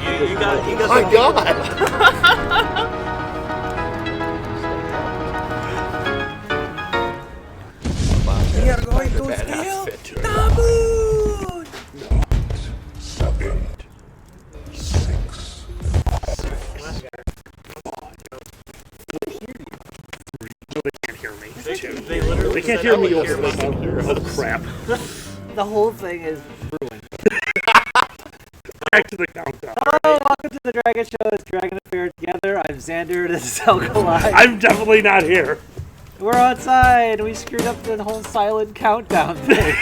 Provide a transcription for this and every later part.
You got my God! We are going to steal the moon! 7, 6, 5. They can't hear me. They can't hear me over this. Oh, crap. The whole thing is ruined. Back to the countdown. Hello, welcome to the Dragon Show. It's Dragon Affair Together. I'm Xander. This is Alkali. I'm definitely not here. We're outside. We screwed up the whole silent countdown thing.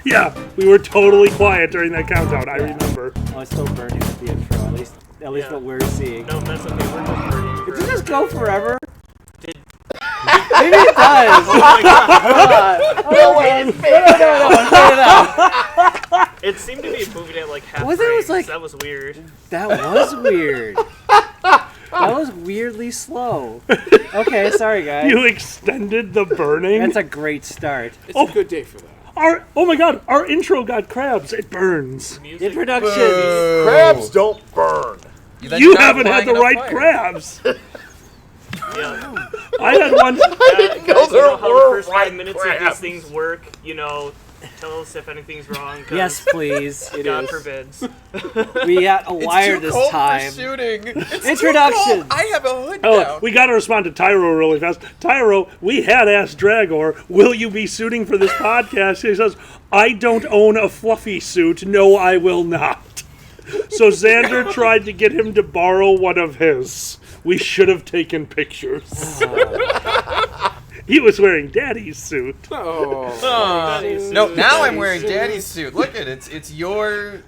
Yeah, we were totally quiet during that countdown. I remember. Oh, it's still burning at the intro. At least what we're seeing. No, that's okay. We're just burning. Did it just go forever? Did... Maybe it does. Oh my God. No. It seemed to be moving at like half Was it? It was like- that was weird. That was weird. That was weirdly slow. Okay, sorry guys. You extended the burning? That's a great start. It's a good day for that. Oh my God, our intro got crabs. It burns. Music. Introduction. Crabs don't burn. You haven't had the right crabs. Yeah. I had one. Guys, you know how the first 5 right minutes of crabs. these things work? You know, tell us if anything's wrong. 'Cause Yes, please. It God is. forbids. We got a wire this time. shooting. It's Introduction. I have a hood Oh, now. we got to respond to Tyro really fast. Tyro, we had asked Dragor, will you be suiting for this podcast? He says, I don't own a fluffy suit. No, I will not. So Xander tried to get him to borrow one of his. We should have taken pictures. He was wearing Daddy's suit. No, now I'm wearing Daddy's suit. Look at it. It's your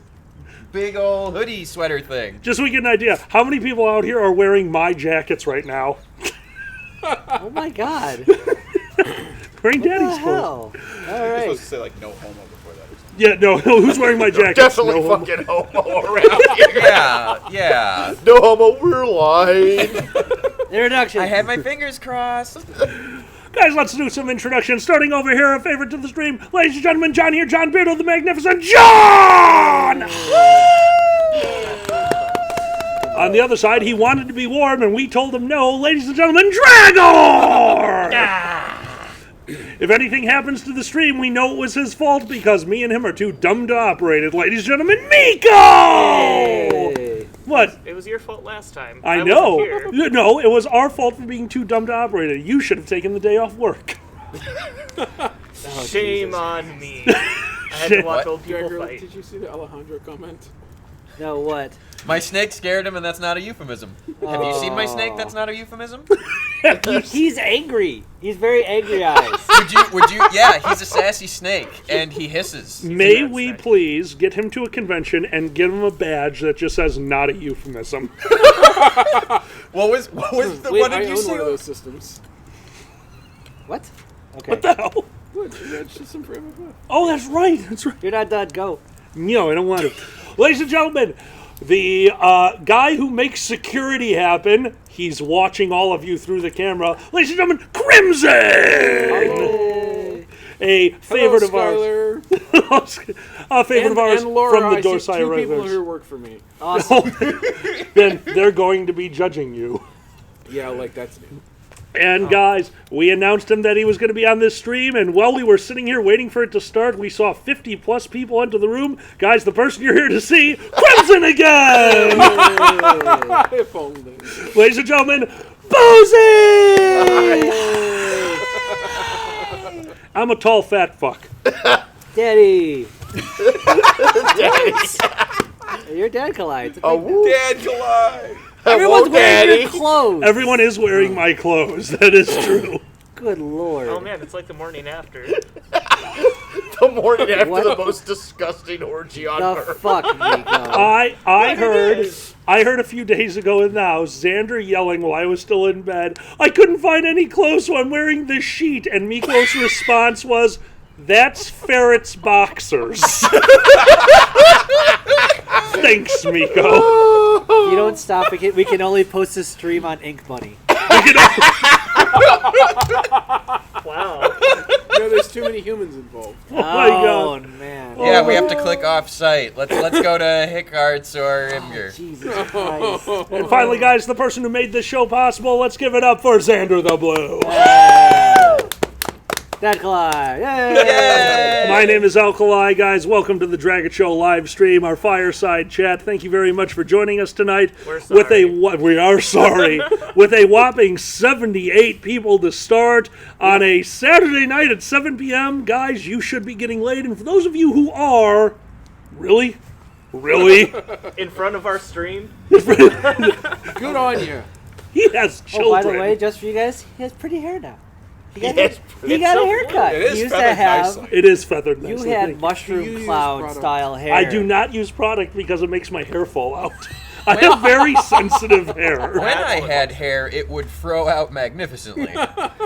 big old hoodie sweater thing. Just so we get an idea, how many people out here are wearing my jackets right now? Oh my God. Wearing What Daddy's the clothes. hell? All You're right. supposed to say like no homo before that. Yeah, no, who's wearing my jacket? Definitely No homo. fucking homo around here. Yeah. No homo, we're lying. Introduction. I had my fingers crossed. Guys, let's do some introductions. Starting over here, a favorite to the stream. Ladies and gentlemen, John here, John Beardo, the Magnificent John! On the other side, he wanted to be warm, and we told him no. Ladies and gentlemen, Dragor! If anything happens to the stream, we know it was his fault because me and him are too dumb to operate it. Ladies and gentlemen, Miko! Hey. What? It was your fault last time. I wasn't know. here. No, it was our fault for being too dumb to operate it. You should have taken the day off work. Shame on me. I had to watch old people Jagger, fight. did you see the Alejandro comment? No, what? My snake scared him, and that's not a euphemism. Have you seen my snake? That's not a euphemism. He's angry. He's very angry eyes. Would you? Yeah, he's a sassy snake, and he hisses. May bad we snake. please get him to a convention and give him a badge that just says not a euphemism? What was Wait, what I did you own say? one of those systems. What? Okay. What the hell? What? That's system for MFF. Oh, that's right. That's right. You're not done. Go. No, I don't want to. Ladies and gentlemen, the guy who makes security happen, he's watching all of you through the camera. Ladies and gentlemen, Crimson! Hey. A favorite of Hello, ours. A favorite of ours and Laura, from the I see Dorsai two people residence. who work for me. Awesome. Then they're going to be judging you. Yeah, like that's me. And guys, we announced him that he was going to be on this stream, and while we were sitting here waiting for it to start, we saw 50 plus people enter the room. Guys, the person you're here to see, Crimson again! If only. Ladies and gentlemen, Boozy! I'm a tall fat fuck. Daddy. Your dad collides. Dad collide. Everyone's Hello, wearing Daddy. your clothes. Everyone is wearing my clothes. That is true. Good lord. Oh man, it's like the morning after. The morning after What? the most disgusting orgy on The earth. fuck, Miko. I heard a few days ago in the house Xander yelling while I was still in bed, I couldn't find any clothes, so I'm wearing this sheet. And Miko's response was, that's Ferret's boxers. Thanks, Miko. If you don't stop, we can only post this stream on Ink Money. Wow. There's too many humans involved. Oh my god. Man. Yeah, we have to click off site. Let's go to Hickarts or Imgur. Jesus Christ. And finally, guys, the person who made this show possible, let's give it up for Xander the Blue. Deadcly. Yay! My name is Alkali, guys. Welcome to the Dragon Show live stream, our fireside chat. Thank you very much for joining us tonight. We're sorry. We are sorry. With a whopping 78 people to start on a Saturday night at 7 p.m. Guys, you should be getting laid. And for those of you who are, really? In front of our stream. Good on you. He has children. Oh, by the way, just for you guys, he has pretty hair now. He got Yes, a haircut. It is He used to feathered have. nicely. It is feathered You nicely. had Thank mushroom You use cloud product. style hair. I do not use product because it makes my hair fall out. I have very sensitive hair. When I had hair, it would throw out magnificently.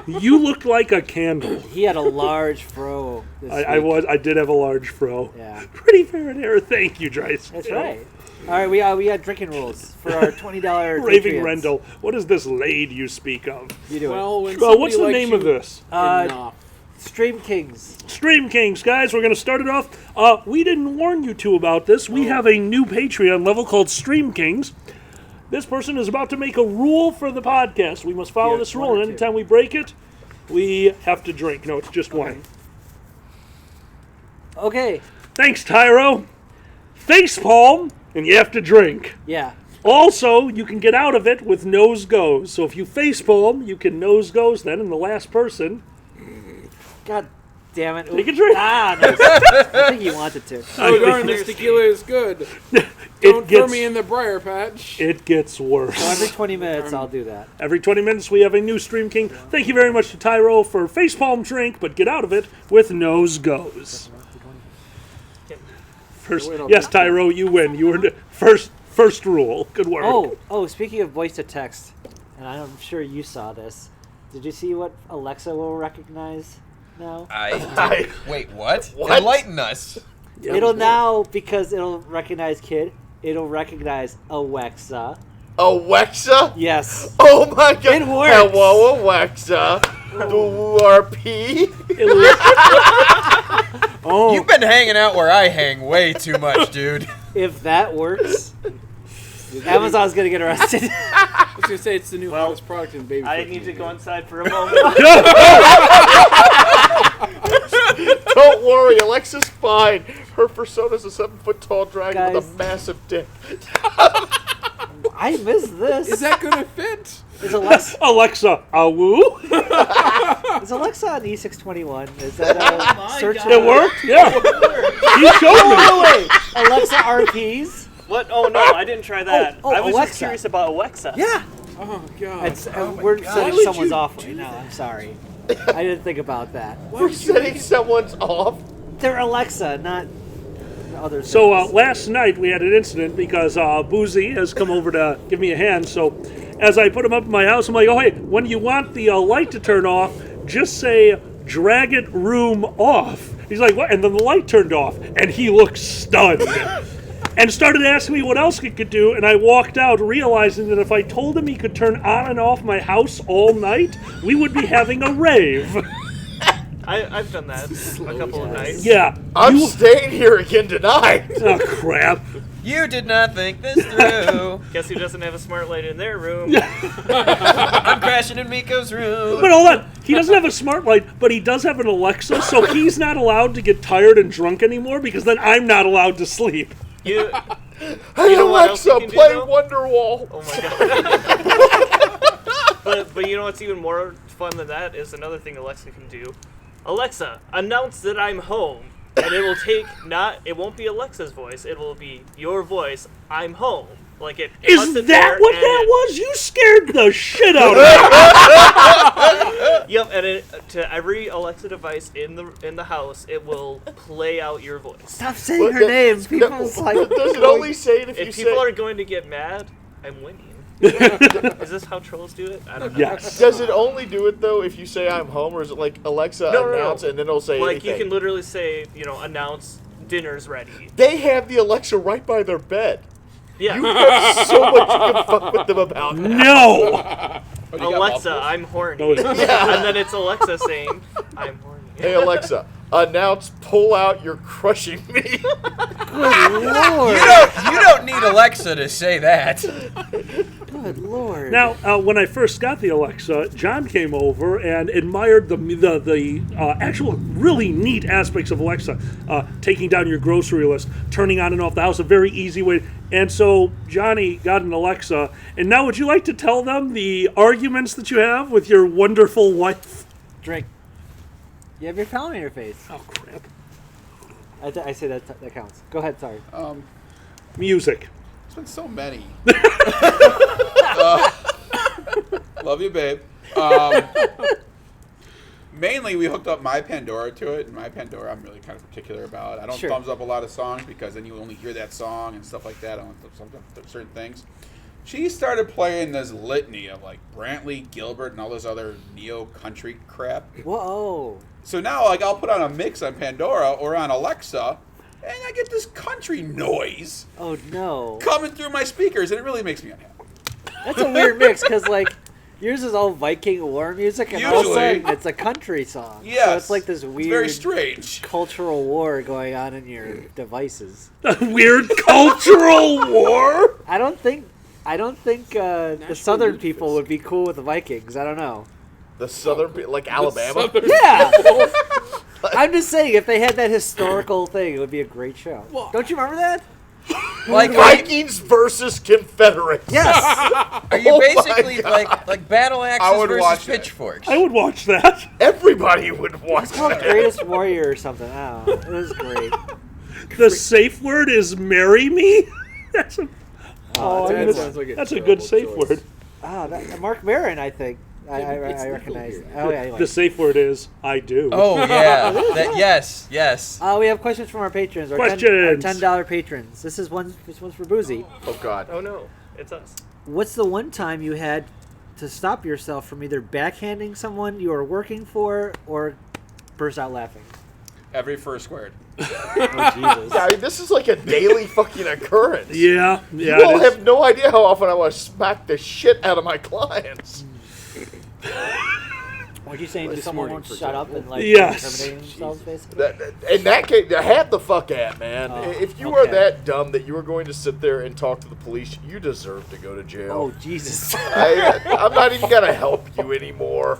You look like a candle. He had a large fro. This week. I did have a large fro. Yeah. Pretty fair in hair. Thank you, Dryce. That's right. All right, we got drinking rules for our $20 Raving Patreons. Rendell. What is this laid you speak of? You do it. Well, when What's the somebody name likes of you this? enough. Stream Kings. Stream Kings, guys. We're going to start it off. We didn't warn you two about this. We have a new Patreon level called Stream Kings. This person is about to make a rule for the podcast. We must follow Yeah, this one rule, or and two. anytime we break it, we have to drink. No, it's just one. Okay. Thanks, Tyro. Facepalm, and you have to drink. Yeah. Also, you can get out of it with nose goes. So if you facepalm, you can nose goes then, and the last person. God damn it. Take a drink. Ah, no. I think you wanted to. Oh, darn, this tequila is good. It Don't throw gets, me in the briar patch. it gets worse. So every 20 minutes, I'll do that. Every 20 minutes, we have a new Stream King. Thank you very much to Tyro for facepalm drink, but get out of it with nose goes. First, yes, Tyro, you win. You were first rule. Good work. Oh, speaking of voice to text, and I'm sure you saw this. Did you see what Alexa will recognize now? Wait, what? What? Enlighten us. It'll now, because it'll recognize kid, it'll recognize Alexa. Alexa? Yes. Oh my god. It works. Hello, Alexa. RP. Oh, You've been hanging out where I hang way too much, dude. if that works, Amazon's gonna get arrested. I was gonna say it's the new Well, hottest product in baby. I food. need to go inside for a moment. Don't worry, Alexa's fine. Her persona's a 7-foot-tall dragon with a Guys. massive dick. I missed this. Is that gonna fit? Is Alexa, Alexa, awoo. is Alexa on E621? Is that a search? It worked? Yeah. He showed me. Wait. Alexa RPs? What? Oh no, I didn't try that. Oh, I was just Alexa. curious about Alexa. Yeah. Oh god. It's, we're Why setting would someone's you off do right now. I'm sorry. I didn't think about that. We're setting someone's off. They're Alexa, not other things. So last night we had an incident because Boozy has come over to give me a hand. So as I put him up in my house, I'm like, oh, hey, when you want the light to turn off, just say Dragon Room off. He's like, what? And then the light turned off, and he looked stunned. And started asking me what else he could do, and I walked out realizing that if I told him he could turn on and off my house all night, we would be having a rave. I've done that a couple of nights. Yeah. I'm staying here again tonight. Oh, crap. You did not think this through. Guess who doesn't have a smart light in their room? I'm crashing in Miko's room. But hold on. He doesn't have a smart light, but he does have an Alexa, so he's not allowed to get tired and drunk anymore because then I'm not allowed to sleep. You Hey, You know what else Alexa, you can do, play though? Wonderwall. Oh my god. But you know what's even more fun than that is another thing Alexa can do. Alexa, announce that I'm home. And it will take it won't be Alexa's voice, it will be your voice, I'm home. Like it Is cuts it that there what and that it- was? You scared the shit out of me. Yep, and to every Alexa device in the house, it will play out your voice. Stop saying her name. People's like, Does it only say it if you If say? people are going to get mad, I'm winning. Is this how trolls do it? I don't know. Yes. Does it only do it though if you say I'm home, or is it like Alexa No. announce and then it'll say Like you anything? can literally say, announce dinner's ready. They have the Alexa right by their bed. Yeah. You have so much you can fuck with them about. No. Oh, you got Alexa, multiples? I'm horny. Oh, yeah. And then it's Alexa saying, I'm horny. Hey Alexa, announce "Pull out, you're crushing me." Good lord. You don't need Alexa to say that. Good lord. Now, when I first got the Alexa, John came over and admired the actual really neat aspects of Alexa. Taking down your grocery list, turning on and off the house, a very easy way. And so Johnny got an Alexa. And now would you like to tell them the arguments that you have with your wonderful wife? Drink. You have your phone in your face. Oh, crap. I say that counts. Go ahead, sorry. Music. There's been so many. Love you, babe. Mainly, we hooked up My Pandora to it, and My Pandora I'm really kind of particular about. I don't Sure. thumbs up a lot of songs because then you only hear that song and stuff like that on certain things. She started playing this litany of like Brantley Gilbert and all this other neo-country crap. Whoa. So now, like, I'll put on a mix on Pandora or on Alexa, and I get this country noise Oh no. coming through my speakers, and it really makes me unhappy. That's a weird mix because like yours is all Viking war music and all of a Usually. sudden it's a country song. Yes. So it's like this It's weird very strange. cultural war going on in your devices. A weird cultural war? I don't think the southern people would be cool with the Vikings. I don't know. The southern, like Alabama. Yeah. I'm just saying, if they had that historical thing, it would be a great show. Don't you remember that? Like, Vikings versus Confederates. Yes. are you Oh my basically God. like battle I axes would versus watch that. pitchforks? I would watch that. Everybody would watch It's called that. Greatest Warrior or something. I don't know. It was great. The safe word is marry me? That's a, Oh, I that's, miss- sounds like a that's a terrible good safe choice. word. Mark Maron, I think. I It's legal recognize. here. Oh, yeah, anyway. The safe word is I do. Oh yeah, yes. We have questions from our patrons. Our Questions. $10 patrons. This one's for Boozy. Oh God. Oh no, it's us. What's the one time you had to stop yourself from either backhanding someone you were working for or burst out laughing? Every first word. Oh, Jesus. Yeah, I mean, this is like a daily fucking occurrence. Yeah, yeah. You all it is. have no idea how often I want to smack the shit out of my clients. What are you saying? This Just someone morning, won't for shut up and example. like Yes. incriminating themselves, basically? In that case, have the fuck at, man. Oh, If you are okay. that dumb that you are going to sit there and talk to the police, you deserve to go to Oh, jail. Jesus. I'm not even gonna help you anymore.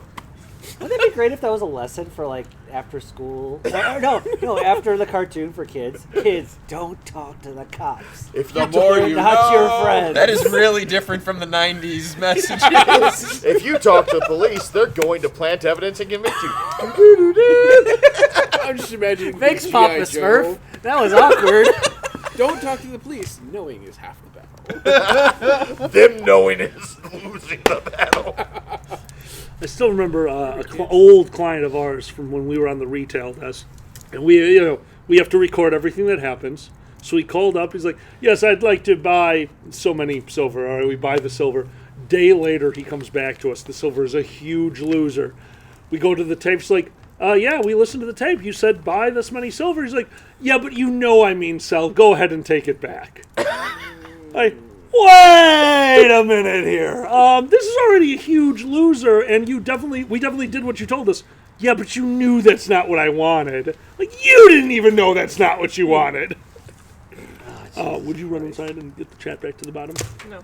Wouldn't it be great if that was a lesson for like after school? No, after the cartoon for kids. Kids, don't talk to the cops. If The you more They're you not know. your friend. That is really different from the '90s messages. if you talk to the police, they're going to plant evidence and convict you. I'm just imagining. Thanks, G.I. Papa Joe. Smurf. That was awkward. Don't talk to the police. Knowing is half the battle. Them knowing is losing the battle. I still remember old client of ours from when we were on the retail desk, and we have to record everything that happens. So he called up. He's like, "Yes, I'd like to buy so many silver." All right, we buy the silver. Day later, he comes back to us. The silver is a huge loser. We go to the tape. He's like, "Yeah, we listened to the tape. You said buy this many silver." He's like, "Yeah, but you know I mean sell. Go ahead and take it back." Wait a minute here. This is already a huge loser, and we definitely did what you told us. Yeah, but you knew that's not what I wanted. Like, you didn't even know that's not what you wanted. Would you run inside and get the chat back to the bottom? No.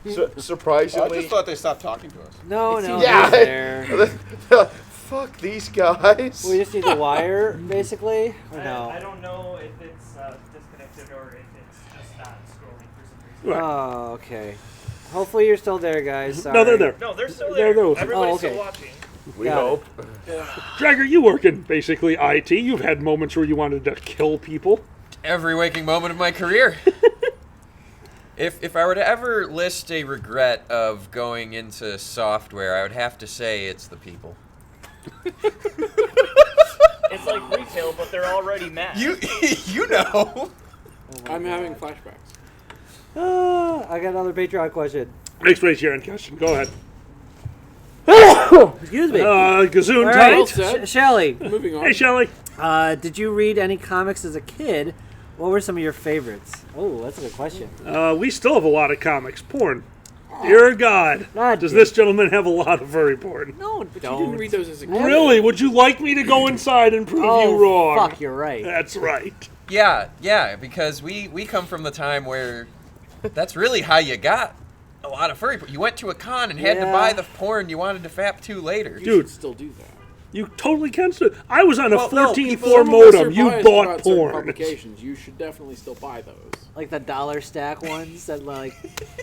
I Surprisingly, just thought they stopped talking to us. No, yeah. they're there. Fuck these guys. We just need the wire, basically. Or I no? don't know if it's disconnected or if it's just not scrolling for some reason. Right. Oh, okay. Hopefully you're still there, guys. Sorry. No, they're there. No, they're still They're there. those. Everybody's Oh, okay. still watching. We Got hope. Dragger, you work in basically IT. You've had moments where you wanted to kill people. Every waking moment of my career. If I were to ever list a regret of going into software, I would have to say it's the people. It's like retail, but they're already mad. You know. I'm having flashbacks. I got another Patreon question. Next place, Sharon question. Go ahead. Excuse me. Gazoon All tight. right, said. Shelly. Moving on. Hey, Shelly. Did you read any comics as a kid? What were some of your favorites? Oh, that's a good question. We still have a lot of comics. Porn. Dear God, God does damn. this gentleman have a lot of furry porn? No, But you didn't read those as a kid. Really? Would you like me to go inside and prove you wrong? Fuck, you're right. That's right. Yeah, because we come from the time where that's really how you got a lot of furry porn. You went to a con and had to Yeah. buy the porn you wanted to fap to later. You Dude. should still do that. You totally can. I was on a Well, no, 14.4 Some of us are modem. You biased bought about certain porn. publications. You should definitely still buy those. Like the dollar stack ones that like.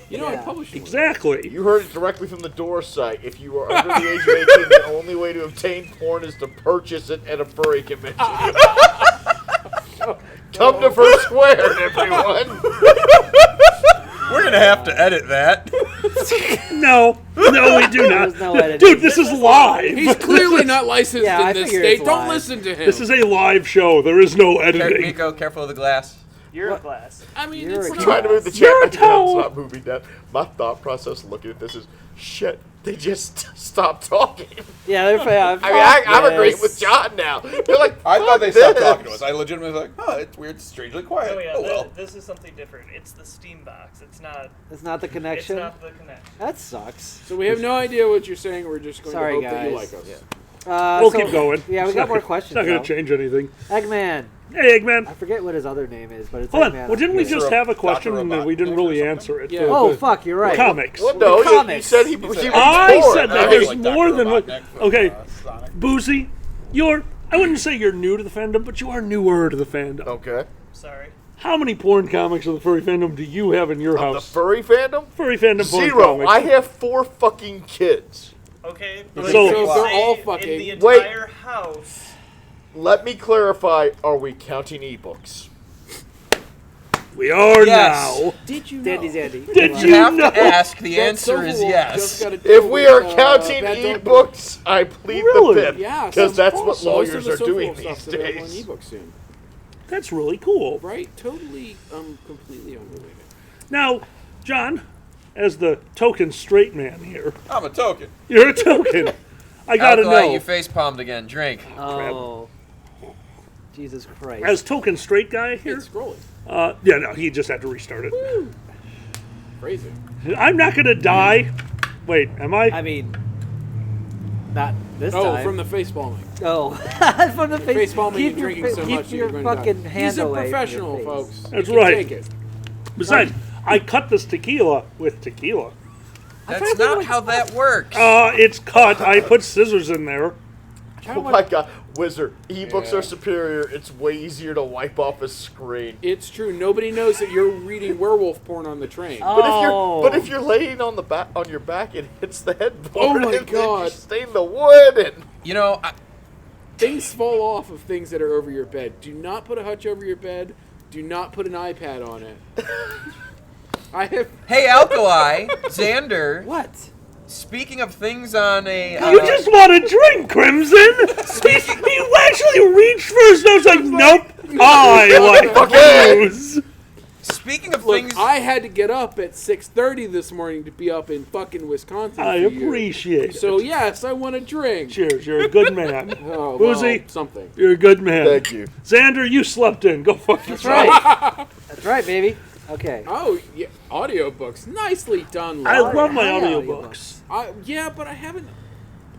You know, I Yeah. publish them. Exactly. You heard it directly from the door site. If you are under the age of 18, the only way to obtain porn is to purchase it at a furry convention. Come to First Square, everyone. We're gonna have to edit that. No, we do not. There's no editing. Dude, this is live. He's clearly not licensed Yeah, I in this figured state. it's Don't live. listen to him. This is a live show. There is no editing. Miko, careful of the glass. You're a glass. I mean, You're it's a not. Trying to move the You're a chat back down, toe. stop moving that. My thought process looking at this is, shit, they just stopped talking. Yeah, they're fair. I mean, I'm agreeing with John now. They're like, I thought they "Fuck stopped talking to this." us. I legitimately was like, oh, it's weird, it's strangely quiet. Oh yeah, well. this is something different. It's the Steam box. It's not. It's not the It's connection. not the connection. That sucks. So we have no idea what you're saying. We're just going Sorry, to hope that you guys. like us. We'll So- keep going. Yeah, we It's got not more gonna- questions. It's not going though. to change anything. Eggman. Hey, Eggman. I forget what his other name is, but it's Hold Eggman. on. Well, didn't we Mr. just have a question Dr. and Robot we didn't or really something? answer it? Yeah. Oh, fuck, you're right. Comics. Well, no, you comics. said he was I born. said that I there's mean, more than what. Robotnik from, Okay, Sonic. Boozy, I wouldn't say you're new to the fandom, but you are newer to the fandom. Okay. Sorry. How many porn comics of the furry fandom do you have in your Of the house? furry fandom? Furry fandom porn 0. comics. I have 4 fucking kids. Okay. So- But So you they're say all in fucking- the Wait. entire house. Let me clarify, are we counting ebooks? We are Yes. now. Did you know? Dandy Zandy. Did You you have know? to ask. The that answer is Silverwolf yes. just got a If deal we with, are counting Bad Dog ebooks, I plead Really? the fifth. Yeah, Because that's what most of lawyers the are doing Silverwolf these stuff's available days. in ebook soon, That's really cool. right? Totally, completely unrelated. Now, John, as the token straight man here, I'm a token. you're a token. I gotta Alkali, know. you face palmed again. Drink. Oh. Jesus Christ. As token straight guy here, It's scrolling. yeah, no, he just had to restart it. Crazy. I'm not gonna die. Wait, am I? I mean, not this Oh, time. from the face palming. Oh, from the face. Face palming keep and your, drinking so keep much that your you're going to fucking die. hand He's a away from your professional, face. folks. That's He can right. Take it. Besides, I cut this tequila with tequila. That's not how that works. It's cut. I put scissors in there. Oh my god, Wizard, ebooks Yeah. are superior. It's way easier to wipe off a screen. It's true. Nobody knows that you're reading werewolf porn on the train. But if you're laying on the back on your back, it hits the headboard. Oh my and then God. You stain the wood and You know, Things fall off of things that are over your bed. Do not put a hutch over your bed. Do not put an iPad on it. I have. hey, Alkali, Xander. What? Speaking of things on a. You just want a drink, Crimson? You actually reached first. I was like, nope. I like booze. Speaking of Look, things. I had to get up at 6:30 this morning to be up in fucking Wisconsin. I for you. appreciate it. So yes, I want a drink. Cheers. You're a good man. Oh, Boozy. well, something. You're a good man. thank you. Xander, you slept in. Go fuck That's yourself. right. That's right, baby. Okay. Oh, yeah, audiobooks. Nicely done. I Laura. love my Hi, audiobooks. Yeah, but I haven't.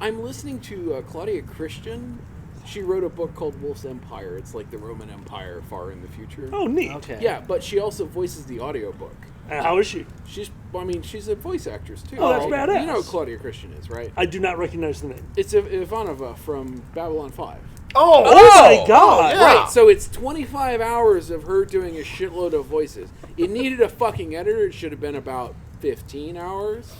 I'm listening to Claudia Christian. She wrote a book called Wolf's Empire. It's like the Roman Empire far in the future. Oh, neat. Okay. Yeah, but she also voices the audiobook. How is she? She's a voice actress too. Oh, that's right? badass. You know who Claudia Christian is, right? I do not recognize the name. It's Ivanova from Babylon 5. Oh, my God. yeah. Right, so it's 25 hours of her doing a shitload of voices. It needed a fucking editor. It should have been about 15 hours.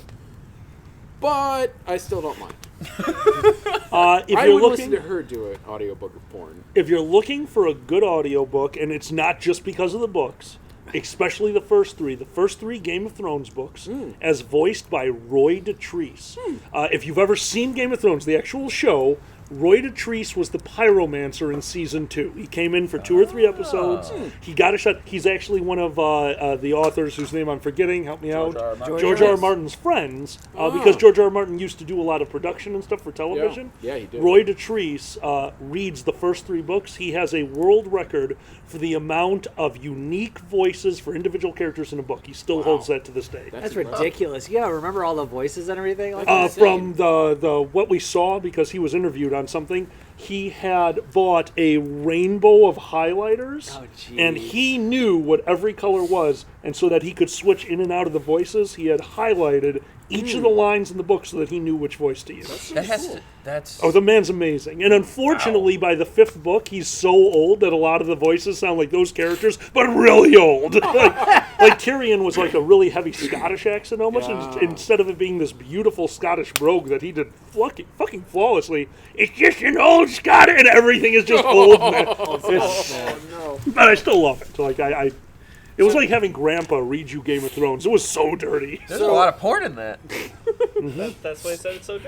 But I still don't mind. If I you're would listen looking, to her do an audiobook of porn. if you're looking for a good audiobook, and it's not just because of the books, especially the first three Game of Thrones books, as voiced by Roy Dotrice. If you've ever seen Game of Thrones, the actual show, Roy Dotrice was the pyromancer in season 2. He came in for 2 or 3 episodes. He got a shot. He's actually one of the authors whose name I'm forgetting. Help me out. George R. R. Martin's friends, because George R. R. Martin used to do a lot of production and stuff for television. Yeah, he did. Roy Dotrice reads the first 3 books. He has a world record for the amount of unique voices for individual characters in a book. He still holds that to this day. That's ridiculous. Yeah, remember all the voices and everything? From the what we saw, because he was interviewed on something, he had bought a rainbow of highlighters, and he knew what every color was, and so that he could switch in and out of the voices, he had highlighted each of the lines in the book so that he knew which voice to use. The man's amazing. And unfortunately, by the 5th book, he's so old that a lot of the voices sound like those characters, but really old. like Tyrion was like a really heavy Scottish accent almost, and instead of it being this beautiful Scottish brogue that he did fucking flawlessly, it's just an old Scottish, and everything is just old. But I still love it. Like it was like having Grandpa read you Game of Thrones. It was so dirty. There's a lot of porn in that. That's why I said it's so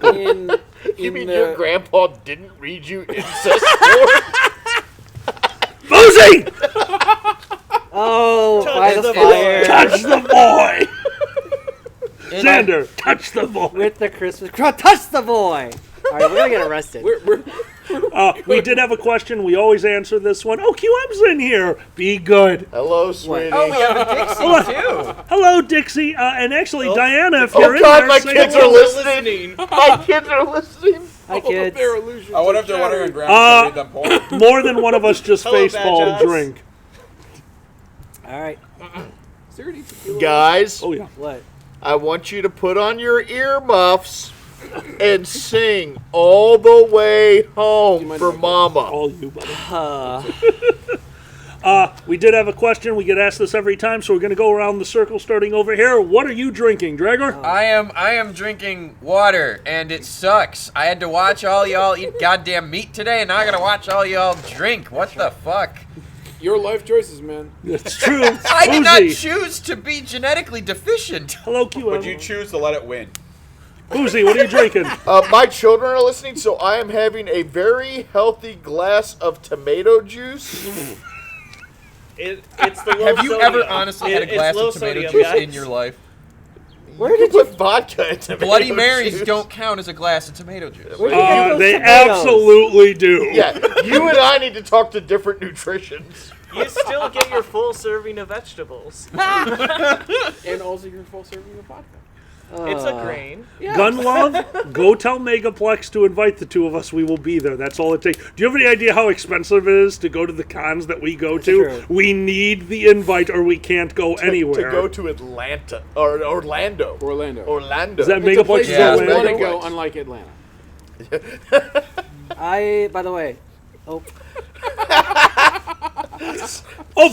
dirty. You mean your grandpa didn't read you incest porn? Boozy! Oh, by the fire. Touch the boy! Xander, touch the boy! With the Christmas cross. Touch the boy! All right, we're going to get arrested. We did have a question. We always answer this one. Oh, QM's in here. Be good. Hello, sweetie. Oh, we have a Dixie, too. Hello, Dixie. And actually, Diana, if you're in God, there... my kids are listening. My kids are listening. Hi, kids. I wonder if they're wondering Grandma read them porn. More than one of us just Hello, facepalm Badger. drink. All right. Guys, Oh, yeah. What? I want you to put on your earmuffs and sing All the Way Home for Mama. All you, buddy. We did have a question. We get asked this every time, so we're going to go around the circle starting over here. What are you drinking, Dragor? I am drinking water, and it sucks. I had to watch all y'all eat goddamn meat today, and now I gotta watch all y'all drink. What the fuck? Your life choices, man. It's true. I did not Boozy. choose to be genetically deficient. Hello, QM. Would you choose to let it win? Boozy, what are you drinking? My children are listening, so I am having a very healthy glass of tomato juice. It's the low Have you sodium. ever honestly had a It's glass low of tomato sodium, juice guys. in your life? Where did you put vodka in tomato Bloody Marys juice? don't count as a glass of tomato juice. Where did you get those They tomatoes? absolutely do. Yeah, you and I need to talk to different nutritions. You still get your full serving of vegetables. And also your full serving of vodka. It's a grain. Gun Love, go tell Megaplex to invite the 2 of us. We will be there. That's all it takes. Do you have any idea how expensive it is to go to the cons that we go to? true. We need the invite or we can't go anywhere. To go to Atlanta or Orlando. Orlando. Is that It's a place Megaplex? you guys Yeah. want to Orlando. go, unlike Atlanta. By the way, Oh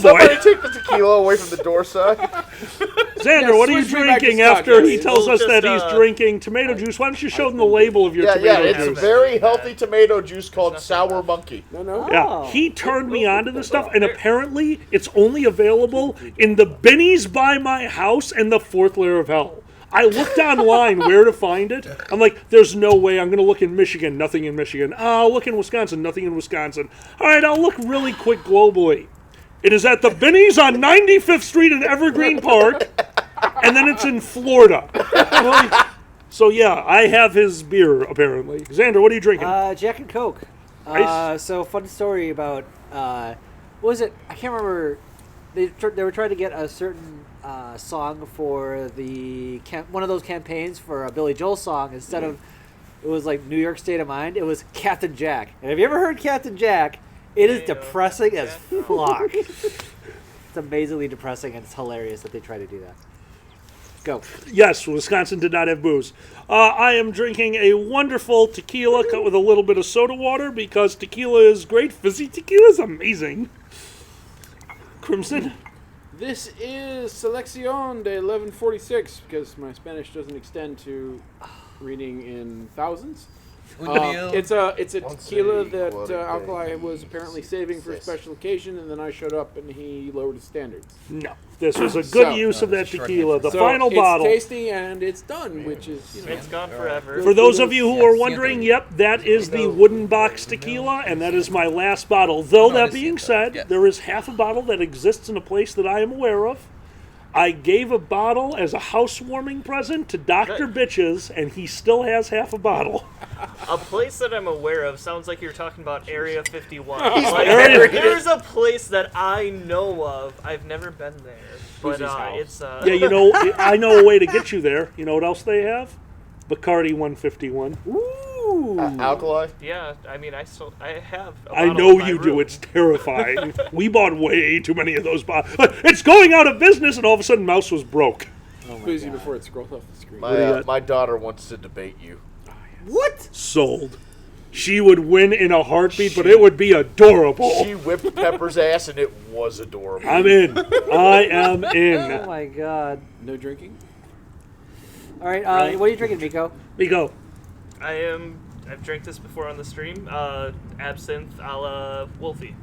boy. Somebody take the tequila away from the door side. Xander, what are you switch me back to drinking Scott, after yes. he tells We'll us that just, he's drinking tomato juice? Why don't you show them the label of your Yeah, tomato it's juice? very healthy tomato juice called Sour Monkey. No. Yeah, he turned me on to this stuff, and apparently it's only available in the Benny's by my house and the 4th layer of hell. I looked online where to find it. I'm like, there's no way. I'm going to look in Michigan. Nothing in Michigan. I'll look in Wisconsin. Nothing in Wisconsin. All right, I'll look really quick globally. It is at the Benny's on 95th Street in Evergreen Park, and then it's in Florida. So, yeah, I have his beer, apparently. Xander, what are you drinking? Jack and Coke. Nice. So, fun story about, what was it? I can't remember. They were trying to get a certain song for the one of those campaigns for a Billy Joel song. Instead of, it was like New York State of Mind, it was Captain Jack. And have you ever heard Captain Jack? It is depressing as fuck. It's amazingly depressing, and it's hilarious that they try to do that. Go. Yes, Wisconsin did not have booze. I am drinking a wonderful tequila cut with a little bit of soda water because tequila is great. Fizzy tequila is amazing. Crimson? This is Selección de 1146, because my Spanish doesn't extend to reading in thousands. Unreal. It's a Once tequila a that what a Alkali day. was apparently saving for a special occasion, and then I showed up and he lowered his standards. No, this was a good So- use of that short tequila. answer. The final it's bottle. tasty and it's done, which is It's gone forever. For those of you who are Yes, wondering, yeah. yep, that is the wooden box tequila, and that is my last bottle. Though No, that it's being Siento, said, yes. there is half a bottle that exists in a place that I am aware of. I gave a bottle as a housewarming present to Dr. Bitches, and he still has half a bottle. A place that I'm aware of sounds like you're talking about Area 51. Area- There's a place that I know of. I've never been there, but Boozy's house. it's Yeah, you know, I know a way to get you there. You know what else they have? Bacardi 151. Ooh. Alkali? yeah. I mean, I have. A I bottle know in my you do. room. It's terrifying. We bought way too many of those bottles. It's going out of business, and all of a sudden, Mouse was broke. Boozy before it scrolls off the screen. My daughter wants to debate you. What? Sold. She would win in a heartbeat, but it would be adorable. She whipped Pepper's ass, and it was adorable. I'm in. I am Oh in. my god. No drinking? All right, what are you drinking, Miko? We go. I've drank this before on the stream. Absinthe a la Wolfie.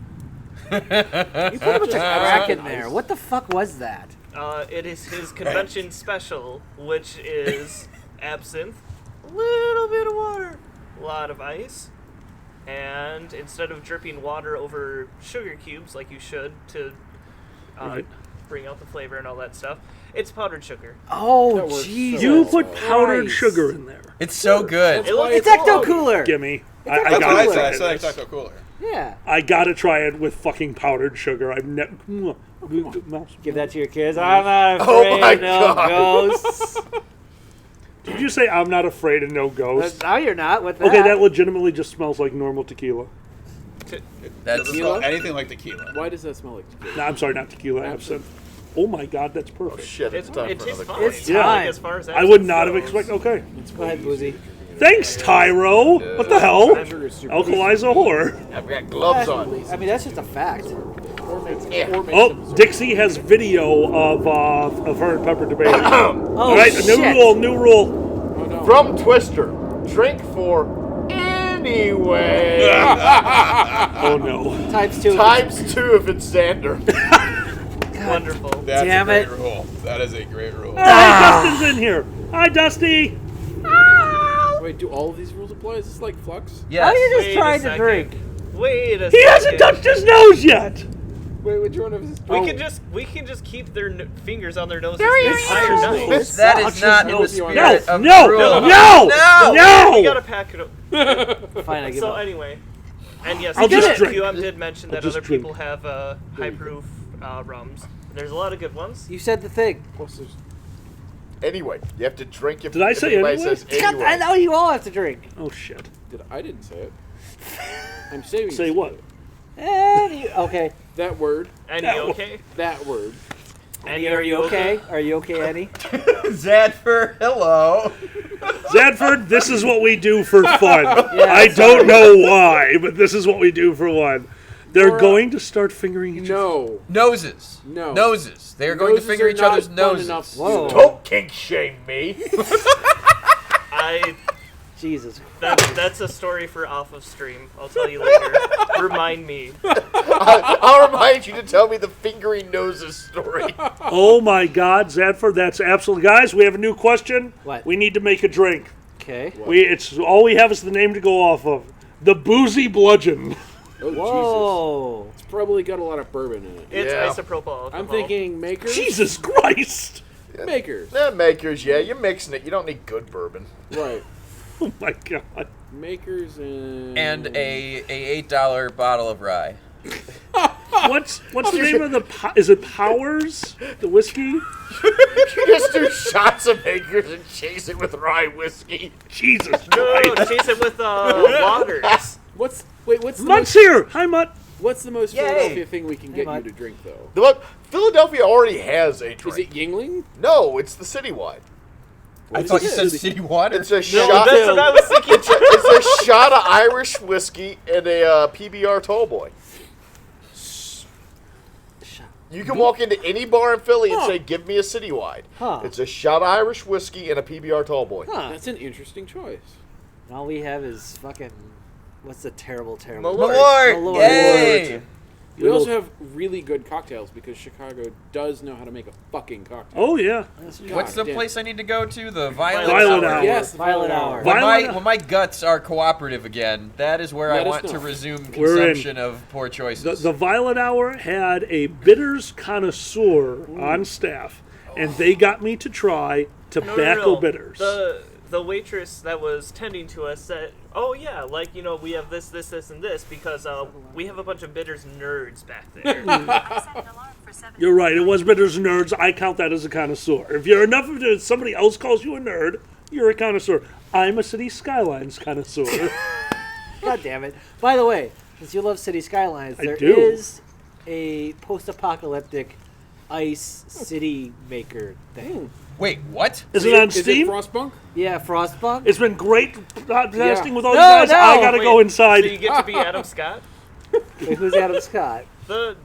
You put a bunch of crack in there. What the fuck was that? It is his convention special, which is absinthe, a little bit of water, a lot of ice, and instead of dripping water over sugar cubes like you should to Right. bring out the flavor and all that stuff, it's powdered sugar. Oh, That works Jesus. so You well. put powdered Christ. sugar in there. It's so good. It looks It's Ecto Cooler. Gimme. I Ecto That's what I gotta said. try I said this. it's Ecto Cooler. Yeah. I gotta try it with fucking powdered sugar. I've never. Mouse. Give that to your kids. I'm not Oh afraid my of no God. ghosts. Did you say I'm not afraid of no ghosts? Now you're not. With that. Okay, that legitimately just smells like normal tequila. It That's doesn't smell anything like tequila. Why does that smell like tequila? No, I'm sorry, not tequila, absinthe. Oh my god, that's Oh, perfect. shit, it's time It for tastes another fine. It's Yeah. time. As far as I would absinthe not have goes. expected. Okay. Go ahead, Boozy. Thanks, Tyro. What the hell? Sugar is super Alkali's a whore. I've got gloves on. I mean, that's just a fact. or makes Yeah. Oh, Dixie has video of her and Pepper debating. Oh, All right, shit. new rule. Oh, no. From Twister, drink for anyway. Oh no. Times two. Times 2 if it's Xander. Wonderful. That's Damn a it. great rule. That is a great rule. Hey, Dustin's in here. Hi, Dusty. Wait, do all of these rules apply? Is this like Flux? Yes. How are you just Wait a trying to second. drink? Wait a He hasn't second. touched his nose yet. Wait, which one of his? We can just keep their fingers on their noses There the he entire is. night. It's That Such is not a in the no, spirit No, of no, the rule. no. We gotta pack it up. Fine, I give So up. anyway, and yes, I'll just drink. QM did mention I'll that just other drink. people have high proof rums. There's a lot of good ones. You said the thing. Anyway, you have to drink if Did I say anybody anyway? says I anyway. know you all have to drink. Oh shit. I didn't say it. I'm saving. Say this what? for you. Okay. That word. Annie, That okay? That word. Annie, Are you okay? Are you okay, Annie? Zadford, hello. Zadford, this is what we do for fun. Yeah, I don't know why, but this is what we do for fun. They're going to start fingering each other. No. Noses. No. Noses. They are going to Noses finger are each not other's fun noses. enough to do Whoa. that. Don't kink shame me. Jesus. That's a story for off of stream. I'll tell you later. Remind me. I'll remind you to tell me the fingering noses story. Oh my god, Zadford, that's absolutely. Guys, we have a new question. What? We need to make a drink. Okay. It's all we have is the name to go off of. The Boozy Bludgeon. Oh, Whoa. Jesus. It's probably got a lot of bourbon in it. It's Yeah. isopropyl alcohol. I'm thinking makers. Jesus Christ. Makers. Makers, yeah, you're mixing it. You don't need good bourbon. Right. Oh my god. Makers and. And a $8 bottle of rye. What's the name of the? Is it Powers? The whiskey? You just do shots of Makers and chase it with rye whiskey. Jesus No, Christ. chase it with waters. What's the Mutt's most, here. Hi, Mutt. what's the most Yay. Philadelphia thing we can get Mike. you to drink though? Look, Philadelphia already has a Is drink. it Yingling? No, it's the citywide. I thought you said city water. It's a No, shot. that's what I was thinking. It's a shot of Irish whiskey and a PBR tallboy. You can walk into any bar in Philly and Huh. say, "Give me a citywide." Huh. It's a shot of Irish whiskey and a PBR tallboy. Huh. That's an interesting choice. And all we have is fucking... What's the terrible... Malort. Malort! Yay! We also have really good cocktails because Chicago does know how to make a fucking cocktail. Oh, yeah. What's the damn. place I need to go to? The Violet Violet Hour. Hour. Yes, Violet Hour. When my guts are cooperative again, that is where Let I us want to know. resume We're in. consumption of poor choices. The Violet Hour had a bitters connoisseur on staff, and they got me to try tobacco bitters. The waitress that was tending to us said, "Oh yeah, like we have this, and this because we have a bunch of bitters nerds back there." You're right. It was bitters nerds. I count that as a connoisseur. If you're enough of it, somebody else calls you a nerd, you're a connoisseur. I'm a City Skylines connoisseur. God damn it. By the way, since you love City Skylines, I there do. is a post-apocalyptic ice city maker thing. Wait, what? Is it on Is it Steam? Frostpunk? Yeah, Frostpunk. It's been great podcasting with all No, you guys. no. I gotta Wait, go inside. So you get to be Adam Scott, Wait, who's Adam Scott? the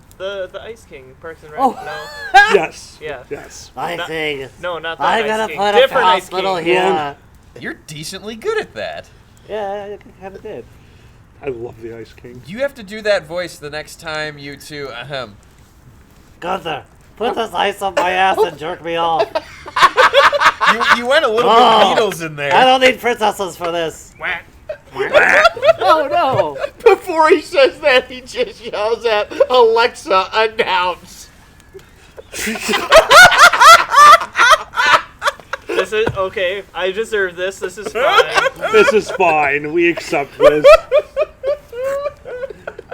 Ice King, Parks and Rec. Oh. No, Yes. yeah, Yes. I Not- think no, not that I'm Ice gonna King. put a Different Ice hospital King. here. You're decently good at that. Yeah, I kind of did. I love the Ice King. You have to do that voice the next time you two, Gunther, put this ice up my ass and jerk me off. You went a little Oh. bit Beatles in there. I don't need princesses for this. Whack. Oh no! Before he says that, he just yells out, "Alexa, announce." This is okay. I deserve this. This is fine. This is fine. We accept this.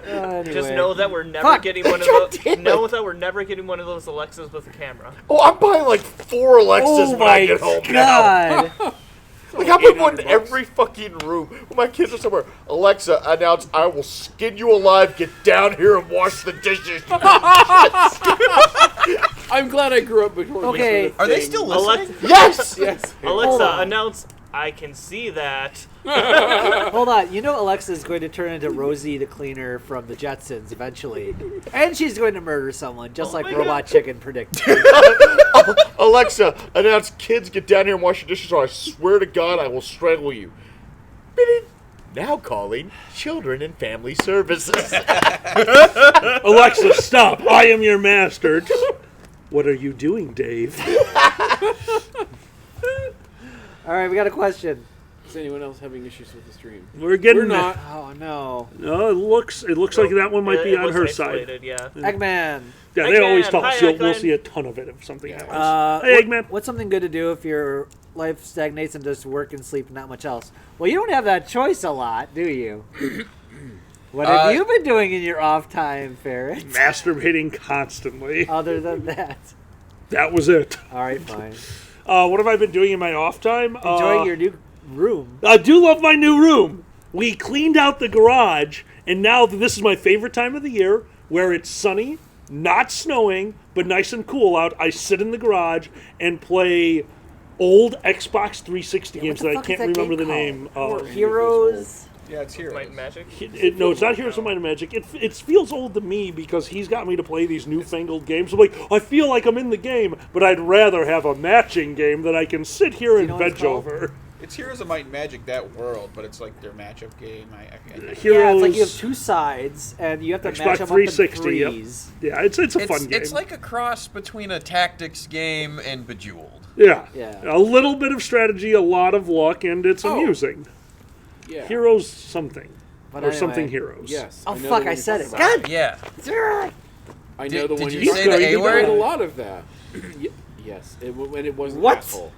Anyway. Just know that we're never Fuck. getting one of God those. damn it. Know that we're never getting one of those Alexas with a camera. Oh, I'm buying like 4 Alexas Oh when I my get home now. god! Like, I put one in $800. every fucking room. When my kids are somewhere, Alexa, announce, "I will skin you alive. Get down here and wash the dishes." I'm glad I grew up before. Okay. this was a Are they thing. still listening? Yes! Yes. Hold Alexa, on. announce. I can see that. Hold on, you know Alexa is going to turn into Rosie the Cleaner from the Jetsons eventually. And she's going to murder someone, just like Robot Chicken predicted. Alexa, announce, "Kids, get down here and wash your dishes, or I swear to God I will strangle you." Bing. Now calling Children and Family Services. Alexa, stop. I am your master. What are you doing, Dave? Alright, we got a question. Is anyone else having issues with the stream? We're getting We're not. Oh no. No, it looks like that one might be It on was her isolated, side. Yeah. Eggman. Yeah, they always Eggman. tell us. Hi, We'll Eggman. see a ton of it if something happens. What- Hey, Eggman. What's something good to do if your life stagnates and just work and sleep and not much else? Well, you don't have that choice a lot, do you? What have you been doing in your off time, Ferret? Masturbating constantly. Other than that. That was it. Alright, fine. What have I been doing in my off time? Enjoying your new room. I do love my new room. We cleaned out the garage, and now this is my favorite time of the year, where it's sunny, not snowing, but nice and cool out. I sit in the garage and play old Xbox 360 games the that I fuck is can't that remember the game name called? of. Heroes. Yeah, it's Heroes. Might and Magic. No, it's not Heroes of Might and Magic. It feels old to me because he's got me to play these newfangled games. I'm like, I feel like I'm in the game, but I'd rather have a matching game that I can sit here and know what it's veg called? over. It's Heroes of Might and Magic, that world, but it's like their matchup game. Heroes. Yeah, it's like you have two sides, and you have to Xbox match them up 360, in yep. threes. Yeah, it's a fun game. It's like a cross between a tactics game and Bejeweled. Yeah. Yeah. A little bit of strategy, a lot of luck, and it's amusing. Yeah. Heroes something. But Or anyway. something Heroes. Yes. Oh I know fuck! the I one said you're it. talking God. Yeah. I know Did- the did one you you're say talking the about. A word? I did a lot of that. Yes. When it wasn't What? asshole.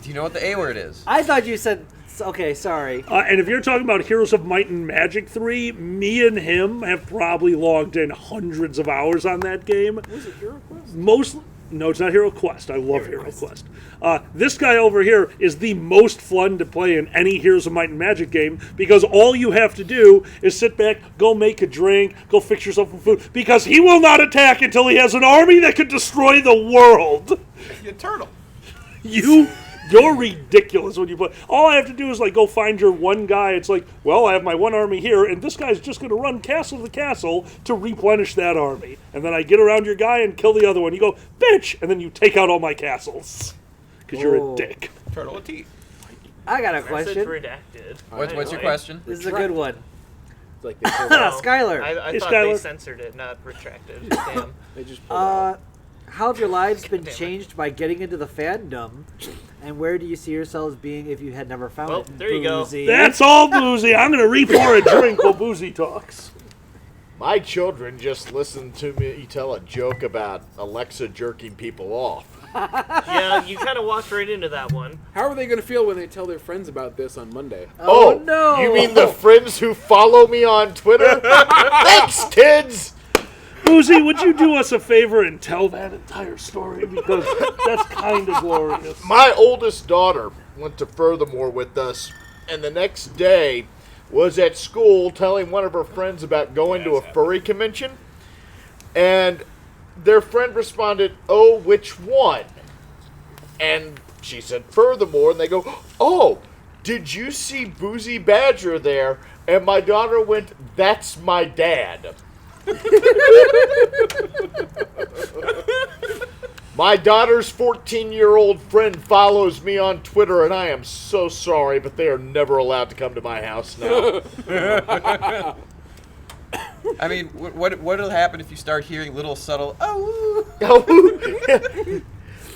Do you know what the A word is? I thought you said. Okay, sorry. And if you're talking about Heroes of Might and Magic 3, me and him have probably logged in hundreds of hours on that game. Was it Hero Quest? No, it's not Hero Quest. I love Hero Quest. This guy over here is the most fun to play in any Heroes of Might and Magic game because all you have to do is sit back, go make a drink, go fix yourself some food, because he will not attack until he has an army that could destroy the world. You're a turtle. You're ridiculous when you play. All I have to do is like go find your one guy. It's like, well, I have my one army here, and this guy's just going to run castle to castle to replenish that army. And then I get around your guy and kill the other one. You go, bitch, and then you take out all my castles because you're a Oh. dick. Turtle with teeth. I got a Message question. redacted. What's your question? This is a good one. It's like they, pulled No, Skylar. I Hey, thought they Skylar. censored it, not retracted. Damn. they just pulled out. How have your lives been Damn it. changed by getting into the fandom? And where do you see yourselves being if you had never found Well, it? there you go. Boozy? That's all Boozy. I'm going to re-pour a drink while Boozy talks. My children just listened to me tell a joke about Alexa jerking people off. Yeah, you kind of walked right into that one. How are they going to feel when they tell their friends about this on Monday? Oh, no! You mean the friends who follow me on Twitter? Thanks, kids! Boozy, would you do us a favor and tell that entire story? Because that's kind of glorious. My oldest daughter went to Furthermore with us, and the next day was at school telling one of her friends about going to a furry convention. And their friend responded, "Oh, which one?" And she said, "Furthermore." And they go, "Oh, did you see Boozy Badger there?" And my daughter went, "That's my dad." My daughter's 14-year-old friend follows me on Twitter, and I am so sorry, but they are never allowed to come to my house now. I mean, what'll happen if you start hearing little subtle oh?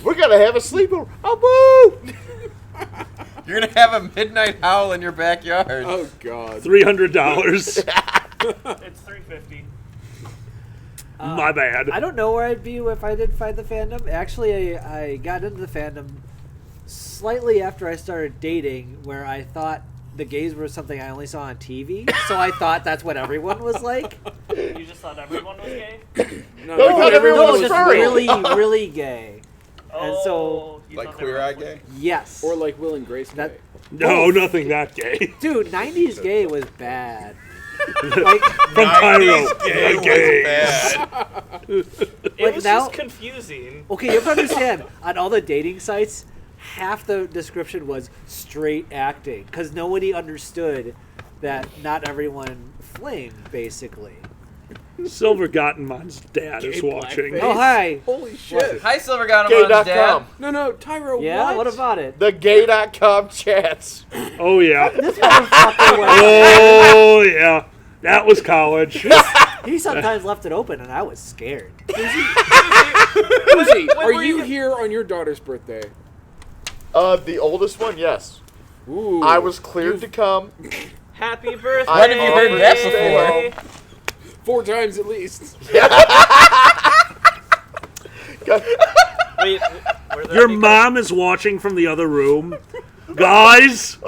We're gonna have a sleepover. Oh, boo! You're gonna have a midnight howl in your backyard. Oh, God. $300. It's $350. My bad. I don't know where I'd be if I did find the fandom. Actually, I got into the fandom slightly after I started dating, where I thought the gays were something I only saw on TV. So I thought that's what everyone was like. You just thought everyone was gay? No, I thought everyone was just furry. really, really gay. And so, Oh, you Like thought they were Queer Eye ugly. Gay? yes. Or like Will and Grace That- Gay. No, nothing that gay. Dude, 90s gay was bad. Like, From Pyro. Gay was Gay. bad. It Like was now- just confusing. okay, you have to understand, on all the dating sites, half the description was straight acting, because nobody understood that not everyone flamed, basically. Silver Gottenmon's dad is Gay watching. blackface. Oh, hi. Holy shit. Hi, Silver Gottemon's dad. Gay.com. No, Tyro, Yeah, what about it? The gay.com chats. Oh, yeah. This motherfucker was, Oh, yeah. That was college. he sometimes left it open, and I was scared. Boozy, When are were you you- here on your daughter's birthday? The oldest one, yes. Ooh. I was cleared to come. Happy birthday! When have you heard that before? 4 times at least. Wait, were there Your any- mom is watching from the other room. Guys,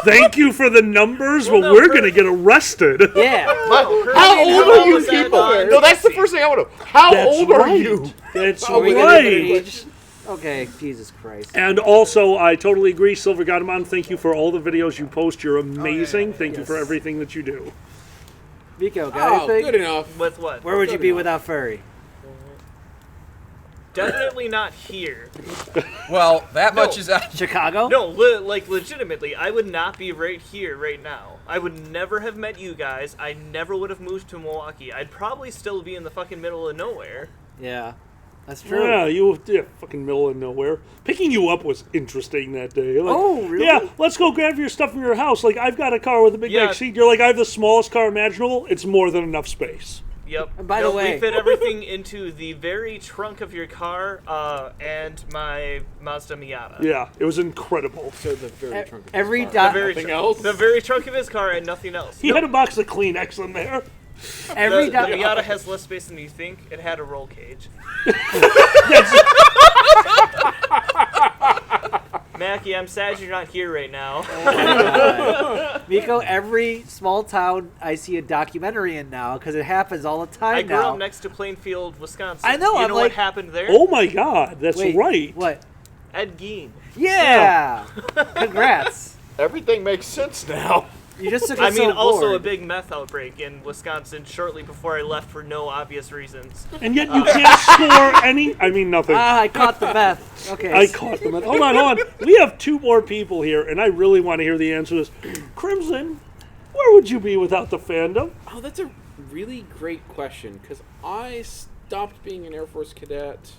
thank you for the numbers, but no, we're her- going to get arrested. Yeah. How and old how are you was that people? on No, that's the Dixie? first thing I want to know. How That's old are right. you? That's Oh, wait, right. Age. Okay, Jesus Christ. And also, I totally agree, Silver Gottemon, thank you for all the videos you post. You're amazing. Thank you for Yes. everything that you do. Miko, got Oh, anything? good enough. With what? Where would you Good be enough. without furry? Definitely not here. Well, that No. much is out. Chicago? No, like legitimately, I would not be right here, right now. I would never have met you guys. I never would have moved to Milwaukee. I'd probably still be in the fucking middle of nowhere. Yeah, that's true. Yeah, fucking middle of nowhere. Picking you up was interesting that day. Like, Oh, really? Yeah, let's go grab your stuff from your house. Like, I've got a car with a big Yeah. back seat. You're like, I have the smallest car imaginable. It's more than enough space. Yep. And by the way- we fit everything into the very trunk of your car and my Mazda Miata. Yeah, it was incredible. So the very trunk of Every his car. dot, The very Nothing else? The very trunk of his car and nothing else. He had a box of Kleenex in there. every The dot. Miata has less space than you think. It had a roll cage. Mackie, I'm sad you're not here right now. Miko, every small town I see a documentary in now because it happens all the time I grew now. up next to Plainfield, Wisconsin. I know, You I'm know like- what happened there? Oh my god, that's Wait, right. What? Ed Gein. Yeah. Congrats. Everything makes sense now. You just took I us mean, so also a bored. big meth outbreak in Wisconsin shortly before I left for no obvious reasons. And yet you can't score any. I mean, nothing. I caught the meth. Okay. I caught them. Hold on. We have 2 more people here, and I really want to hear the answer to this. Crimson, where would you be without the fandom? Oh, that's a really great question because I stopped being an Air Force cadet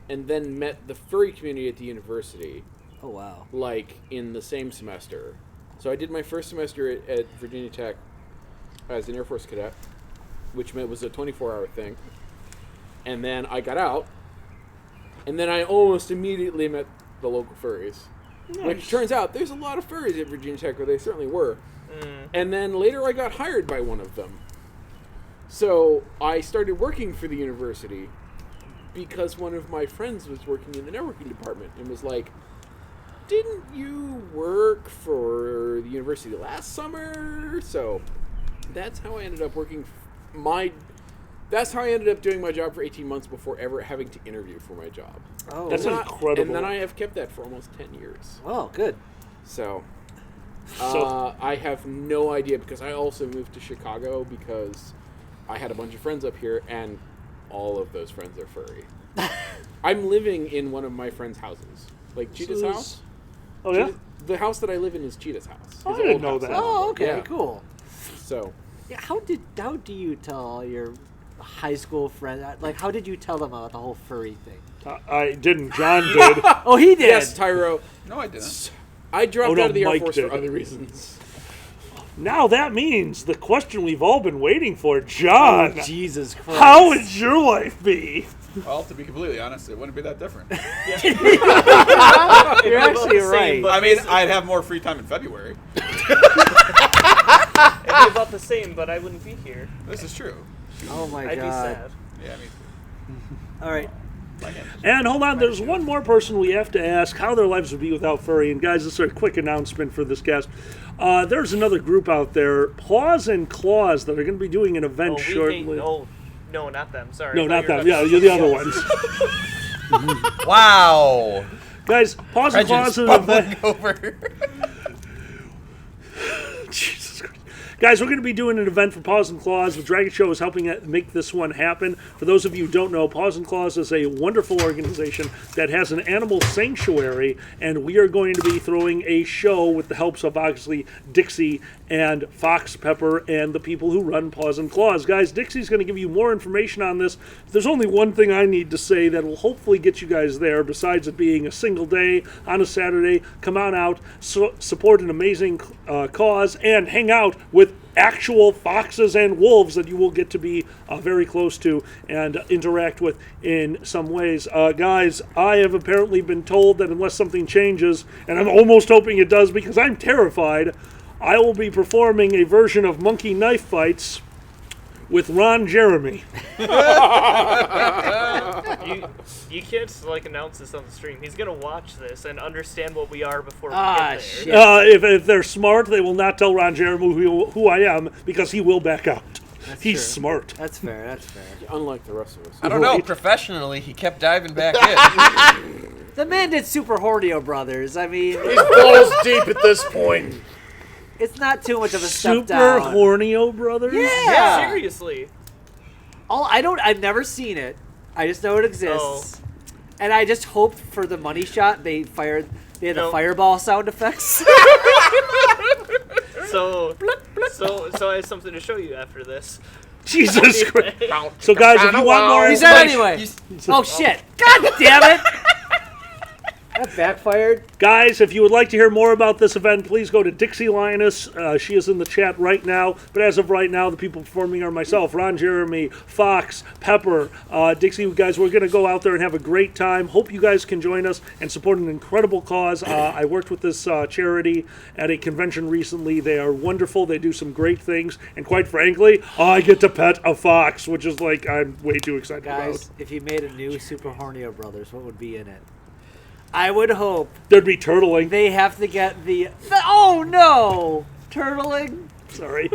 and then met the furry community at the university. Oh, wow. like in the same semester. So I did my first semester at Virginia Tech as an Air Force cadet, which meant it was a 24-hour thing. And then I got out, and then I almost immediately met the local furries. Nice. Which turns out there's a lot of furries at Virginia Tech, or they certainly were. And then later I got hired by one of them. So I started working for the university because one of my friends was working in the networking department and was like, didn't you work for the university last summer? So that's how I ended up working that's how I ended up doing my job for 18 months before ever having to interview for my job. Oh, That's incredible. And then I have kept that for almost 10 years. Oh, good. So I have no idea, because I also moved to Chicago because I had a bunch of friends up here, and all of those friends are furry. I'm living in one of my friends' houses. Like Cheetah's house. Oh, yeah? The house that I live in is Cheetah's house. I His didn't old know house. that. Oh, okay, Yeah. cool. So Yeah, how do you tell all your high school friends? Like, how did you tell them about the whole furry thing? I didn't. John did. Oh, he did. yes, Tyro. No, I didn't. I dropped Oh, no, out of the Air Mike Force did. for other reasons. Now that means the question we've all been waiting for, John. Oh, Jesus Christ. How would your life be? Well, to be completely honest, it wouldn't be that different. You're actually right. I mean, I'd have more free time in February. It'd be about the same, but I wouldn't be here. This is true. Oh my I'd be God. sad. Yeah, I mean, All right. And hold on, there's one more person we have to ask how their lives would be without furry. And guys, this is a quick announcement for this guest. There's another group out there, Paws and Claws, that are going to be doing an event shortly. Oh, no, not them. Sorry. No, I not thought them. you were Yeah, talking you're the about other something ones. Wow. Guys, Paws and Claws Prejudice is an bubbling event. over. Jesus Christ. Guys, we're going to be doing an event for Paws and Claws. The Dragon Show is helping make this one happen. For those of you who don't know, Paws and Claws is a wonderful organization that has an animal sanctuary, and we are going to be throwing a show with the helps of, obviously, Dixie and Fox Pepper and the people who run Paws and Claws. Guys, Dixie's going to give you more information on this. There's only one thing I need to say that will hopefully get you guys there, besides it being a single day on a Saturday. Come on out, support an amazing cause, and hang out with actual foxes and wolves that you will get to be very close to and interact with in some ways. Guys, I have apparently been told that unless something changes, and I'm almost hoping it does because I'm terrified, I will be performing a version of Monkey Knife Fights with Ron Jeremy. You can't announce this on the stream. He's gonna watch this and understand what we are before we Ah, get there. shit. If they're smart, they will not tell Ron Jeremy who I am because he will back out. He's true. smart. That's fair. That's fair. Unlike the rest of us. I don't know. Right. Professionally, he kept diving back in. The man did Super Hornio Brothers. I mean, He's balls deep at this point. it's not too much of a step Super down. Hornio Brothers? Yeah. Seriously. I've never seen it. I just know it exists. Oh. And I just hoped for the money shot they had the Nope. fireball sound effects. So I have something to show you after this. Jesus Christ. So, guys, if you want more He said information... anyway. Oh shit! God damn it! That backfired. Guys, if you would like to hear more about this event, please go to Dixie Lioness. She is in the chat right now. But as of right now, the people performing are myself, Ron Jeremy, Fox, Pepper, Dixie. Guys, we're going to go out there and have a great time. Hope you guys can join us and support an incredible cause. I worked with this charity at a convention recently. They are wonderful. They do some great things. And quite frankly, I get to pet a fox, which is I'm way too excited Guys, about. if you made a new Super Hornio Brothers, what would be in it? I would hope There'd be turtling. they have to get the oh no! Turtling? Sorry.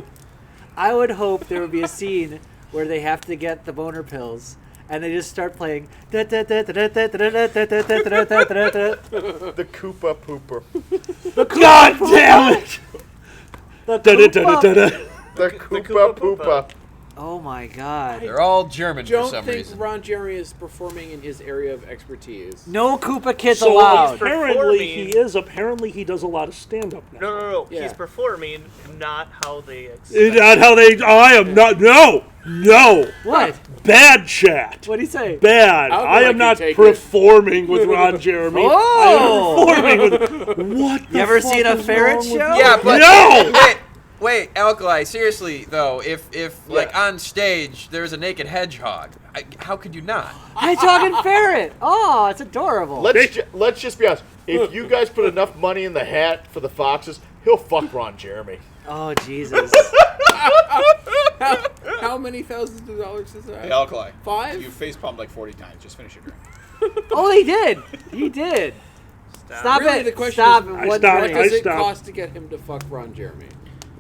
I would hope there would be a scene where they have to get the boner pills and they just start playing The Koopa Pooper. God damn it! the Da-da-da-da-da-da. The Koopa Poopa. Oh my god. They're all German for Don't some think reason. Ron Jeremy is performing in his area of expertise. No Koopa kids So allowed. apparently he does a lot of stand-up now. No. Yeah. He's performing, not how they. Not how they. I am not. No. No. What? Bad chat. What'd he say? Bad. Alcohol I am can not take performing with Ron Jeremy. Oh! I am performing with... What the You ever fuck seen a is ferret wrong with show? you? Yeah, but No! wait, Alkali. Seriously though, if like on stage there's a naked hedgehog, how could you not? Hedgehog and ferret. Oh, it's adorable. Let's just be honest. If you guys put enough money in the hat for the foxes, he'll fuck Ron Jeremy. Oh, Jesus. How many thousands of dollars is that? Hey, Alkali. 5? You face palmed like 40 times. Just finish your drink. Oh, he did. He did. Stop Really, it. the question Stop is, it. I What stopped. What drink? does it stopped. cost to get him to fuck Ron Jeremy?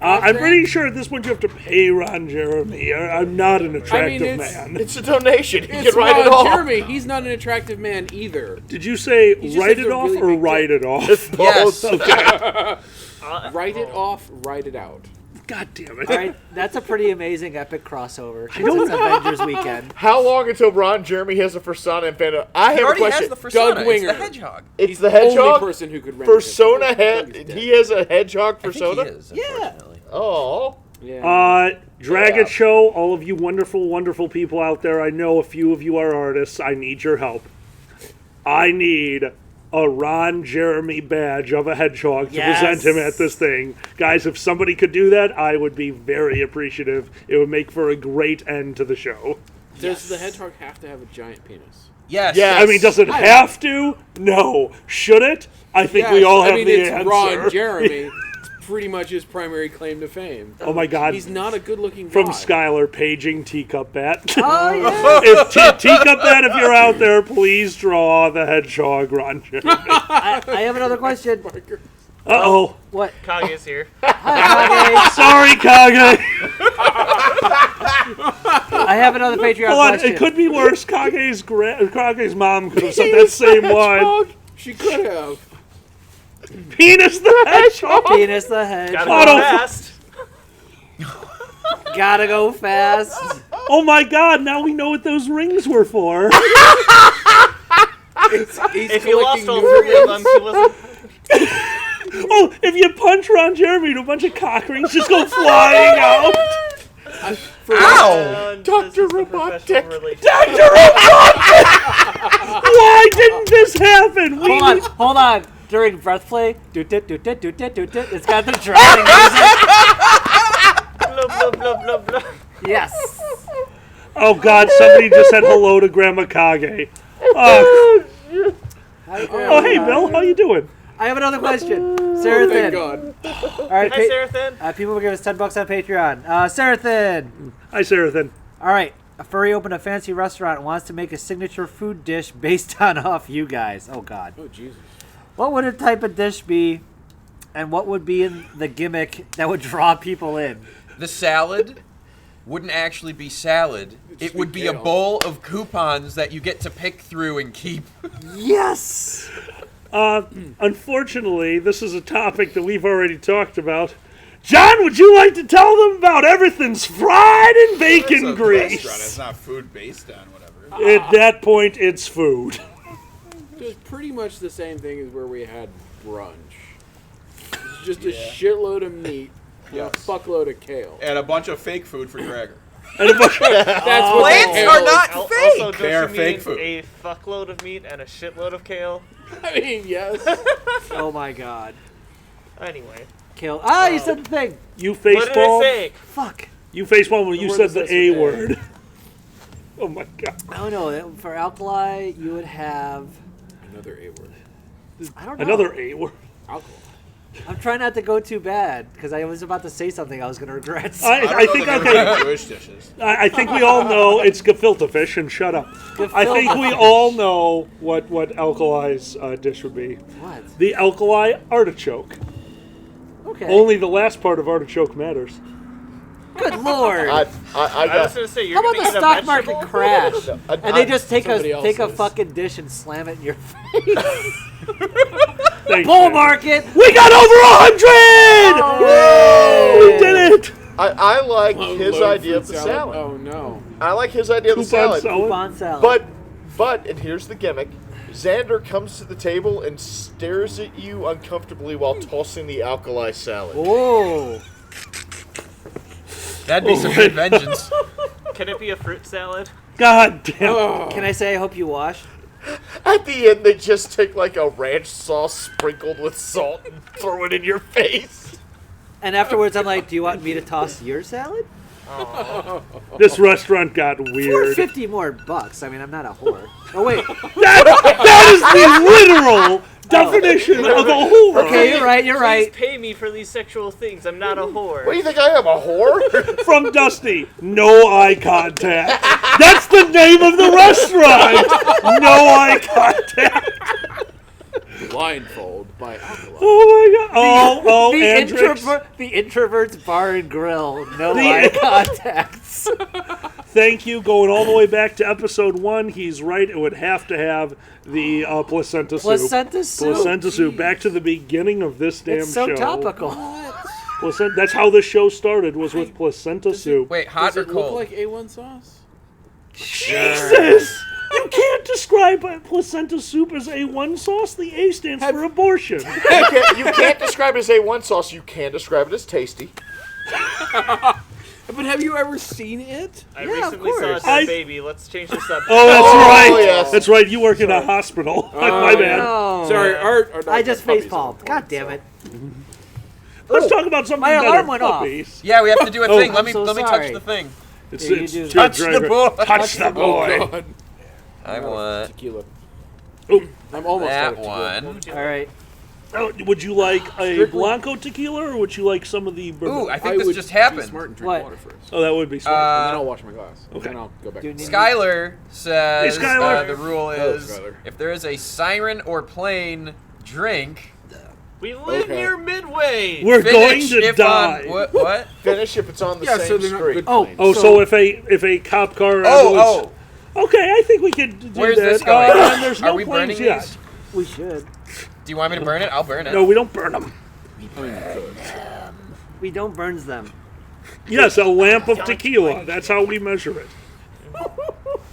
I'm pretty sure at this point you have to pay Ron Jeremy. I'm not an attractive it's- man. It's a donation. You It's can write it Ron off. Jeremy. He's not an attractive man either. Did you say just write has it a off really or big write dick. it off? Yes. Write it off, write it out. God damn it. All right, that's a pretty amazing epic crossover. Since don't it's know. Avengers weekend. How long until Ron Jeremy has a persona in Fandom? I He have a already question. has the persona. Doug It's the Winger. hedgehog. It's the Only hedgehog person who could render persona. it. He has a hedgehog I think persona. he is, Yeah. unfortunately. Oh, Yeah. Drag Yeah. It Show, all of you wonderful, wonderful people out there. I know a few of you are artists. I need your help. I need a Ron Jeremy badge of a hedgehog to Yes. present him at this thing. Guys, if somebody could do that, I would be very appreciative. It would make for a great end to the show. Does the hedgehog have to have a giant penis? Yes. Yeah. I mean, does it have to? No. Should it? I think we Yes, all have I mean, the it's answer. Ron Jeremy. It's pretty much his primary claim to fame. Oh my God. He's not a good-looking guy. From Skylar, paging Teacup Bat. Oh, yeah. If Teacup Bat, if you're out there, please draw the hedgehog Ron Jeremy. I have another question. Uh-oh. What? Kage's here. Hi, Sorry, Kage. Kage. I have another Patreon Hold on, question. it could be worse. Kage's mom could have said that same one. She could have. Penis the hedgehog. Penis the hedge. Gotta Oh, go no. fast. Gotta go fast. Oh my God! Now we know what those rings were for. He's If you lost collecting all new three of rings. them, he wasn't. Oh, if you punch Ron Jeremy, a bunch of cock rings just go flying out. Ow! Dr. Robotic. Why didn't this happen? Hold on. During breath play, doot it, doot it, doot it, doot it. It's got the drowning music. Blah, blah, blah, blah, blah. Yes. Oh God! Somebody just said hello to Grandma Kage. Oh, oh, hey Bill, how you doing? I have another question. Sarah Thank Thin. God. All right, Hi, Sarathan. people will give us $10 on Patreon. Sarah Thin. Hi, Sarathan. All right. A furry opened a fancy restaurant and wants to make a signature food dish based on off you guys. Oh God. Oh, Jesus. What would a type of dish be, and what would be in the gimmick that would draw people in? The salad wouldn't actually be salad. It would be a kale. bowl of coupons that you get to pick through and keep. Yes. Unfortunately, this is a topic that we've already talked about. John, would you like to tell them about everything's fried in bacon It's a grease? restaurant. It's not food based on whatever. At that point, it's food. It was pretty much the same thing as where we had brunch. It's just a shitload of meat and a fuckload of kale. And a bunch of fake food for Dragger. And a bunch That's what Plants the kale are is. not Also, fake. don't They are you fake mean food. a fuckload of meat and a shitload of kale? I mean, yes. Oh my God. Anyway, Kill. You said the thing. you what did I facepalm. say? Fuck. You facepalm when you word said that the starts A with A. word. Oh my God. Oh no. For alkali, you would have. Another A word. I don't know. Another A word. Alcohol. I'm trying not to go too bad because I was about to say something I was going to regret. I think they're okay. Jewish dishes. I think we all know it's gefilte fish, and shut up. I think we all know what Alkali's dish would be. What? The alkali artichoke. Okay. Only the last part of artichoke matters. Good lord. I I was got. gonna say you're How about gonna the get a stock vegetable? market crash? I- And they just take Somebody a else's. fucking dish and slam it in your face. Thank Bull you. market. We got over 100! Woo! We did it! I like his Loaded idea of fruit the salad. Oh, no. I like his idea of the Coupon salad. salad. Coupon salad. But, and here's the gimmick. Xander comes to the table and stares at you uncomfortably while tossing the alkali salad. Oh. That'd be some good vengeance. Can it be a fruit salad? God damn. Oh. Can I say I hope you wash? At the end, they just take like a ranch sauce sprinkled with salt and throw it in your face. And afterwards, I'm like, do you want me to toss your salad? This restaurant got weird. $4.50 more bucks. I mean, I'm not a whore. Oh wait. That is the literal definition of a whore. Okay, you're right. You're Please right. pay me for these sexual things. I'm not a whore. What do you think I am, a whore? From Dusty, no eye contact. That's the name of the restaurant. No eye contact. Blindfold by Alkali. Oh my god. Oh, Andrix. The introverts bar and grill. No The- eye contacts. Thank you. Going all the way back to episode 1, he's right. It would have to have the placenta soup. Placenta soup. Placenta soup. Back to the beginning of this damn It's so show. topical. That's how the show started, was with placenta soup. Wait, hot Does or it look cold? like A1 sauce? Jesus! You can't describe placenta soup as A1 sauce. The A stands for abortion. You can't describe it as A1 sauce. You can describe it as tasty. But have you ever seen it? I Yeah, of recently saw a course. dead baby. Let's change this up. Oh, that's Oh, right. yes. That's right. You work in a hospital. My bad. No. Sorry, Art. I just facepalmed. God damn it. Let's talk about something My better. alarm went off. Puppies. Yeah, we have to do a Oh, thing. Let I'm me so let me sorry. touch the thing. It's, Here, you it's do your Touch the driver. boy. Touch the boy. Oh, God. I want Tequila. Oh, I'm almost out of that tequila. one. All right. oh, would you like a Strictly- Blanco tequila, or would you like some of the bourbon? Ooh, I I think this would just be happened. smart and drink What? water first. Oh, that would be smart. And then I'll wash my glass. Okay. Then I'll go back Do you to need- Skylar says Hey, Skylar. the rule Hello, is Skylar. if there is a siren or plane, drink. We live Okay. near Midway. We're going Finish to if die. on what? What? Finish if it's on the Yeah, same so they're not street. good Oh, planes. Oh, so if a cop car. Oh, Okay, I think we could do Where's that. this going? And there's Are no we planes burning yet. these? We should. Do you want me to burn it? I'll burn it. No, we don't burn them. We don't burns them. Yes, a lamp of tequila. That's how we measure it.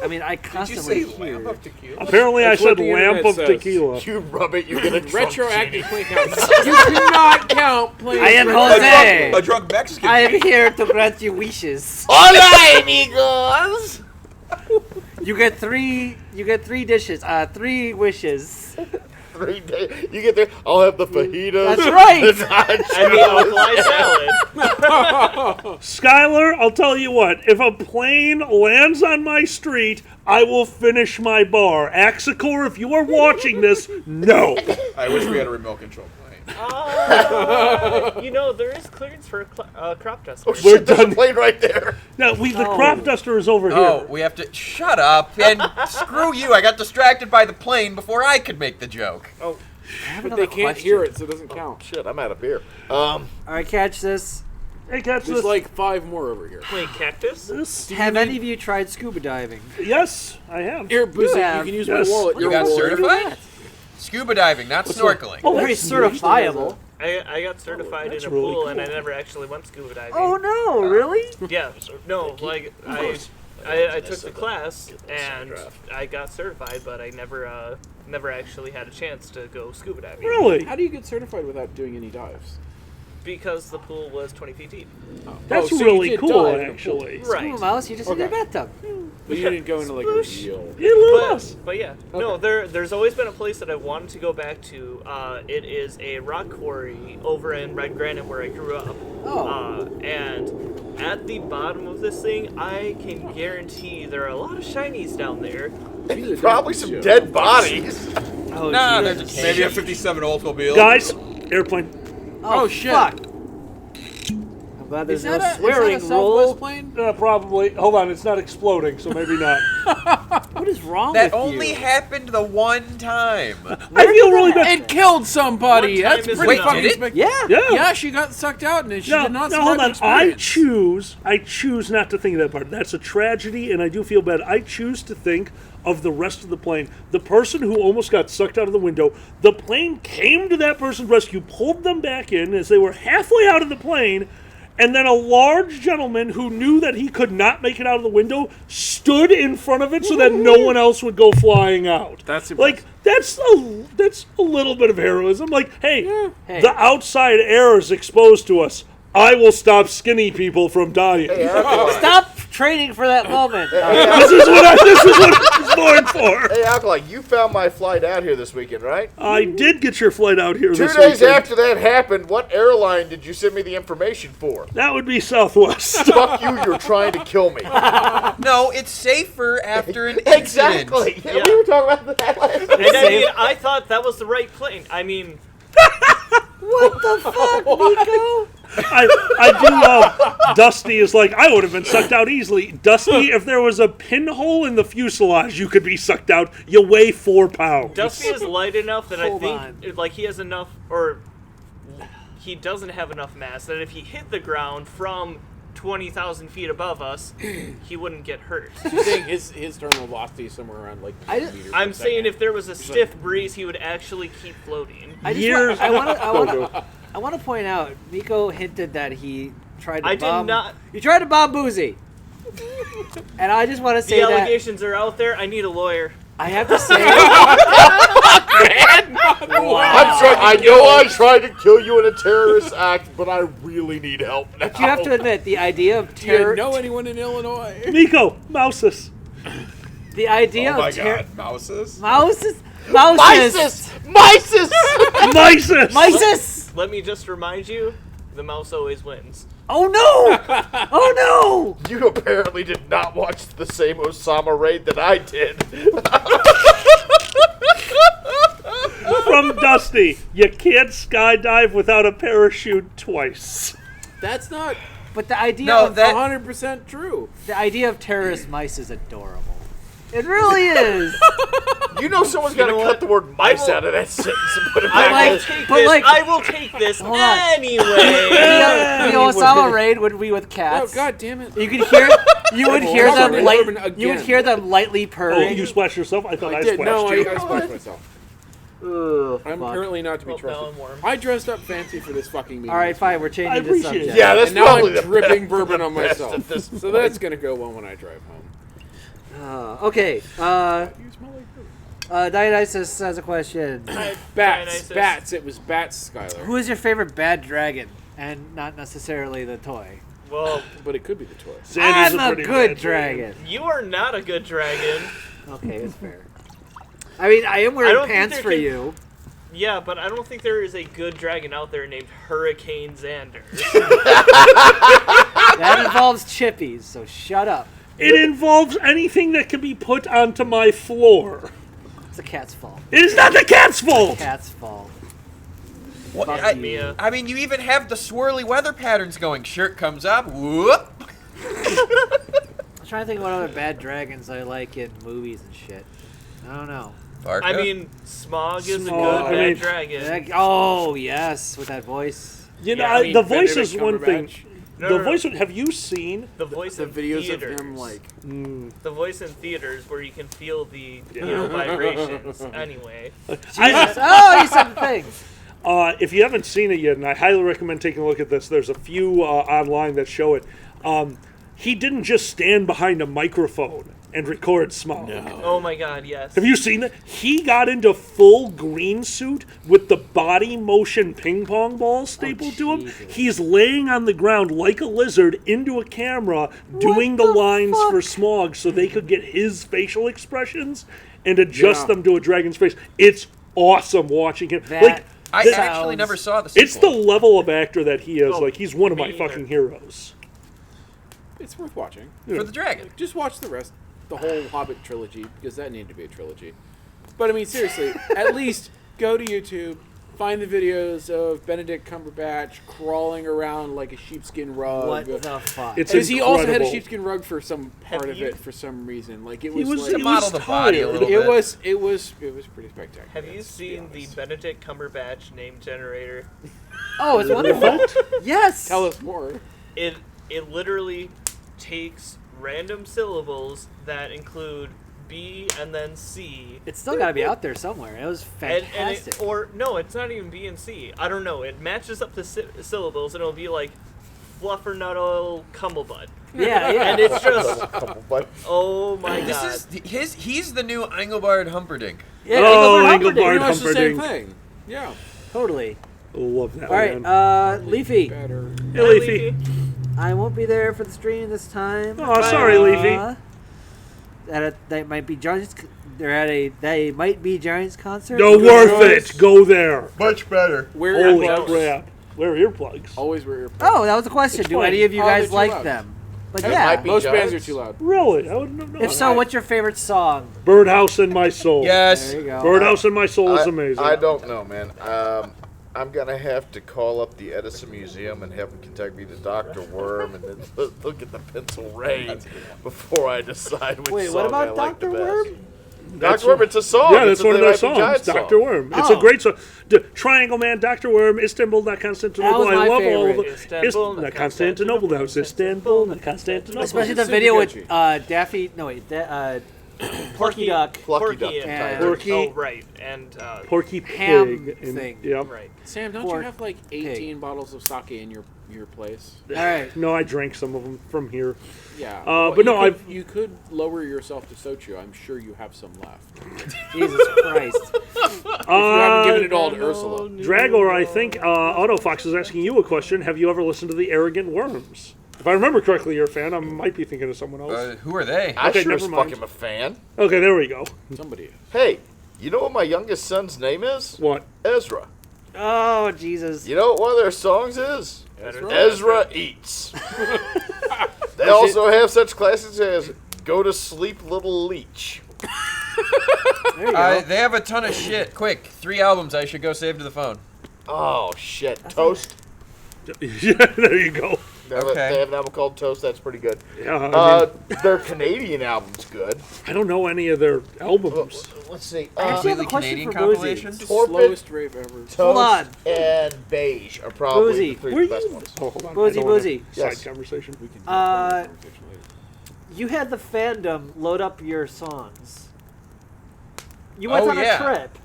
I mean, I Did you constantly say hear. lamp of tequila? Apparently, That's I what said the lamp internet of says. tequila. You rub it, you're gonna Retroactive plane count. You cannot count planes. I am retroactive. Jose. A drunk Mexican. I am here to grant you wishes. Hola, amigos! You get three. You get 3 dishes. 3 wishes. 3 days. You get there. I'll have the fajitas. That's right. the nachos. And the alkali salad. Skylar, I'll tell you what. If a plane lands on my street, I will finish my bar. Axicor, if you are watching this, no. I wish we had a remote control plane. You know, there is clearance for a crop duster. Oh shit, there's a plane right there. Now, the Oh. crop duster is over Oh, here. we have to shut up and screw you. I got distracted by the plane before I could make the joke. I have But another they can't question. hear it, so it doesn't count. Shit, I'm out of beer. All right, catch this. Hey, catch There's this. like 5 more over here. Wait, cactus? This- Have any of you tried scuba diving? Yes, I have. Here, Boozy, you have- can use Yes. my wallet. You Your got wallet. certified? Scuba diving, not snorkeling. Oh, Very that's certifiable. I got certified that's in a really pool and I cool. never actually went scuba diving. Oh no! Really? Yeah, no, like I took the class and I got certified, but I never actually had a chance to go scuba diving. Really? How do you get certified without doing any dives? Because the pool was 20 feet deep. That's so you really did cool, dive in a pool. actually. Scuba Right. mouse, you just in your Okay. bathtub. But you didn't go into like a Sploosh. real. Yeah, little us. But yeah, no, there's always been a place that I wanted to go back to. It is a rock quarry over in Red Granite where I grew up. Oh. And at the bottom of this thing, I can guarantee there are a lot of shinies down there. Probably some dead bodies. Oh, Nah, Jesus. there's a Maybe a cave. 57 Oldsmobile. Guys, airplane. Oh, shit. Fuck. I'm glad there's no swearing Southwest rule. plane? Probably. Hold on, it's not exploding, so maybe not. What is wrong That with only you? happened the one time. I feel really bad. It killed somebody. One time That's is pretty enough. fucking Wait, did it? spectacular. Yeah. Yeah. Yeah, she got sucked out and she No, did not no, survive hold the on. experience. I choose not to think of that part. That's a tragedy, and I do feel bad. I choose to think of the rest of the plane. The person who almost got sucked out of the window, the plane came to that person's rescue, pulled them back in as they were halfway out of the plane, and then a large gentleman who knew that he could not make it out of the window stood in front of it so that no one else would go flying out. That's like that's a little bit of heroism. Like, hey, Hey. the outside air is exposed to us. I will stop skinny people from dying. Hey, Apple, Stop training for that moment. This is what I was born for. Hey, Alkali, you found my flight out here this weekend, right? I did get your flight out here 2 this days weekend. after that happened, what airline did you send me the information for? That would be Southwest. Fuck you, you're trying to kill me. No, it's safer after an incident. Exactly. Yeah, Yeah. we were talking about that last And I mean, I thought that was the right plane. I mean, What the fuck, Nico? I do love Dusty is like, I would have been sucked out easily. Dusty, if there was a pinhole in the fuselage, you could be sucked out. You weigh 4 pounds. Dusty is light enough that Hold I think like he has enough, or he doesn't have enough mass that if he hit the ground from 20,000 feet above us, he wouldn't get hurt. You're saying his terminal velocity is somewhere around like 2 meters per I'm saying second. if there was a stiff breeze, he would actually keep floating. Years- I want to point out, Nico hinted that he tried to I did bomb. not. You tried to bomb Boozy. And I just want to The say that allegations are out there. I need a lawyer. I have to say, I know I tried to kill you in a terrorist act, but I really need help now. but you have to admit the idea of Do you terror. know anyone in Illinois? Nico, mouses. The idea Oh my of terror. god, mouses? Mouses. Mises! Mises! Mises! Mises! Let me just remind you, the mouse always wins. Oh no! Oh no! You apparently did not watch the same Osama raid that I did. From Dusty, you can't skydive without a parachute twice. That's not But the idea No, of that 100% true. the idea of terrorist mice is adorable. It really is. You know someone's got to know cut what? the word mice will- out of that sentence and put it I back. will like- take but this. like- I will take this Hold on. anyway. The Osama raid would be with Oh cats. god damn it. You could hear. You would hear Urban, them urban light. You would again. hear them lightly Oh, purring. you splashed yourself? I thought I, I did. splashed No, you. I splashed myself. Ugh, I'm fuck. apparently not to be Well, now trusted. I'm warm. I dressed up fancy for this fucking meeting. All right, fine. We're changing I the appreciate subject. it. Yeah, that's And now probably I'm the dripping best- bourbon on the best myself. at this So that's gonna go well when I drive home. Okay. You smell like bourbon. Dionysus has a question. Bats. Dionysus. Bats. It was bats, Skylar. Who is your favorite bad dragon? And not necessarily the toy. Well, But it could be the toy. Sandy's I'm a pretty good bad dragon. you are not a good dragon. Okay, it's fair. I mean, I am I wearing don't think pants there for can- you. Yeah, but I don't think there is a good dragon out there named Hurricane Xander. That involves chippies, so shut up. It involves anything that can be put onto my floor. It's a cat's fault. It is not the cat's fault! Cat's fault. What, Fuck Mia. I mean, you even have the swirly weather patterns going. Shirt comes up, whoop. I'm trying to think of what other bad dragons I like in movies and shit. I don't know. Barca. I mean, Smog is a Smog, good I bad mean- dragon. Oh, yes, with that voice. You know, Yeah, I mean, the voice Benedict is one thing. Cumberbatch. No, The no, voice. no. Have you seen? The voice The in videos theaters. of him, like, The voice in theaters where you can feel the vibrations. Anyway, Jesus. Oh, you said the thing. If you haven't seen it yet, and I highly recommend taking a look at this, there's a few online that show it. He didn't just stand behind a microphone and record Smog. oh my God, yes. Have you seen that? He got into full green suit with the body motion ping pong ball stapled to him. Jesus. He's laying on the ground like a lizard into a camera doing the lines for Smog so they could get his facial expressions and adjust Yeah. them to a dragon's face. It's awesome watching him. That Like, I sounds- actually never saw the sequel. it's the level of actor that he is. Oh, Like, he's one of me my either. fucking heroes. it's worth watching. for the dragon. Just watch the rest, the whole Hobbit trilogy, because that needed to be a trilogy. But I mean, seriously, at least go to YouTube, find the videos of Benedict Cumberbatch crawling around like a sheepskin rug. What the fuck? It's Because he also had a incredible. sheepskin rug for some part of you- it for some reason. Like it He was, was, like To model the body a tired. little it bit. was pretty spectacular. Have you to be seen the honest. Benedict Cumberbatch name generator? Oh, it's wonderful. Yes. Tell us more. It literally takes random syllables that include B and then C. It's still got to be out there somewhere. It was And fantastic. or no, it's not even B and C. I don't know. It matches up the syllables, and it'll be like fluffernuddle cumblebutt. yeah, yeah. And it's just, But oh my This God. is he's the new Engelbart Humperdinck. yeah, Oh, Engelbart Engelbart. Pretty much the same Humperdinck. thing. Yeah. Totally. Love that All right, man. Leafy. Better. Hey, Leafy. I won't be there for the stream this time. Oh, sorry, Leafy. That might be Giants. They might be Giants concert. No, worth it. Go there. Much better. Wear Holy earplugs. crap. Wear earplugs. Always wear earplugs. Oh, that was the question. It's Do fine. any of you Oh, guys they're too like loud. them? But It yeah. might be Most bands Giants. are too loud. Really? I wouldn't know. If so, what's your favorite song? Birdhouse in My Soul. Yes. There you go. Birdhouse in My Soul is amazing. I don't know, man. I'm gonna have to call up the Edison Museum and have them contact me to Dr. Worm and then look at the pencil rain before I decide which Wait, song what about I like the Dr. best. Worm? Dr. Worm, it's a song. Yeah, that's It's a one of They their Might Be songs, Giants Dr. song. Worm. It's Oh. a great song. Triangle Man, Dr. Worm, Istanbul, not Constantinople. That was I my love all of favorite. them. Istanbul, Not Constantinople. That was Istanbul, not Constantinople. Especially the Super video with catchy. Daffy. No wait, Porky Duck. Plucky Duck and and Tiger. Porky. Oh, right. And Porky Ham Pig. and- thing. Yep. right. Sam, don't Pork you have like 18 pig. bottles of sake in your place? All right. No, I drank some of them from here. Yeah. But no, you could lower yourself to sochu. I'm sure you have some left. Jesus Christ. If you haven't given it all to Ursula. Dragor, I think Autofox is asking you a question. Have you ever listened to the Arrogant Worms? If I remember correctly, you're a fan. I might be thinking of someone else. Who are they? I Okay, sure as never fuck mind. am a fan. Okay, there we go. Somebody. Hey, you know what my youngest son's name is? What? Ezra. Oh Jesus. You know what one of their songs is? Ezra? Ezra Eats. They also have such classics as Go to Sleep, Little Leech. There you go. They have a ton of shit. Quick, 3 albums I should go save to the phone. Oh, shit. Toast. Yeah, there you go. Okay. They have an album called Toast. That's pretty good. Yeah, I, mean, Their Canadian album's good. I don't know any of their albums. Let's see. I actually have a Completely question Canadian for Boozy. compilation? It's the Torpid. slowest rave ever. Toast Hold on. and Beige are probably Boozy. the three Where best you? ones. Oh, hold on. Boozy, I don't wanna- Boozy. Side Yes. conversation. We can do Uh, a conversation later. You had the fandom load up your songs. You went Oh, on yeah. a trip.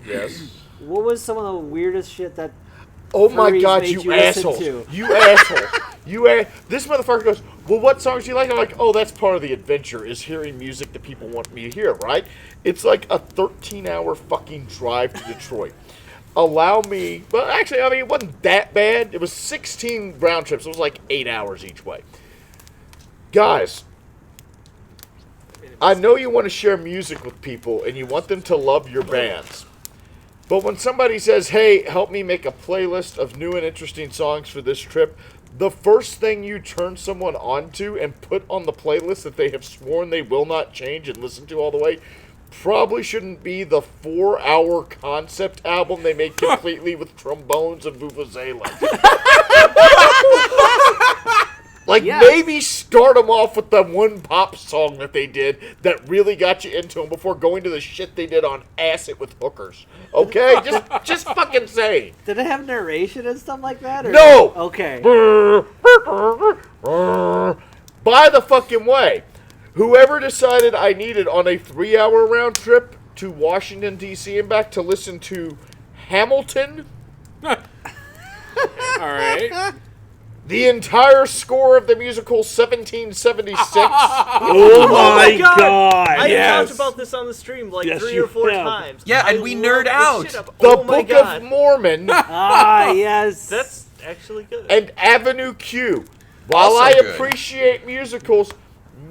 Yes. What was some of the weirdest shit that? Oh my Furries god, made you you listen asshole. to. You asshole. This motherfucker goes, well, what songs do you like? I'm like, oh, that's part of the adventure, is hearing music that people want me to hear, right? It's like a 13-hour fucking drive to Detroit. Allow me, well, actually, I mean, it wasn't that bad. It was 16 round trips. It was like 8 hours each way. Guys, I know you want to share music with people and you want them to love your bands. But when somebody says, hey, help me make a playlist of new and interesting songs for this trip, the first thing you turn someone onto and put on the playlist that they have sworn they will not change and listen to all the way probably shouldn't be the 4-hour concept album they made completely with trombones and vuvuzelas. Like, Yes. maybe start them off with the one pop song that they did that really got you into them before going to the shit they did on Acid with Hookers. Okay? just fucking saying. Did it have narration and stuff like that? Or? No! Okay. By the fucking way, whoever decided I needed on a 3-hour round trip to Washington, D.C. and back to listen to Hamilton, All right. the entire score of the musical 1776, Oh my god! I Yes. talked about this on the stream like Yes, 3 you or 4 have. times. Yeah, and I we love nerd the out. shit up. the Oh my Book God. of Mormon, Ah, yes. That's actually good. and Avenue Q. While Also I good. appreciate musicals,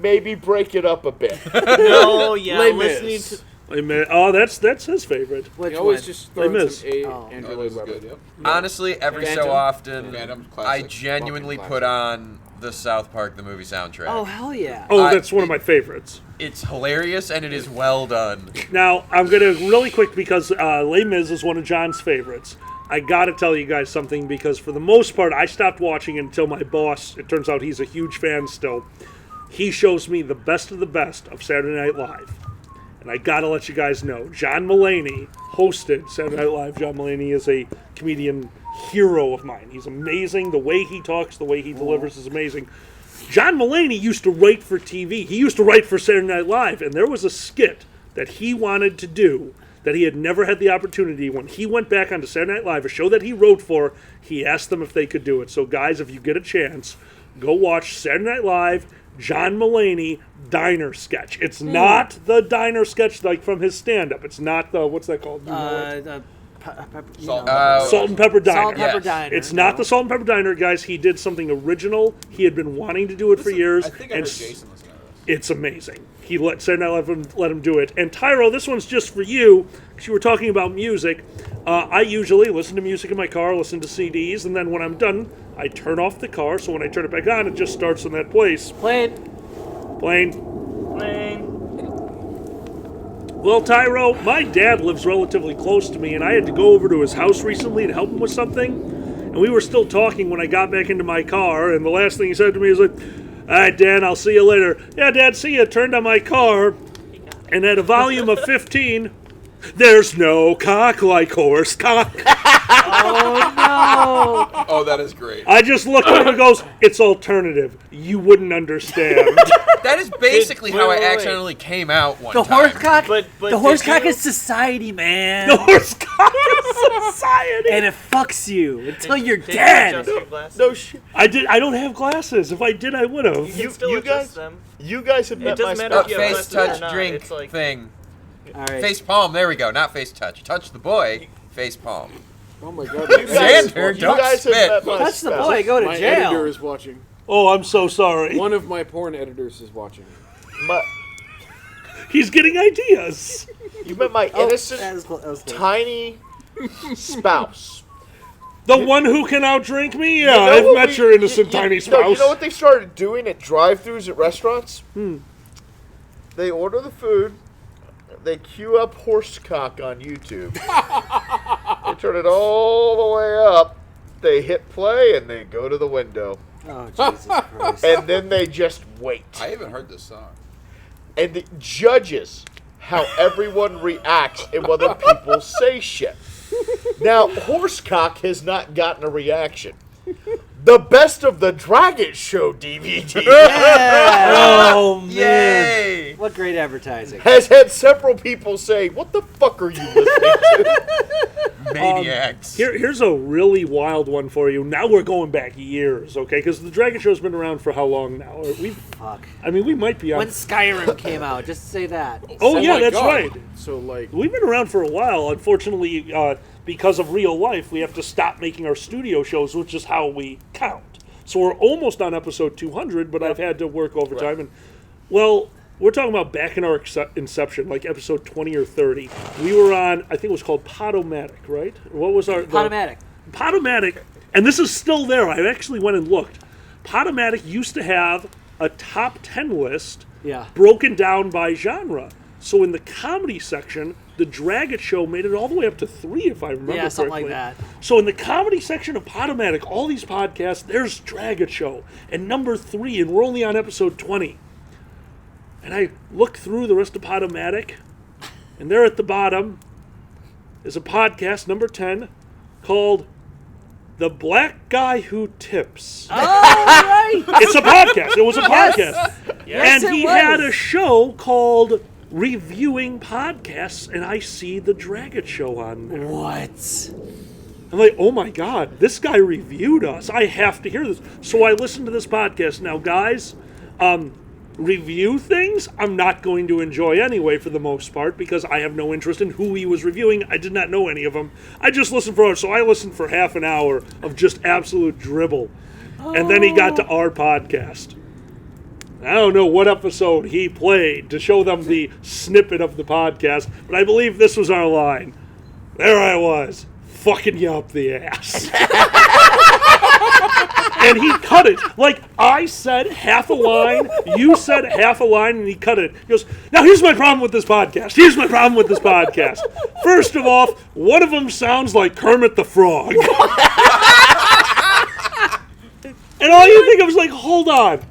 maybe break it up a bit. No, yeah, Les listening Mis. to Wait a minute. Oh, that's his favorite. Which He always one? just Les throws Mis. some Oh. Andrew Oh, Lloyd this is Webber. good, yep. Honestly, every so Phantom. often, Phantom, I classic. genuinely Fucking put classic. on the South Park the movie soundtrack. Oh hell yeah. Oh, I- that's one of my favorites. It's hilarious and it is well done. Now, I'm going to really quick because Les Mis is one of John's favorites. I got to tell you guys something because for the most part, I stopped watching until my boss, it turns out he's a huge fan still, he shows me the best of Saturday Night Live. And I got to let you guys know, John Mulaney hosted Saturday Night Live. John Mulaney is a comedian hero of mine. He's amazing. The way he talks, the way he delivers is amazing. John Mulaney used to write for TV. He used to write for Saturday Night Live, and there was a skit that he wanted to do that he had never had the opportunity. When he went back onto Saturday Night Live, a show that he wrote for, he asked them if they could do it. So, guys, if you get a chance, go watch Saturday Night Live, John Mulaney diner sketch. It's not the diner sketch like from his stand-up. It's not the, what's that called? You know it. The Salt. Salt and Pepper Diner. Salt and Pepper Yes. Diner. It's not the Salt and Pepper Diner, guys. He did something original. He had been wanting to do it for years. I think I and heard Jason listen to this. it's amazing. He said I let him do it. And Tyro, this one's just for you, because you were talking about music. I usually listen to music in my car, listen to CDs, and then when I'm done, I turn off the car, so when I turn it back on, it just starts in that place. Plane. Well, Tyro, my dad lives relatively close to me, and I had to go over to his house recently to help him with something. And we were still talking when I got back into my car, and the last thing he said to me was like, "All right, Dan, I'll see you later." "Yeah, Dad, see you." Turned on my car, and at a volume of 15, "There's no cock like horse cock." Oh no! Oh, that is great. I just looked at him and goes, "It's alternative. You wouldn't understand." That is basically how I wait. accidentally came out one The time. horsecock. But The horsecock did you- is society, man. The horse cock is society. And it fucks you until you're Did you dead. adjust your glasses? No shit. I don't have glasses. If I did, I would have. You can still you adjust guys- them. You guys have It met doesn't my matter spouse. if you have Face glasses or touch not, drink it's like- thing. All right. Face palm. There we go. Not face touch. Touch the boy. Face palm. Oh my god. You guys, Xander, you don't guys spit. have met my Touch the spouse. boy, go to My editor jail. is watching. Oh, I'm so sorry. One of my porn editors is watching. He's getting ideas. You met my Oh, innocent, that was close. tiny spouse. The one who can outdrink me? Yeah, You know I've what met we- your innocent tiny No, spouse. you know what they started doing at drive-thrus at restaurants? They order the food, they queue up horsecock on YouTube. They turn it all the way up, they hit play, and they go to the window. Oh, Jesus Christ. And then they just wait. I haven't heard this song. And it judges how everyone reacts and whether people say shit. Now, horsecock has not gotten a reaction. The Best of the Dragon Show DVD Yeah. Oh, man. Yay! What great advertising. has had several people say, "What the fuck are you listening to?" Maniacs. Here's a really wild one for you. Now we're going back years, okay? Because the Dragon Show's been around for how long now? Fuck. We might be on... When Skyrim came out, just say that. Oh, yeah, my that's God. right. So, like, We've been around for a while. Unfortunately, because of real life, we have to stop making our studio shows, which is how we count. So we're almost on episode 200, but I've had to work overtime. And, well, we're talking about back in our inception, like episode 20 or 30. We were on, I think it was called Podomatic, right? What was our... Podomatic. Podomatic, and this is still there. I actually went and looked. Podomatic used to have a top 10 list Yeah. broken down by genre. So in the comedy section, the Drag It Show made it all the way up to 3, if I remember Yeah, something correctly. like that. So in the comedy section of Podomatic, all these podcasts, there's Drag It Show. And number 3, and we're only on episode 20. And I look through the rest of Podomatic, and there at the bottom is a podcast, number 10, called The Black Guy Who Tips. Oh, right. It's a podcast. It was a podcast. Yes, And it he was. had a show called Reviewing Podcasts, and I see the Drag It Show on there. What? I'm like, oh my God, this guy reviewed us. I have to hear this. So I listened to this podcast. Now, guys, review things I'm not going to enjoy anyway for the most part because I have no interest in who he was reviewing. I did not know any of them. I just listened for hours. So I listened for half an hour of just absolute dribble. And then he got to our podcast. I don't know what episode he played to show them the snippet of the podcast, but I believe this was our line. There I was, fucking you up the ass. And he cut it. Like, I said half a line, you said half a line, and he cut it. He goes, now here's my problem with this podcast. Here's my problem with this podcast. First of all, one of them sounds like Kermit the Frog. And all you think of is like, hold on.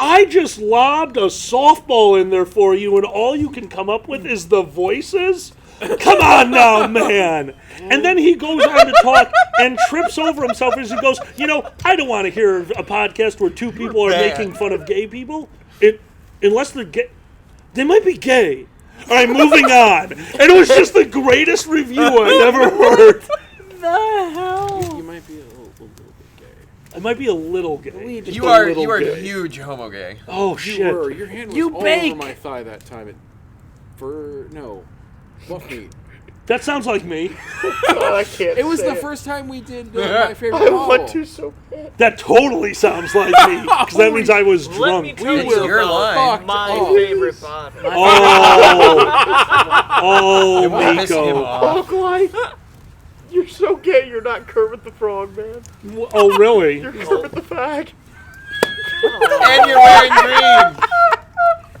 I just lobbed a softball in there for you, and all you can come up with is the voices? Come on now, man. And then he goes on to talk and trips over himself as he goes, I don't want to hear a podcast where two people are making fun of gay people. Unless they're gay. They might be gay. All right, moving on. And it was just the greatest review I've ever heard. The hell? you might be a little bit gay. I might be a little gay. Just You a are little gay. huge homo gay. Oh, You shit. were. Your hand was You all bake. over my thigh that time. Fluff meat. That sounds like me. Oh, I can't. It was say the first time we did my favorite I bottle. want to so bad. That totally sounds like me. Because that means I was Let me drunk. tell We you were your about line. my Oh. favorite bottle. Oh, We're pissing him Miko. off. Frog-like. You're so gay. You're not Kermit the Frog, man. Oh, really? You're Kermit the Fag. And you're wearing green.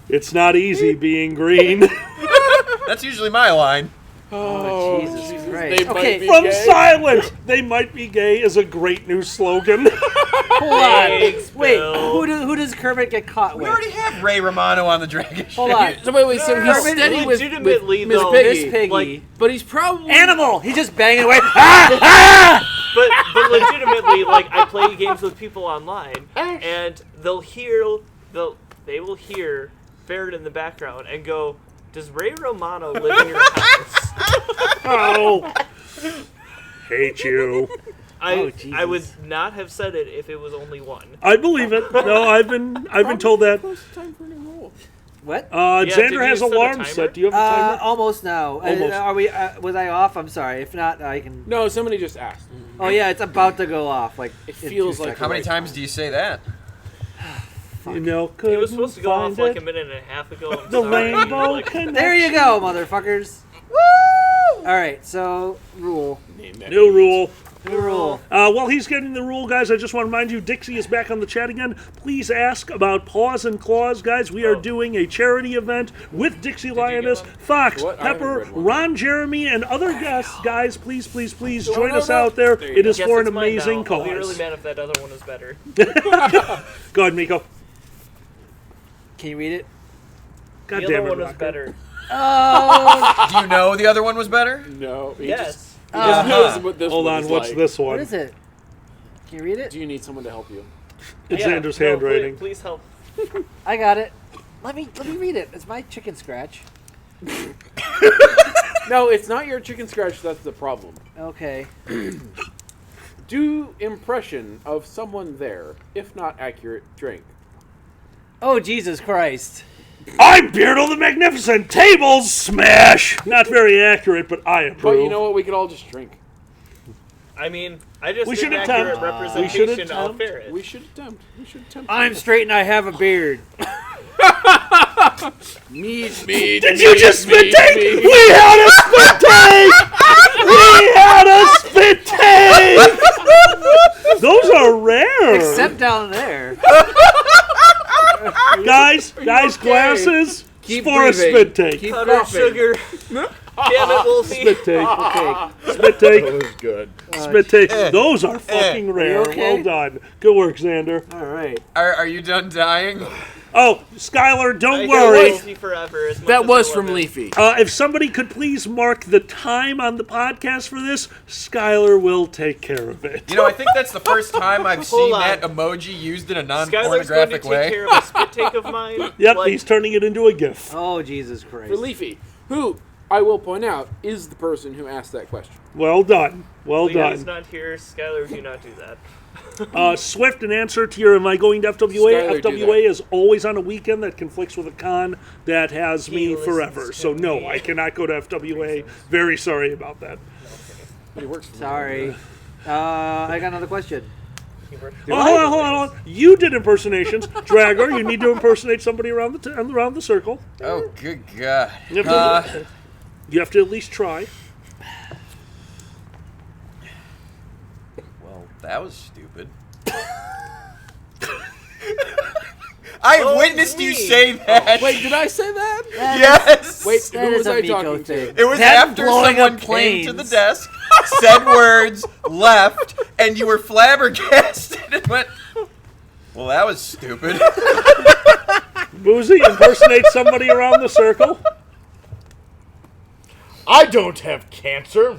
It's not easy being green. That's usually my line. Oh, Jesus Christ. They might Okay, be From gay. silence, they might be gay is a great new slogan. hold on. Thanks, Wait, Bill. who does Kermit get caught We with? already have Ray Romano on the Dragon Ship. Hold on. So wait, so he's Kermit steady with legitimately, Miss though, Piggy, Miss Piggy. like- but he's probably Animal! He's just banging away. Ah! But legitimately, like, I play games with people online, and they will hear Ferret in the background and go, "Does Ray Romano live in your house?" Oh. Hate you. Oh, I would Jesus. not have said it if it was only one. I believe it. No, I've been told that. Close time for a new rule. What? Yeah, did Xander you has set a alarm timer? set. Do you have a timer? Almost now. Almost. Are we? Was I off? I'm sorry. If not, I can. No, somebody just asked. Oh yeah, it's about to go off. Like It in feels 2 like seconds. How many times do you say that? You know, It was supposed to go off like a it. minute and a half ago. I'm The sorry. rainbow Like, connection. There you go, motherfuckers. Woo! All right, so rule. Name that New rule. New rule. While he's getting the rule, guys, I just want to remind you, Dixie is back on the chat again. Please ask about Paws and Claws, guys. We are doing a charity event with Dixie Lioness, get one? Fox, What? I haven't Pepper, read one. Ron Jeremy, and other guests. Guys, please, please, please No, join no, us no. out there. There you It go. is Guess for an it's mine amazing now. I'll be really cause. mad if that other one is better. Go ahead, Miko. Can you read it? God The damn other it, one was Rocker. better. Oh. Do you know the other one was better? No. He Yes. just knows what this Hold one on, is what's like. this one? What is it? Can you read it? Do you need someone to help you? It's Yeah, Xander's no, handwriting. Please help. I got it. Let me read it. It's my chicken scratch. No, it's not your chicken scratch. That's the problem. Okay. Do impression of someone there. If not accurate, drink. Oh Jesus Christ. I'm Beardle the Magnificent. Tables smash. Not very accurate, but I approve. But you know what? We could all just drink. I mean, I just We did should an attempt. accurate We representation should of attempt. Ferret. We should attempt. We should attempt. I'm straight and I have a beard. Mead. Did you just spit take? We had a spit take! We had a spit take! Those are rare. Except down there. guys, okay? glasses Keep for a breathing. spit take. Keep Butter, coughing. sugar. Damn it, Wolfie. Spit take. Okay. Spit That take. was good. Spit take. Those are fucking rare. okay? Well done. Good work, Xander. All right. Are you done dying? Oh, Skylar, I don't hate worry. Wolfie forever as much That as was I love from it. Leafy. If somebody could please mark the time on the podcast for this, Skylar will take care of it. You know, I think that's the first time I've Hold seen on. that emoji used in a Skylar's going to non-pornographic take way. care of a spit take of mine. Yep, Like, he's turning it into a GIF. Oh Jesus Christ. For Leafy, who I will point out is the person who asked that question. Well done. Well Leon's done. not here. Skylar, do not do that. Swift, an answer to your am I going to FWA? Skylar, do FWA is always on a weekend that conflicts with a con that has me He listens forever. to So no, me. I cannot go to FWA. Very sorry about that. But he works for me. Sorry. I got another question. Oh, hold on. You did impersonations. Dragger, you need to impersonate somebody around the circle. Oh, good God. You have to at least try. Well, that was stupid. I witnessed you me. say that. Wait, did I say that? Yes. Wait, That who is was a I Miko talking thing. to? It was Them after blowing someone up came to the planes. desk, said words, left, and you were flabbergasted and went, well, that was stupid. Boozy, impersonate somebody around the circle. I don't have cancer.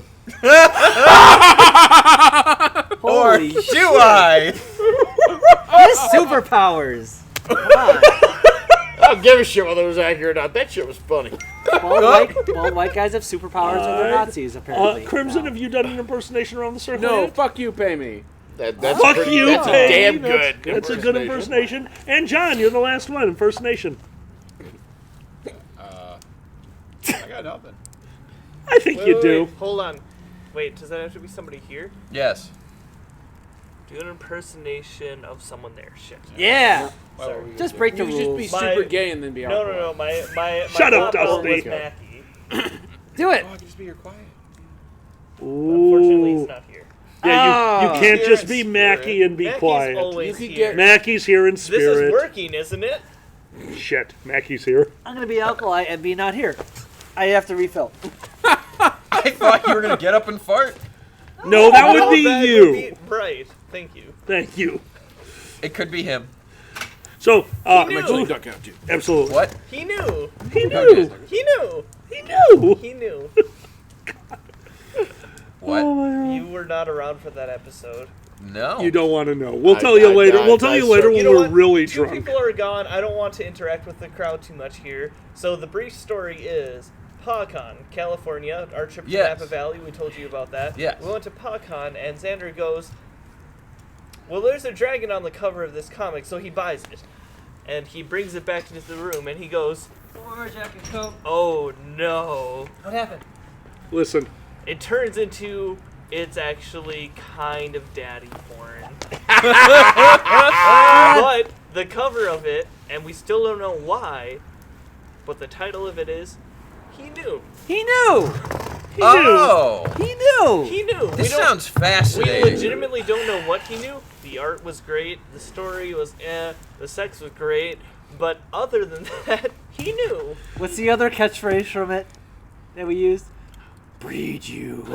Or Holy do shit. I? His superpowers. Come on. I don't give a shit whether it was accurate or not. That shit was funny. Bald white guys have superpowers and they're Nazis, apparently. Crimson, No. have you done an impersonation around the circle? No, yet? fuck you, pay me. That's Fuck pretty, you, That's a Payne. damn That's- good. That's a good impersonation. And John, you're the last one. Impersonation. I got nothing. I think you do. Wait, hold on. Wait, does that have to be somebody here? Yes. Do an impersonation of someone there. Shit. Yeah. Why were we gonna Just do break You the could just be rules. super gay and then be No, alcohol. no, no. My Shut up, top vote Dusty. was Mackie. Do it. Oh, I can just be your quiet. Unfortunately, Ooh. he's not here. Yeah, you can't Here just in be spirit. Mackie and be Mackie's quiet. always You could here. get- Mackie's here in This spirit. is working, isn't it? Shit, Mackie's here. I'm gonna be alkali and be not here. I have to refill. I thought you were gonna get up and fart. No, that would No, be that you. would be- right. Thank you. Thank you. It could be him. So, He knew. Actually, duck out too. absolutely. What? He knew. He knew. He knew. He knew. He knew. What? You were not around for that episode. No. You don't want to know. We'll tell you later. We'll tell you later when You know we're what? really Two drunk. people are gone. I don't want to interact with the crowd too much here. So the brief story is PawCon, California, our trip to Yes. Napa Valley. We told you about that. Yes. We went to PawCon, and Xander goes, well, there's a dragon on the cover of this comic, so he buys it. And he brings it back into the room, and he goes, oh, no. What happened? Listen, It turns into, it's actually kind of daddy porn. But the cover of it, and we still don't know why, but the title of it is, He Knew. He knew. Oh. He knew. He knew. This We don't- sounds We fascinating. legitimately don't know what he knew. The art was great, the story was the sex was great, but other than that, he knew. What's the other catchphrase from it that we used? Breed you.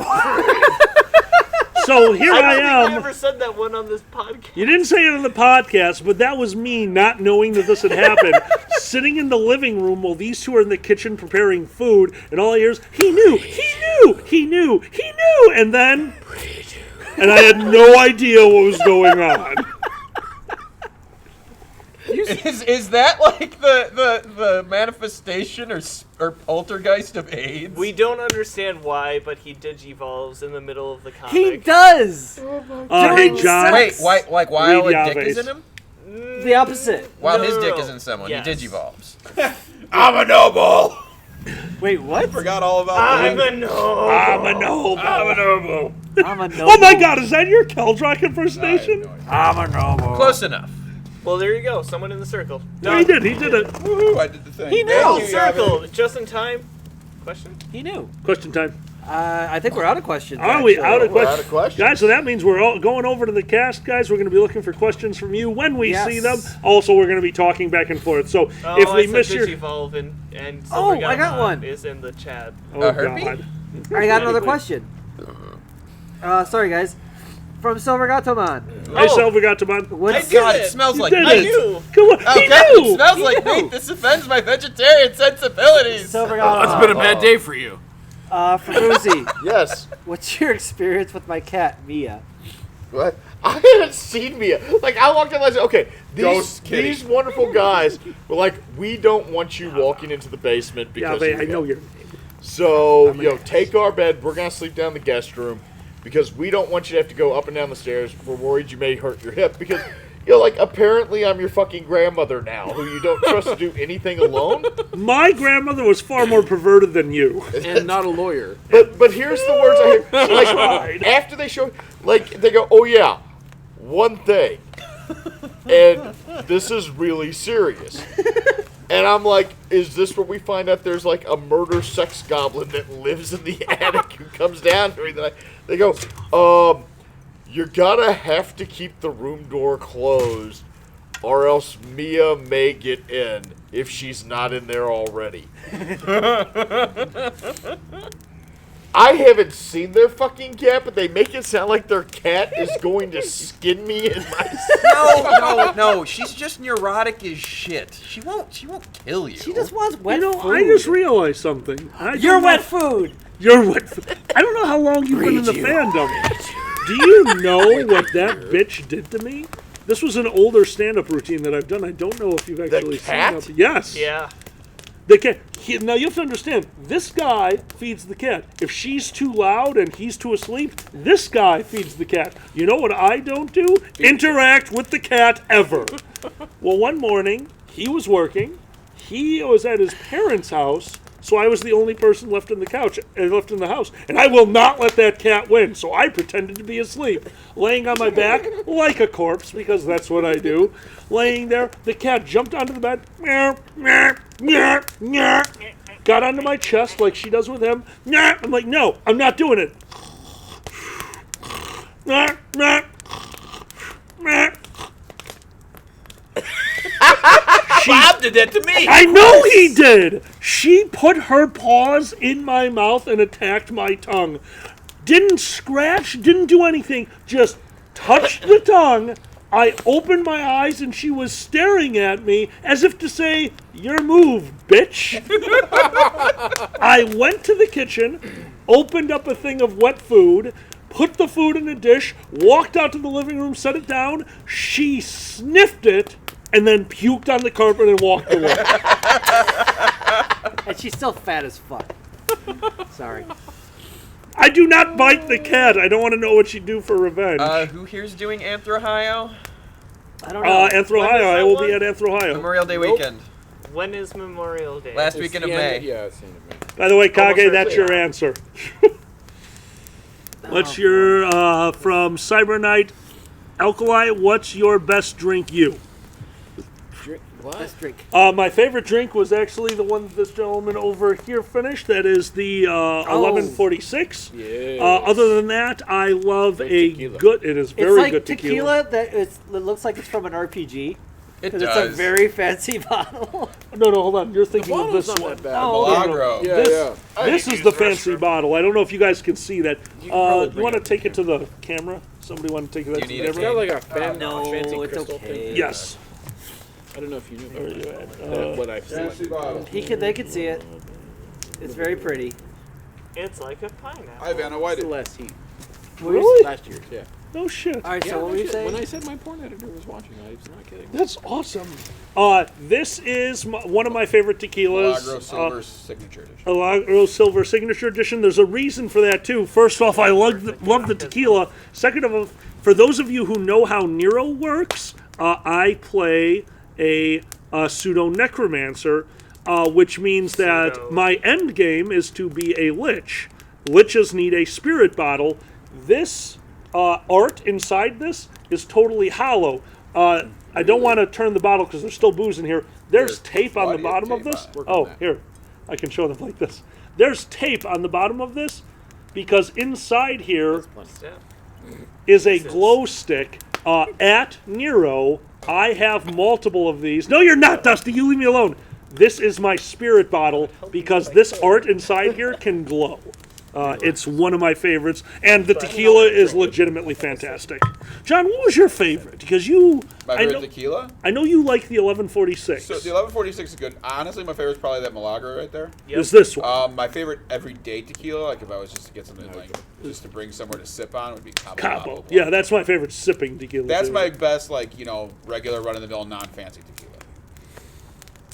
so here I I don't think I am. ever said that one on this podcast. You didn't say it on the podcast, but that was me not knowing that this had happened. Sitting in the living room while these two are in the kitchen preparing food, and all I hear is, he knew, he knew, he knew, he knew, and then, and I had no idea what was going on. Is that like the manifestation or poltergeist of AIDS? We don't understand why, but he digivolves in the middle of the comic. He does. Hey, During John. sex. Wait, why? Like while a Read dick is Yaves. in him? The opposite. While No, his no, dick no. is in someone, Yes. he digivolves. I'm a noble. Wait, what? Forgot all about I'm that. a no. I'm a noble. I'm a noble. I'm a noble. Oh my God, is that your Keldrock impersonation? I'm a noble. Close enough. Well, there you go. Someone in the circle. No, he did it. Woohoo, I did the thing. He knew. Thank you, Circle. Yavin. Just in time. Question? He knew. Question time. I think we're out of questions. Are we actually. out of We're questions? out of questions. Guys, so that means we're all going over to the cast, guys. We're going to be looking for questions from you when we Yes. see them. Also, we're going to be talking back and forth. So Oh, if I we said miss your... digivolve and Oh, I got Silvergamon one. is in the chat. Oh, Herbie? God. I got another question. Sorry, guys. From Silvergatomon. Hey, Oh. Selvagatman. Oh What's did God, it. it smells You like did I meat. it. knew. Come on. Oh He God, knew. it smells like knew. meat. This offends my vegetarian sensibilities. Silvergatomon? It's been a bad day for you. For Boozy, Yes. what's your experience with my cat, Mia? What? I haven't seen Mia. Like, I walked in and I said, okay, Ghost kitty. these wonderful guys were like, we don't want you walking into the basement Yeah, because but of I know Mia. your name. So, take our bed. We're going to sleep down the guest room because we don't want you to have to go up and down the stairs. We're worried you may hurt your hip because, apparently I'm your fucking grandmother now who you don't trust to do anything alone. My grandmother was far more perverted than you. And not a lawyer. But here's the words I hear. Like, tried. after they show, like, they go, oh yeah, one thing. And this is really serious. And I'm like, is this where we find out there's like a murder sex goblin that lives in the attic who comes down during the night? They go, you're gonna have to keep the room door closed or else Mia may get in if she's not in there already. I haven't seen their fucking cat, but they make it sound like their cat is going to skin me in my No. She's just neurotic as shit. She won't kill you. She just wants wet food. I just realized something. You're wet food. You're wet food. I don't know how long you've been in the fandom. Do you know what that bitch did to me? This was an older stand-up routine that I've done. I don't know if you've actually cat? seen it. Yes. Yeah. The cat. Now you have to understand. This guy feeds the cat. If she's too loud and he's too asleep, this guy feeds the cat. You know what I don't do? Interact with the cat ever. Well, one morning he was working. He was at his parents' house so I was the only person left in the house, and I will not let that cat win. So I pretended to be asleep, laying on my back like a corpse, because that's what I do. Laying there, the cat jumped onto the bed, meow, meow, meow, meow, got onto my chest like she does with him. I'm like, no, I'm not doing it. Bob did that to me. I know he did. She put her paws in my mouth and attacked my tongue. Didn't scratch, didn't do anything, just touched the tongue. I opened my eyes and she was staring at me as if to say, "Your move, bitch." I went to the kitchen, opened up a thing of wet food, put the food in a dish, walked out to the living room, set it down. She sniffed it and then puked on the carpet and walked away. And she's still fat as fuck. Sorry. I do not bite the cat. I don't want to know what she'd do for revenge. Who here's doing Anthrohio? I don't know. Anthrohio. I will be at Anthrohio. Memorial Day weekend. When is Memorial Day? Last weekend of May. Yeah, it's the end of May. By the way, Kage, Almost that's your early. answer. What's your, from Cyber Knight Alkali, what's your best drink, you? What? Let's drink. My favorite drink was actually the one this gentleman over here finished. That is the 1146. Yeah. Other than that, I love a tequila. good. It is It's very like good tequila that it looks like it's from an RPG. It Because does. it's a very fancy bottle. No, hold on. You're thinking of bottle's this not one. that bad. Oh, Milagro. Yeah, This, yeah. this is the fancy bottle. I don't know if you guys can see that. You can probably You bring want to it take it to the camera? Somebody want to take that Do to you the need it? camera? It's got like a No, fancy it's crystal okay. thing. Yes. I don't know if you knew Where are you that. at? What I've seen. They can see it. It's very pretty. It's like a pineapple. Hi, Vanna. Why It's did last heat. Really? Last year's, yeah. No shit. All right, Yeah, so what were you shit. saying? When I said my porn editor was watching, I was not kidding. That's awesome. This is one of my favorite tequilas. Milagro Silver Signature Edition? Milagro Silver Signature Edition. There's a reason for that too. First off, I love the tequila. Second of all, for those of you who know how Nero works, I play a pseudo necromancer, which means that Pseudo. my end game is to be a lich. Liches need a spirit bottle. This art inside this is totally hollow. I don't want to turn the bottle because there's still booze in here. There's tape on Why the do you have bottom of tape this. on it? Work on Oh, that. here. I can show them like this. There's tape on the bottom of this because inside here Yeah. is a glow stick. At Nero, I have multiple of these. No, you're not, Dusty. You leave me alone. This is my spirit bottle because this art inside here can glow. It's one of my favorites, and the tequila is legitimately fantastic. John, what was your favorite? Because My favorite tequila? I know you like the 1146. So the 1146 is good. Honestly, my favorite is probably that Milagro right there. Is this one? My favorite everyday tequila, like if I was just to get something like just to bring somewhere to sip on, would be Cabo. Cabo. Wabo. Yeah, that's my favorite sipping tequila. That's too. my best, like, regular run-of-the-mill, non-fancy tequila.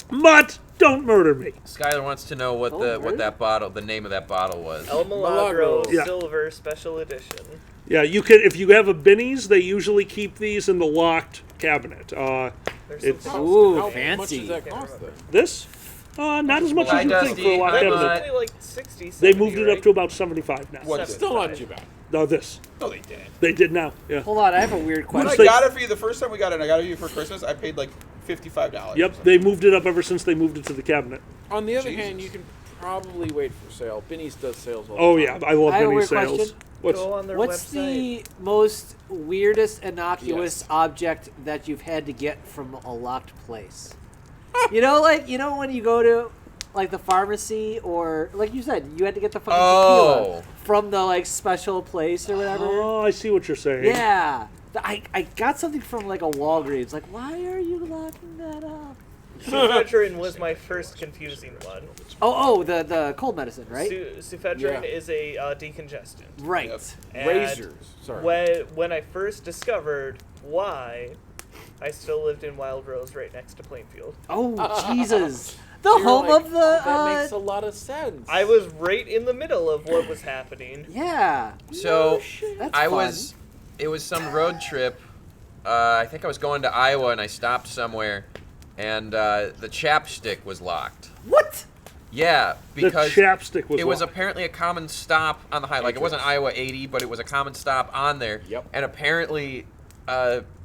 But don't murder me. Skylar wants to know what the name of that bottle was. El Milagro Milagro. Yeah. Silver Special Edition. Yeah, you can. If you have a Binny's, they usually keep these in the locked cabinet. There's It's some Ooh, How fancy. much does that cost, then? this, not as much Hi, as you think Dusty. for a locked Hi, cabinet. bud. only like 60, They 70, moved it right? up to about 75 now. What's That's it? still not too bad. No, this. No, they didn't. They did now. Yeah. Hold on, I have a weird When question. I got it for you, the first time we got it, I got it for you for Christmas, I paid like $55. Yep. They moved it up ever since they moved it to the cabinet. On the other Jesus. hand, you can probably wait for sale. Binny's does sales all Oh the yeah, time. I love I have a Binny's weird sales. question. What's Go on their What's website. the most weirdest innocuous Yes. object that you've had to get from a locked place? You know when you go to like the pharmacy or like you said, you had to get the fucking tequila from the like special place or whatever. Oh, I see what you're saying. Yeah. I got something from like a Walgreens. Like, why are you locking that up? Sufetrin was my first confusing one. Oh, the cold medicine, right? Sufetrin Yeah. is a decongestant. Right. Yep. And Razors. Sorry. When I first discovered why, I still lived in Wild Rose right next to Plainfield. Oh, Jesus. The So you're home like, of the. that makes a lot of sense. I was right in the middle of what was happening. Yeah. So That's I fun. was. It was some road trip. I think I was going to Iowa and I stopped somewhere, and the chapstick was locked. What? Yeah, because the chapstick was it was locked. apparently a common stop on the high. Like, it wasn't Iowa 80, but it was a common stop on there. Yep. And apparently,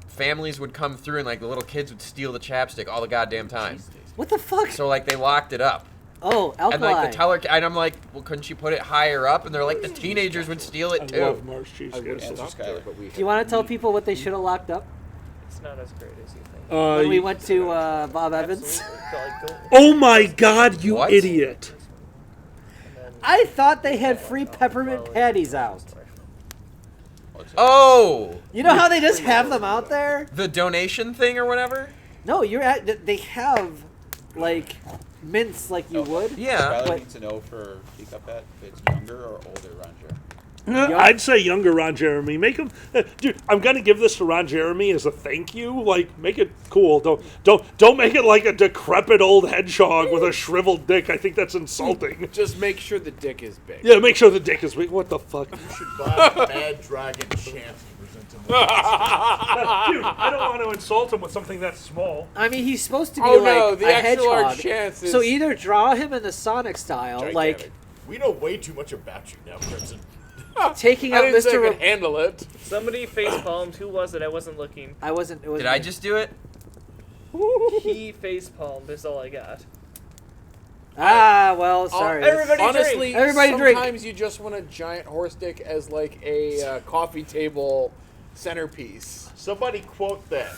families would come through and, like, the little kids would steal the chapstick all the goddamn time. What the fuck? So, like, they locked it up. Oh, alkali. And, like, the teller, and I'm like, well, couldn't you put it higher up? And they're like, the teenagers would steal it, I too. love Mars cheese. I would And have so Skylar, but we Do you want to tell people what they should have locked up It's not as great as you think. when we went to Bob Evans? Absolutely. But, like, Oh my God, you What? idiot! I thought they had free peppermint patties out. Oh! You know how they just have them out there? The donation thing or whatever? No, they have like mints like you would. Yeah. Skylar but- needs to know for Teacup Pet if it's younger or older Ranger. I'd say younger Ron Jeremy. Make him, dude. I'm gonna give this to Ron Jeremy as a thank you. Like, make it cool. Don't make it like a decrepit old hedgehog with a shriveled dick. I think that's insulting. Just make sure the dick is big. Yeah, make sure the dick is big. What the fuck, dude? You should buy Mad Dragon Chance and present him with I don't want to insult him with something that's small. I mean, he's supposed to be Oh like no, the a extra large hedgehog. chance is So either draw him in the Sonic style, gigantic. like We know way too much about you now, Crimson. taking I out didn't say I Mr. could handle it. Somebody face palmed. Who was it? I wasn't looking. I wasn't. It was Did I just do it? He face palmed. Is all I got. Ah, well, sorry. everybody Honestly, Everybody drink. sometimes you just want a giant horse dick as like a coffee table centerpiece. Somebody quote that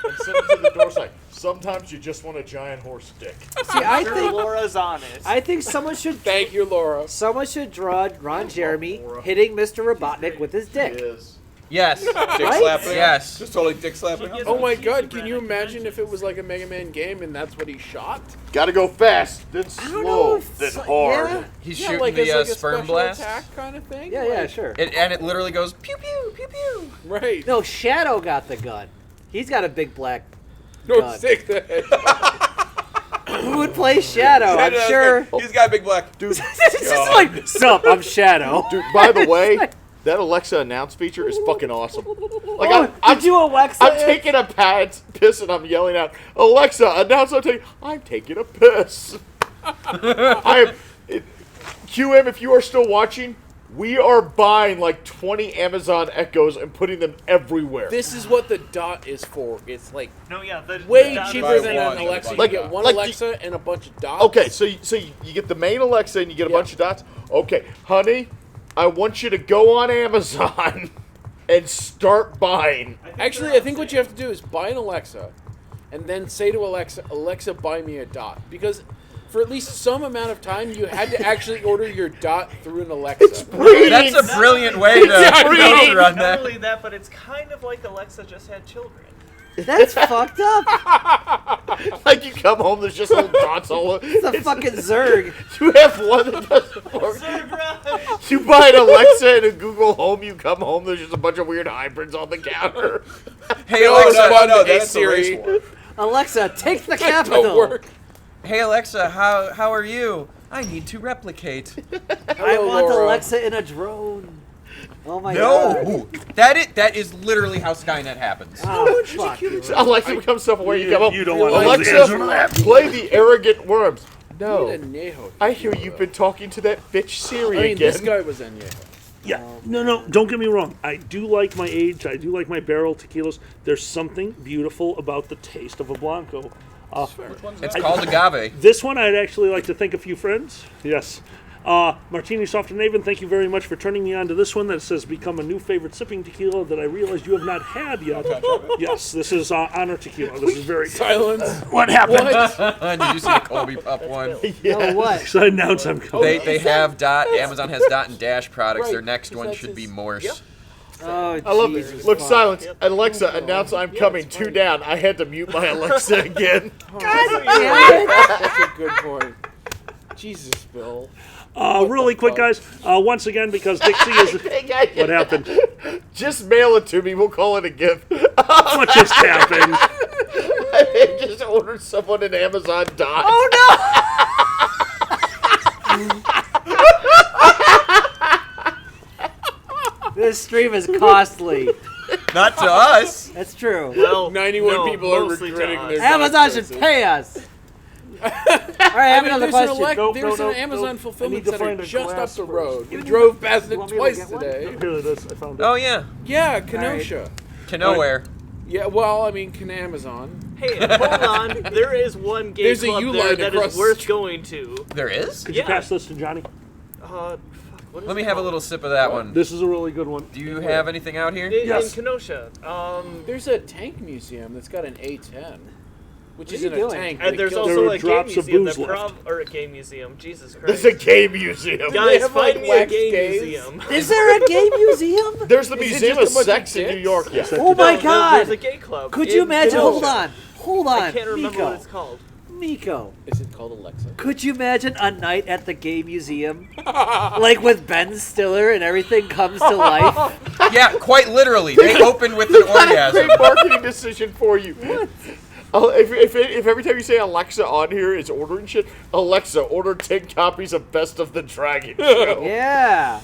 and send it to the door sign. Sometimes you just want a giant horse dick. See, I Sure, think Laura's on it. I think someone should Thank you, Laura. draw Ron Jeremy hitting Mr. Robotnik with his dick. Is Yes. Dick Right? slapping. him? Yes. Just totally dick slapping. him? Oh my god, can you imagine if it was like a Mega Man game and that's what he shot? gotta go fast, then I don't know slow, if then so- hard. yeah. He's Yeah, shooting like the it's like a sperm special blast. attack kind of thing. Yeah, like, yeah, sure. And it literally goes pew pew pew pew. Right. No, Shadow got the gun. He's got a big black. No, God. stick the hedgehog. Who would play Shadow? I'm That's sure. big. He's got a big black. Dude, It's just like, sup, I'm Shadow. dude, by the way, that Alexa announce feature is fucking awesome. Like, Oh, I'm did you Alexa? I'm taking a piss and I'm yelling out, Alexa, announce I'm taking a piss. QM, if you are still watching, we are buying like 20 Amazon Echoes and putting them everywhere. This is what the dot is for. It's like No, yeah. way the- cheaper Buy than one, an Alexa. like- You get one like Alexa and a bunch of dots. Okay, so you get the main Alexa and you get a Yeah. bunch of dots. Okay, honey, I want you to go on Amazon and start buying. Actually, I think what you have to do is buy an Alexa, and then say to Alexa, "Alexa, buy me a dot." Because for at least some amount of time, you had to actually order your dot through an Alexa. That's a brilliant way to run Not that. only that, but it's kind of like Alexa just had children. That's fucked up. Like you come home, there's just little dots all over. It's a fucking Zerg. You have one that doesn't work. Zerg. You buy an Alexa and a Google Home, you come home, there's just a bunch of weird hybrids on the counter. Hey No, Alexa, no, Hey, that's a race Siri. war. Alexa, take the That capital. don't work. hey Alexa, how are you? I need to replicate. I Hello, want Laura. Alexa in a drone. Oh my god. No, that is literally how Skynet happens. Oh, fuck. Alexa becomes self-aware. You come home. You don't want to know the answer to Alexa, that. play the arrogant worms. Need No, a Neho I hear you've been talking to that bitch Siri I mean, again. this guy was in Neho. Yeah, no, don't get me wrong. I do like my age. I do like my barrel tequilas. There's something beautiful about the taste of a Blanco. It's called agave. This one, I'd actually like to thank a few friends. Yes. Martini Soft and Avon, thank you very much for turning me on to this one that says become a new favorite sipping tequila that I realized you have not had yet. Yes, this is Honor Tequila. This is very... Silence. What happened? Did you see the Kobe Pup one? No, what? So I announce I'm coming. They have dot. Amazon has dot and dash products. Right, Their next one that's should be his- Morse. yep. Oh, I love Jesus this. Look, fuck. silence. Alexa, announce I'm coming. it's 2 fine. down. I had to mute my Alexa again. God damn it. That's a good point. Jesus, Bill. Really quick, guys. Once again, because Dixie is... What happened? Just mail it to me. We'll call it a gift. What just happened? I just ordered someone an Amazon dot. Oh no! This stream is costly. Not to us. That's true. Well, 91 no, people are mostly to regretting us. their Amazon choices. should pay us. All right, I have another question. There's an Amazon I need fulfillment to center find a just up glass the first. road. We You drove past it want me to twice get one? today. Here it is. I found it. Oh yeah. Yeah, Kenosha. To nowhere. Yeah, well, I mean, Amazon. Hey, hold on. There is one game There's a club U there line that across is the worth street. going to. There is? Could you Yeah. pass this to Johnny? Fuck, what is Let me it have a called? little sip of that one. This is a really good one. Do you have anything out here? In Yes. Kenosha. There's a tank museum that's got an A10, which What are isn't you a doing? tank. And but there's it kills also There a are game drops of museum booze left. or a game museum. Jesus There's Christ. a game museum. Guys, have, find like, me a wax game games? museum. Is there a game museum? There's the Is it Museum just of a bunch of Sex in New dicks? York. Yeah. Oh my No, God! There's a gay club. Could you in imagine? Kenosha. Hold on. I can't remember Miko. what it's called. Miko, Is it called Alexa? could you imagine a night at the gay museum, like with Ben Stiller and everything comes to life? Yeah, quite literally. They open with an What a orgasm. great marketing decision for you. If every time you say Alexa on here is ordering shit, Alexa, order 10 copies of Best of the Dragon Show. Yeah.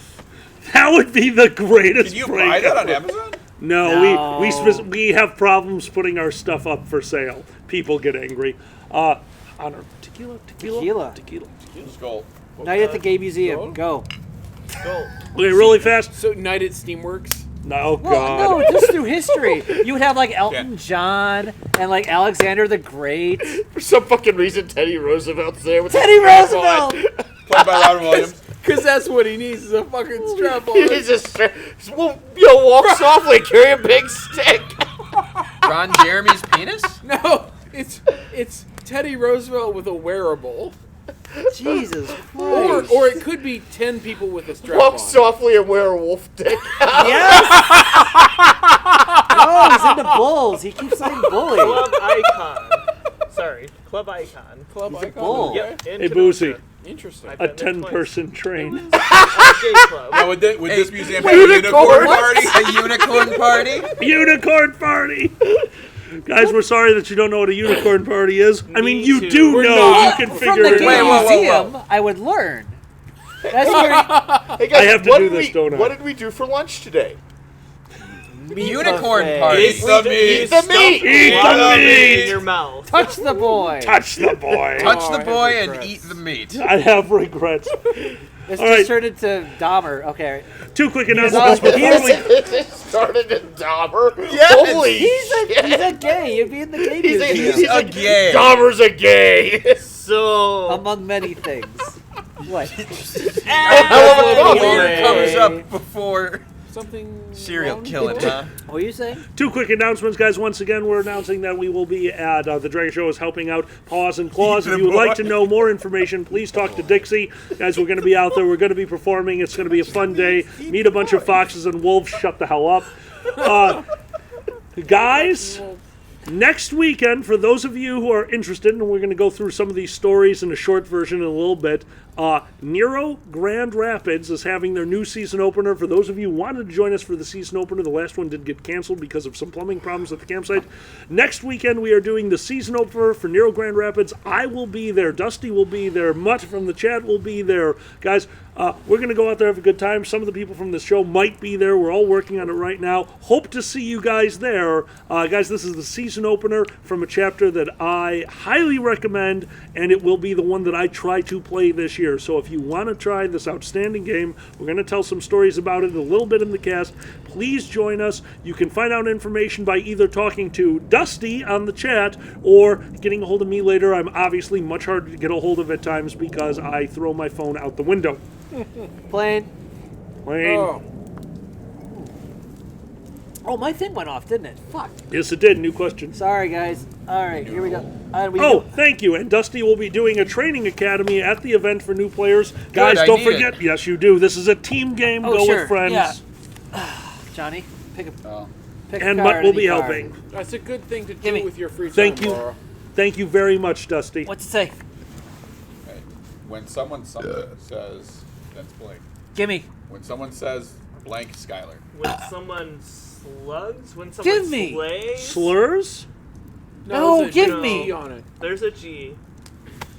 That would be the greatest Can you prank buy that on ever. Amazon? No, No. we have problems putting our stuff up for sale. People get angry. On our tequila. Just go. Night at the gay museum. Go. Go. Okay, really fast. So, Night at Steamworks? No, Well, God. no, just through history. You would have like Elton John and like Alexander the Great. For some fucking reason, Teddy Roosevelt's there with Teddy the strap on. Roosevelt. Played by Robin Williams. Because that's what he needs is a fucking strap on. He's just walk softly, carry a big stick. Ron Jeremy's penis? No, it's Teddy Roosevelt with a wearable. Jesus Or Christ. it could be 10 people with a strap Walk on. softly and wear a wolf dick. Yes. Oh, he's into bulls. He keeps saying bully. Club Icon. Sorry, Club Icon. Club He's a icon. bull. Okay. Yep. In Hey, Kenosha. Boozy, Interesting. I've a been there 10-person train. A gay club. Now, would this museum have wait, a unicorn what? party? A unicorn party? Unicorn party. Guys, we're sorry that you don't know what a unicorn party is. I mean, Me you too. do We're know. not. You can From figure the it gay Wait, out. whoa, whoa, museum, whoa. I would learn. That's where Hey guys, I have to what do did this, we, don't I? What did we do for lunch today? Unicorn buffet. party. Eat the meat. Eat the meat. Eat Lot the of meat. in your mouth. touch the boy. Touch the boy. Touch Oh, I the have boy and regrets. eat the meat. I have regrets. This All just right. turned into Dahmer. Okay. Two quick announcements before we... It started in Dahmer. Yes. Holy He's shit. a gay. You'd be in the gay He's a, museum. he's a a gay. Dahmer's a gay. So, Among many things. What? Oh, Weird comes Hey. up before Something. serial wrong? killing, huh? What were you saying? Two quick announcements, guys. Once again, we're announcing that we will be at the Dragon Show is helping out Paws and Claws. If you would like to know more information, please talk to Dixie. Guys, we're going to be out there. We're going to be performing. It's going to be a fun day. Meet a bunch of foxes and wolves. Shut the hell up. Guys, next weekend, for those of you who are interested, and we're going to go through some of these stories in a short version in a little bit, Nero Grand Rapids is having their new season opener. For those of you who wanted to join us for the season opener, the last one did get canceled because of some plumbing problems at the campsite. Next weekend, we are doing the season opener for Nero Grand Rapids. I will be there. Dusty will be there. Mutt from the chat will be there. Guys, we're going to go out there, have a good time. Some of the people from the show might be there. We're all working on it right now. Hope to see you guys there. Guys, this is the season opener from a chapter that I highly recommend, and it will be the one that I try to play this year. So if you want to try this outstanding game, we're going to tell some stories about it a little bit in the cast. Please join us. You can find out information by either talking to Dusty on the chat or getting a hold of me later. I'm obviously much harder to get a hold of at times because I throw my phone out the window. Plane. Wayne. Oh, my thing went off, didn't it? Fuck. Yes, it did. New question. Sorry, guys. All right, here we go. Oh, thank you. And Dusty will be doing a training academy at the event for new players. Guys, I don't need forget. it. Yes, you do. This is a team game. Oh, Go sure. with friends. Yeah. Johnny, pick a Oh. pick And a Mutt card. will any be card. helping. That's a good thing to do Gimme. with your free time. Thank you. Laura. Thank you very much, Dusty. What's it say? Right. When someone says, that's blank. Gimme. When someone says blank, Skylar. when someone slugs, when someone Give me. slays, Slurs? No, there's a give G me. on it. there's a G.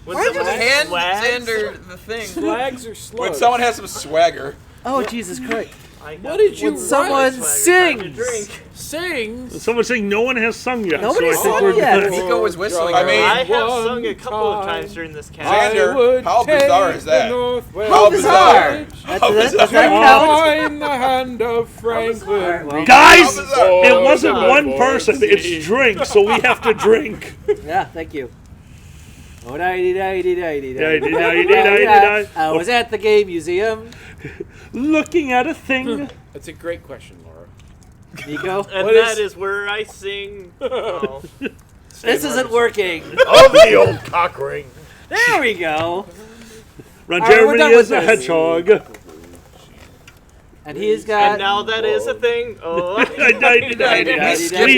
When Why someone did you- Hands swags, under the thing. Flags or slugs? When someone has some swagger. Oh, Jesus Christ. I got What did you Would someone write? swagger, time to sing? drink. Sings. Someone's saying no one has sung yet. Nobody's so I think sung we're yet. good. Nico was whistling. I mean, I have One sung a couple of time. times during this I cast. Xander, would how take bizarre is that? the Northwest How bizarre. bizarre. Does that and count? find the hand of Franklin. Well, Guys, How bizarre. it wasn't God. one person. It's drink, so we have to drink. Yeah, thank you. Oh, I was at the game museum. Looking at a thing. That's a great question, Laura. Nico, And What that is- is where I sing. Oh. this isn't working. Of the old cock ring. There we go. Ron All right, we're Jeremy done is with a this. hedgehog. And he's got. And now that is a thing. Oh, We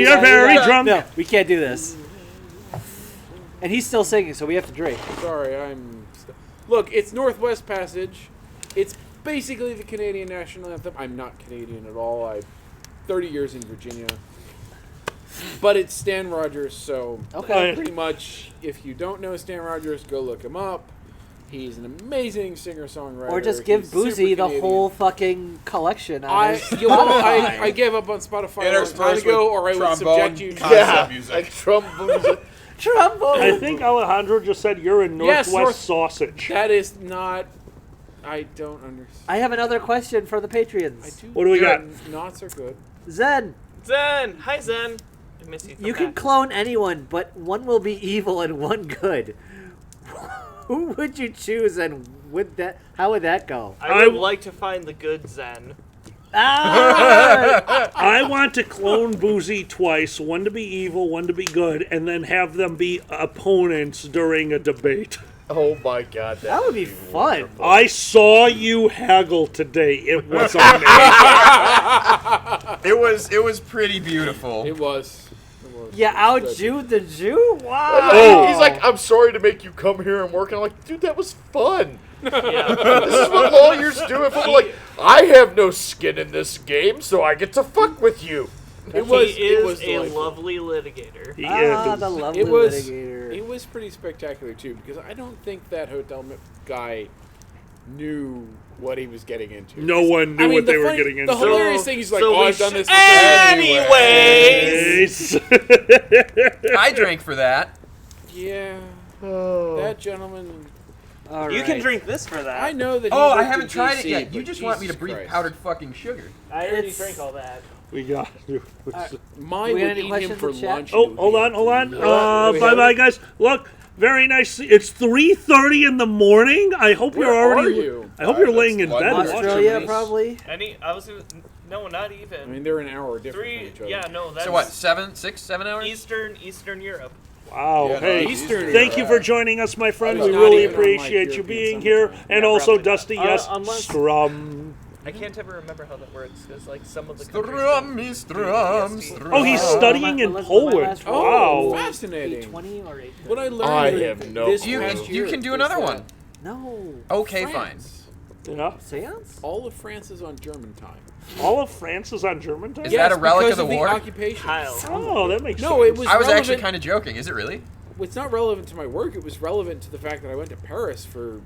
are very drunk. No, we can't do this. And he's still singing, so we have to drink. Sorry, Look, it's Northwest Passage. It's basically the Canadian national anthem. I'm not Canadian at all. I'm 30 years in Virginia. But it's Stan Rogers, so Okay. pretty much, if you don't know Stan Rogers, go look him up. He's an amazing singer-songwriter. Or just give He's Boozy super the Canadian. whole fucking collection. On I, his you know, Spotify. I gave up on Spotify a long time Interspersed ago, with or I would trombone subject you to... concept Yeah, music. like trombone. Trombone. I think Alejandro just said you're a Yes, Northwest sausage. That is not... I don't understand. I have another question for the I Patreons. do. What do we got? Knots are good. Zen, Zen. Hi, Zen. I miss you. you Come can back. clone anyone, but one will be evil and one good. Who would you choose, and how would that go? I would like to find the good Zen. Ah! I want to clone Boozy twice, one to be evil, one to be good, and then have them be opponents during a debate. Oh my god, That would be fun. wonderful. I saw you haggle today. It was amazing. It was pretty beautiful. It was. You out-Jewed the Jew? Wow. Oh. He's like, I'm sorry to make you come here and work. And I'm like, dude, that was fun. Yeah. This is what lawyers do. If I'm like, I have no skin in this game, so I get to fuck with you. He is a delightful. lovely litigator. He Ah, is. the lovely It was. litigator. It was pretty spectacular too, because I don't think that guy knew what he was getting into. No one knew what they were getting into. The hilarious thing is like, So oh, we I've done this. Anyways. I drank for that. Yeah, Oh. that gentleman. All You can right. drink this for that. I know that. he Oh, I worked haven't in tried it DC, yet. You but just want me to Jesus breathe Christ. powdered fucking sugar. I already It's- drank all that. We got you. Mine We got would any eat him questions for in chat? lunch. Oh, hold on. We have Bye-bye, it? guys. Look, very nice. It's 3:30 in the morning. I hope Where you're already. are you? I hope you're That's laying in bed. London. watching Australia, this. probably. No, not even. I mean, they're an hour different from each other. Yeah, no, that's So what? 7 hours? Eastern Europe. Wow. Yeah, no, Hey, Eastern thank you Europe. for joining us, my friend. I was We not really even on, appreciate like, you being European here. summer. And Yeah, also, probably. Dusty, yes, Unless- Strum. I can't ever remember how that works because like some of the Strum, countries strum, don't do strum. Oh, he's Oh, studying my- in my last Poland. Oh, Wow. fascinating. 820 or 8? What I learned I this have no this clue. past You year can do is another that one. No. Okay, France, Yeah. Seance? all of France is on German time. All of France is on German time? Is that a relic because of the war? occupation. Kyle. Oh, that makes sense. No, it was. I was relevant, actually kind of joking. Is it really? It's not relevant to my work. It was relevant to the fact that I went to Paris for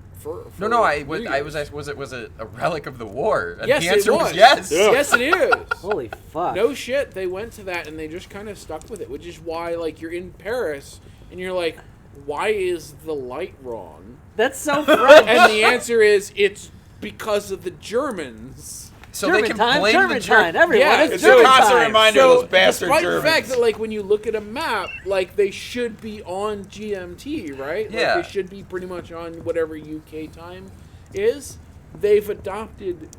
No. I was. New I Year's. was. Was it a relic of the war? And Yes, the answer it was was. yes. Yeah. Yes, it is. Holy fuck. No shit. They went to that and they just kind of stuck with it, which is why, like, you're in Paris and you're like, why is the light wrong? That's so French. And the answer is it's because of the Germans. So German they can time, blame German the German. time. Everyone, Yeah, it's It's German a constant time. reminder of So, those bastard despite Germans. the fact that, like, when you look at a map, like, they should be on GMT, right? Yeah. Like, they should be pretty much on whatever UK time is. They've adopted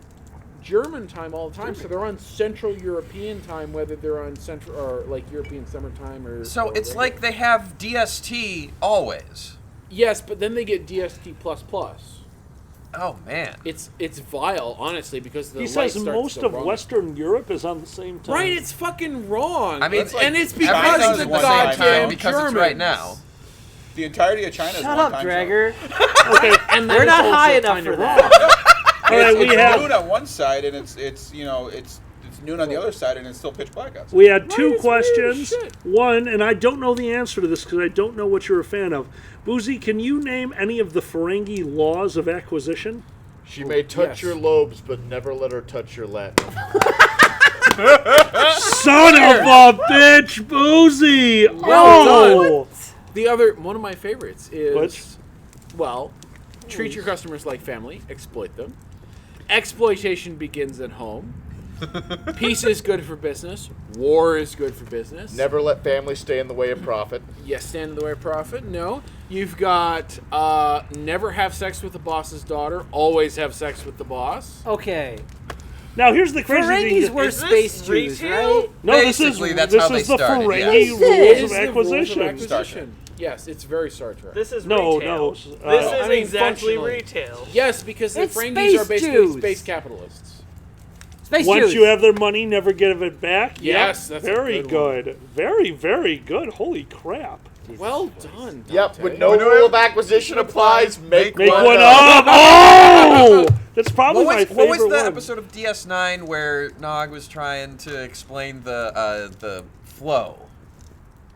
German time all the time, so they're on Central European time, whether they're on Central or, like, European summertime or... So or it's regular. like they have DST always. Yes, but then they get DST++. Oh man. It's vile, honestly, because the He light says starts most to go of wrong. Western Europe is on the same time. Right, it's fucking wrong. I mean, It's- like, and it's everything's because of the one time goddamn because Germans. it's right now. The entirety of China is Shut one up, time Dragger. Okay. And We're that not is high also enough kinda for wrong. that. All right, It's we have noon on one side and it's noon on the other side and it's still pitch black outside. we had two it's weird as questions. shit. One, and I don't know the answer to this because I don't know what you're a fan of. Boozy, can you name any of the Ferengi laws of acquisition? She may touch yes. your lobes, but never let her touch your Latin. Son of a bitch, Boozy! Oh! The other one of my favorites is What? well, treat your customers like family, exploit them. Exploitation begins at home. Peace is good for business. War is good for business. Never let family stay in the way of profit. Yes, stand in the way of profit. No. You've got never have sex with the boss's daughter. Always have sex with the boss. Okay. Now here's the crazy Ferengis thing. were Is this space Jews, retail? right? No, this is Basically, that's this how they is the started, Ferengi yes. rules It is of the rules of acquisition. acquisition. Yes, it's very Star Trek. This is No, retail. no, This I is mean, exactly functionally. retail. Yes, because the It's Ferengis space are basically Jews. space capitalists. Space Once Jews. you have their money, never give it back. Yes, Yep, that's a very good good. Very, very good. Holy crap. Well done. Yep, Dante. with no rule of acquisition applies, make Make one one up. up. Oh! That's probably my favorite what was the one. episode of DS9 where Nog was trying to explain the flow?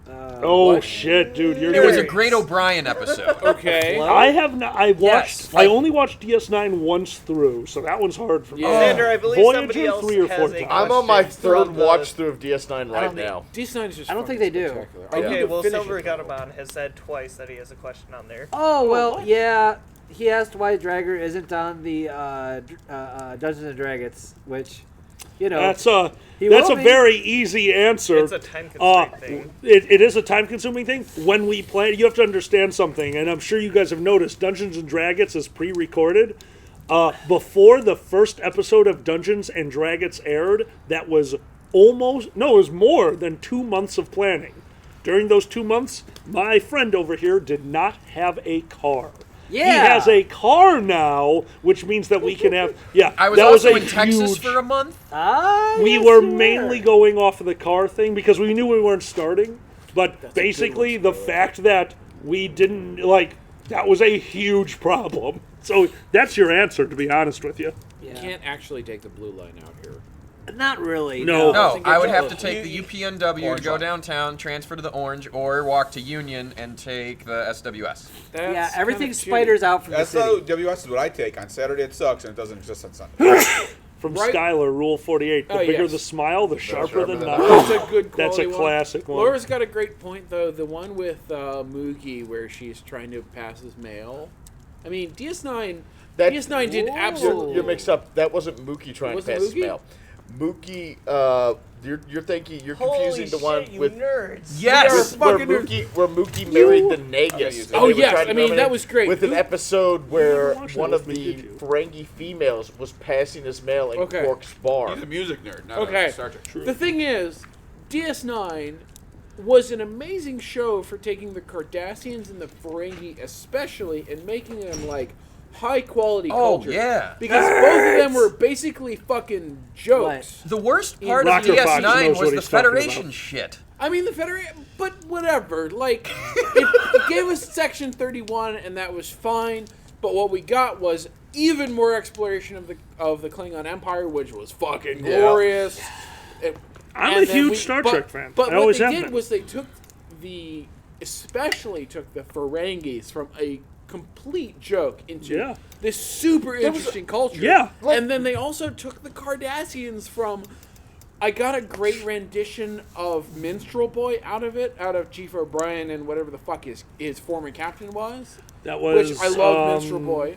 Oh shit, dude! You're It was a gonna- Great O'Brien episode. Okay. I have not. I watched. Yes, I like- only watched DS9 once through, so that one's hard for me. Yeah. Xander, I believe Voyager somebody else 3 or has 4 a times. I'm on my question third from the- watch through of DS9 right don't now. DS9 is just I don't think fucking they do. spectacular. I need Okay, to well, finish Silver it, though. Gutterman has said twice that he has a question on there. Oh well, what? yeah. He asked why Dragger isn't on the Dungeons and Dragons, which, you know, That's a He that's will a be. very easy answer. It's a time constraint thing. It is a time-consuming thing. When we play, you have to understand something, and I'm sure you guys have noticed. Dungeons and Dragons is pre-recorded. Before the first episode of Dungeons and Dragons aired, that was it was more than 2 months of planning. During those 2 months, my friend over here did not have a car. Yeah. He has a car now, which means that we can have. Yeah, I was that also was a in Texas huge- for a month. we yes, were you mainly going off of the car thing because we knew we weren't starting. But basically, the fact that we didn't, that was a huge problem. So that's your answer, to be honest with you. You Yeah. can't actually take the blue line out here. Not really. No. No, think I it's would have all- to take the UPNW to Orange go line. downtown, transfer to the Orange, or walk to Union and take the SWS. That's Yeah, everything kinda shitty. spiders out from the city. SWS is what I take. On Saturday it sucks, and it doesn't exist on Sunday. From Right. Skylar, Rule 48. The Oh, bigger yes. the smile, the sharper the sharper the knife. That's a good That's a quality one. classic one. Laura's got a great point, though. The one with Moogie where she's trying to pass as mail. I mean, DS9 did Whoa. absolutely... You're mixed up. That wasn't Mookie trying Was to it pass his Mookie? mail. Mookie, you're thinking, you're Holy confusing the one shit, you with nerds. Yes! where fucking nerds. Mookie married the Okay, Nagus. you and said- Oh, they were yes, trying to I mean, come that in was great. With an Who- episode where watched that one with of me, the did you? Ferengi females was passing his mail in Okay. Quark's bar. He's a music nerd, not Okay. a Star Trek. The thing is, DS9 was an amazing show for taking the Cardassians and the Ferengi especially and making them like high quality Oh, culture. yeah. Because both of them were basically fucking jokes. The worst part of Rocker Fox DS9 knows was what the he's talking Federation about. shit. I mean the Federation, but whatever. Like it gave us Section 31 and that was fine, but what we got was even more exploration of the Klingon Empire, which was fucking glorious. I'm a And then huge Star Trek fan. But I what always they have did been. was they took the Ferengis from a complete joke into Yeah. this super interesting culture. Yeah. And then they also took the Cardassians from. I got a great rendition of Minstrel Boy out of Chief O'Brien and whatever the fuck his former captain was. That was. Which I love Minstrel Boy.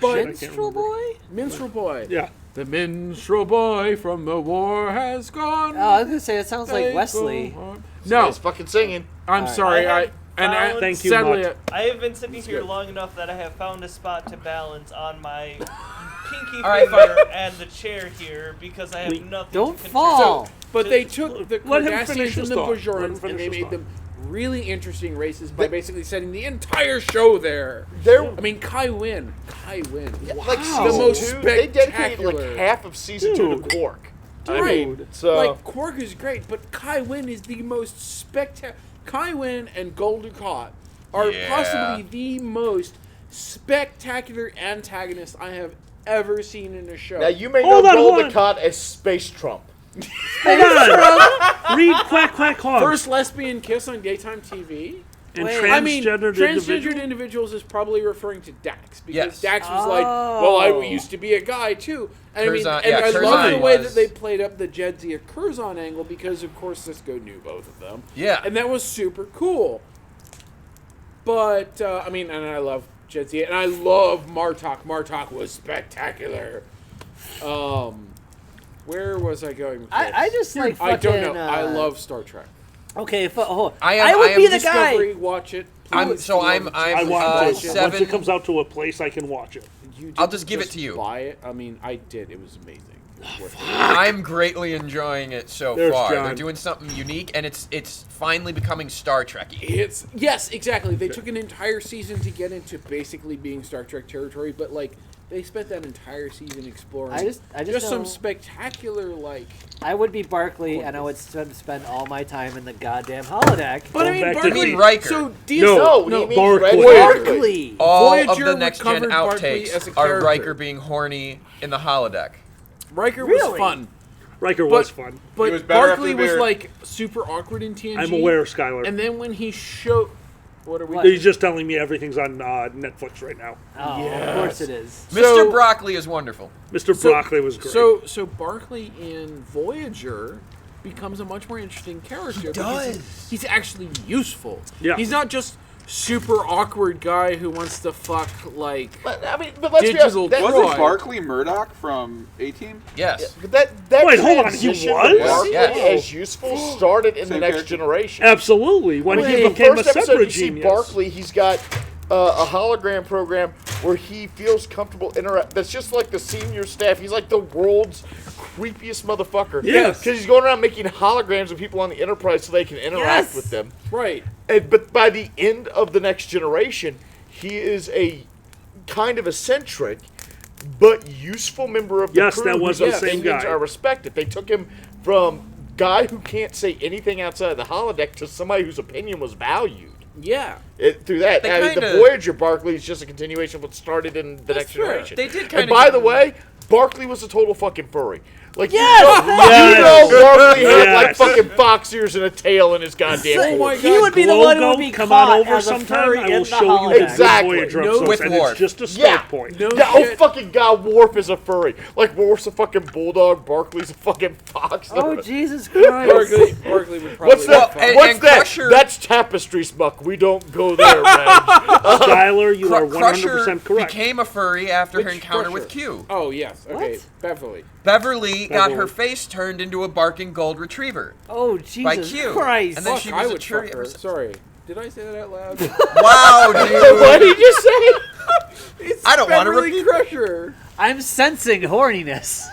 But can't Minstrel remember. Boy? Minstrel Boy. Yeah. The minstrel boy from the war has gone. Oh, I was gonna say it sounds like They Wesley. go on. No, No, he's fucking singing. I'm Alright. sorry. I I have and I found- Thank you, sadly, Mutt. I have been sitting here good. long enough that I have found a spot to balance on my pinky All right, finger and the chair here because I have We- nothing Don't to control. fall. but they took the Let him finish Cardassians his and the thought. Let him Bajorans finish and they his made thought. them really interesting races by basically setting the entire show there. They're I mean, Kai Wynn. like The season most 2. They dedicated spectacular. like half of season 2 Dude. to Quark. Right. So Like Quark is great, but Kai Wynn is the most spectacular. Kai Wynn and Gul Dukat are Yeah. possibly the most spectacular antagonists I have ever seen in a show. now you may Hold know on, Gul hold on. Dukat as Space Trump. Hold on. Read Quack Quack Hog. First lesbian kiss on daytime TV. And Wait. I mean, transgendered transgendered individuals is probably referring to Dax because Yes. Dax was like, "Well, I used to be a guy too." And Curzon- I mean, I love Curzon the way was- that they played up the Jedzia Curzon angle because, of course, Cisco knew both of them. Yeah. and that was super cool. But I mean, and I love Jedzia, and I love Martok. Martok was spectacular. Where was I going with this? I just like I don't fucking, know. I love Star Trek. Okay, oh, I would am be the Discovery, guy. watch it. I'm Please. I want Once it. seven- Once it comes out to a place, I can watch it. You I'll didn't just give it to you. Buy it. I mean, I did. It was amazing. It was worth it. I'm greatly enjoying it so There's far. John. They're doing something unique, and it's finally becoming Star Trek-y. It's yes, exactly. They took an entire season to get into basically being Star Trek territory, but like they spent that entire season exploring. I just some know- spectacular like. I would be Barkley, and I would spend all my time in the goddamn holodeck. But I Going mean, back to Barkley. You mean Riker. So No, No, he means Barkley. Red Barkley. All of Voyager the next-gen recovered Barkley outtakes as a are character. Riker being horny in the holodeck. Riker Really? was fun, Riker was fun. but He was better Barkley after the was beer. like super awkward in TNG. I'm aware, Skylar. And then when he showed, what are we? What? He's just telling me everything's on Netflix right now. Oh, of course it is. Mr. Broccoli is wonderful. Mr. Broccoli was great. So Barkley in Voyager becomes a much more interesting character. does. Because he's actually useful. Yeah. He's not just super awkward guy who wants to fuck like. But let's be Digital honest. That, Troy. Wasn't Barkley Murdoch from A-Team? Yes. that Wait, hold on, he transition was? to Barkley Yes. as useful started in the Same next character. generation. Absolutely. When In he the became a first episode, separate you see genius. Barkley. He's got a hologram program where he feels comfortable interact. That's just like the senior staff. He's like the world's creepiest motherfucker. Yes. because he's going around making holograms of people on the Enterprise so they can interact Yes. with them. Right. But by the end of the next generation, he is a kind of eccentric but useful member of the Yes, crew. that was whose the same opinions guy. are respected. They took him from guy who can't say anything outside of the holodeck to somebody whose opinion was valued. Yeah. Through that, They I mean, the kinda- Voyager Barkley is just a continuation of what started in the next fair. generation. They did And kinda by give the him- way, Barkley was a total fucking furry. Like Yes, you know Barkley had like Yes. fucking fox ears and a tail in his goddamn. Oh my voice. He would be the one who would Logo, be come caught on over as a sometime. furry I in will the show you holodeck. the Exactly. Voyager No episodes, with and Worf. it's just a Yeah. start point. No Yeah, oh shit. fucking god, Worf is a furry. Like Worf's a fucking bulldog, Barkley's a fucking fox. Oh, Jesus Christ. Barkley would probably. What's that? Well, and- What's and that? Crusher- That's tapestry smuck. We don't go there, man. Skylar, you are 100% Crusher correct. became a furry after her Which encounter Crusher? with Q. Oh yes. Okay. What? Beverly. Beverly got Beverly. her face turned into a barking gold retriever. Oh, By Jesus Q. Christ. And then Fuck, she I was a would fuck tree. her. Sorry. Did I say that out loud? Wow, What dude. did you say? It's I don't wanna Beverly repeat Crusher. I'm sensing horniness.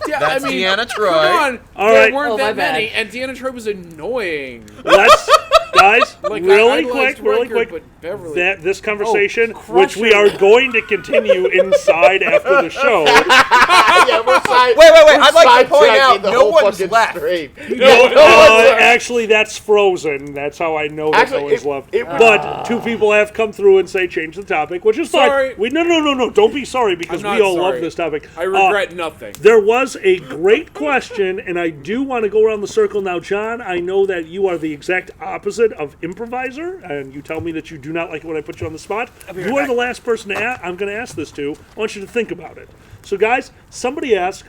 Yeah, That's I mean, Deanna Troy. Come on. All there right. weren't Oh, my that many, bad. and Deanna Troy was annoying. Let's, guys, Like, I really idolized quick, Riker, but Beverly. that this conversation, Oh, which we are Crusher. going to continue inside after the show. Yeah, we're side. Wait. we're I'd like to point sidetracking out the no whole one's fucking left. stream. No, No one's left. actually, that's Frozen. That's how I know that Actually, no one's it- left. it- But two people have come through and say change the topic, which is Sorry. fine. No. Don't be sorry because I'm we not all love sorry. this topic. I regret nothing. There was a great question, and I do want to go around the circle now. John, I know that you are the exact opposite of improviser, and you tell me that you do not like it when I put you on the spot. You are the last person I'm going to ask this to. I want you to think about it. So, guys, somebody asked,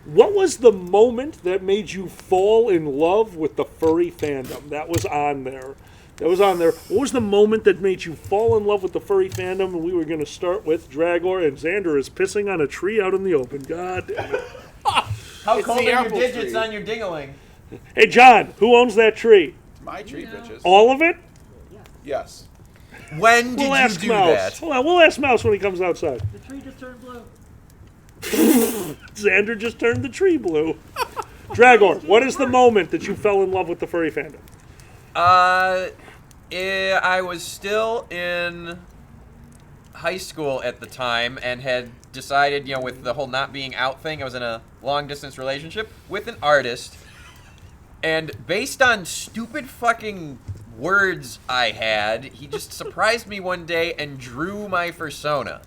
what was the moment that made you fall in love with the furry fandom? That was on there. What was the moment that made you fall in love with the furry fandom? And we were going to start with Dragor, and Xander is pissing on a tree out in the open. God damn it. How It's cold the are your apple digits tree. on your dingling? Hey, John, who owns that tree? It's my tree, bitches. All of it? Yes. When did We'll you ask do Mouse. that? Hold on, we'll ask Mouse when he comes outside. The tree just turned blue. Xander just turned the tree blue. Dragor, what is the moment that you fell in love with the furry fandom? I was still in high school at the time and had decided, with the whole not being out thing, I was in a long distance relationship with an artist. And based on stupid fucking words I had, he just surprised me one day and drew my persona.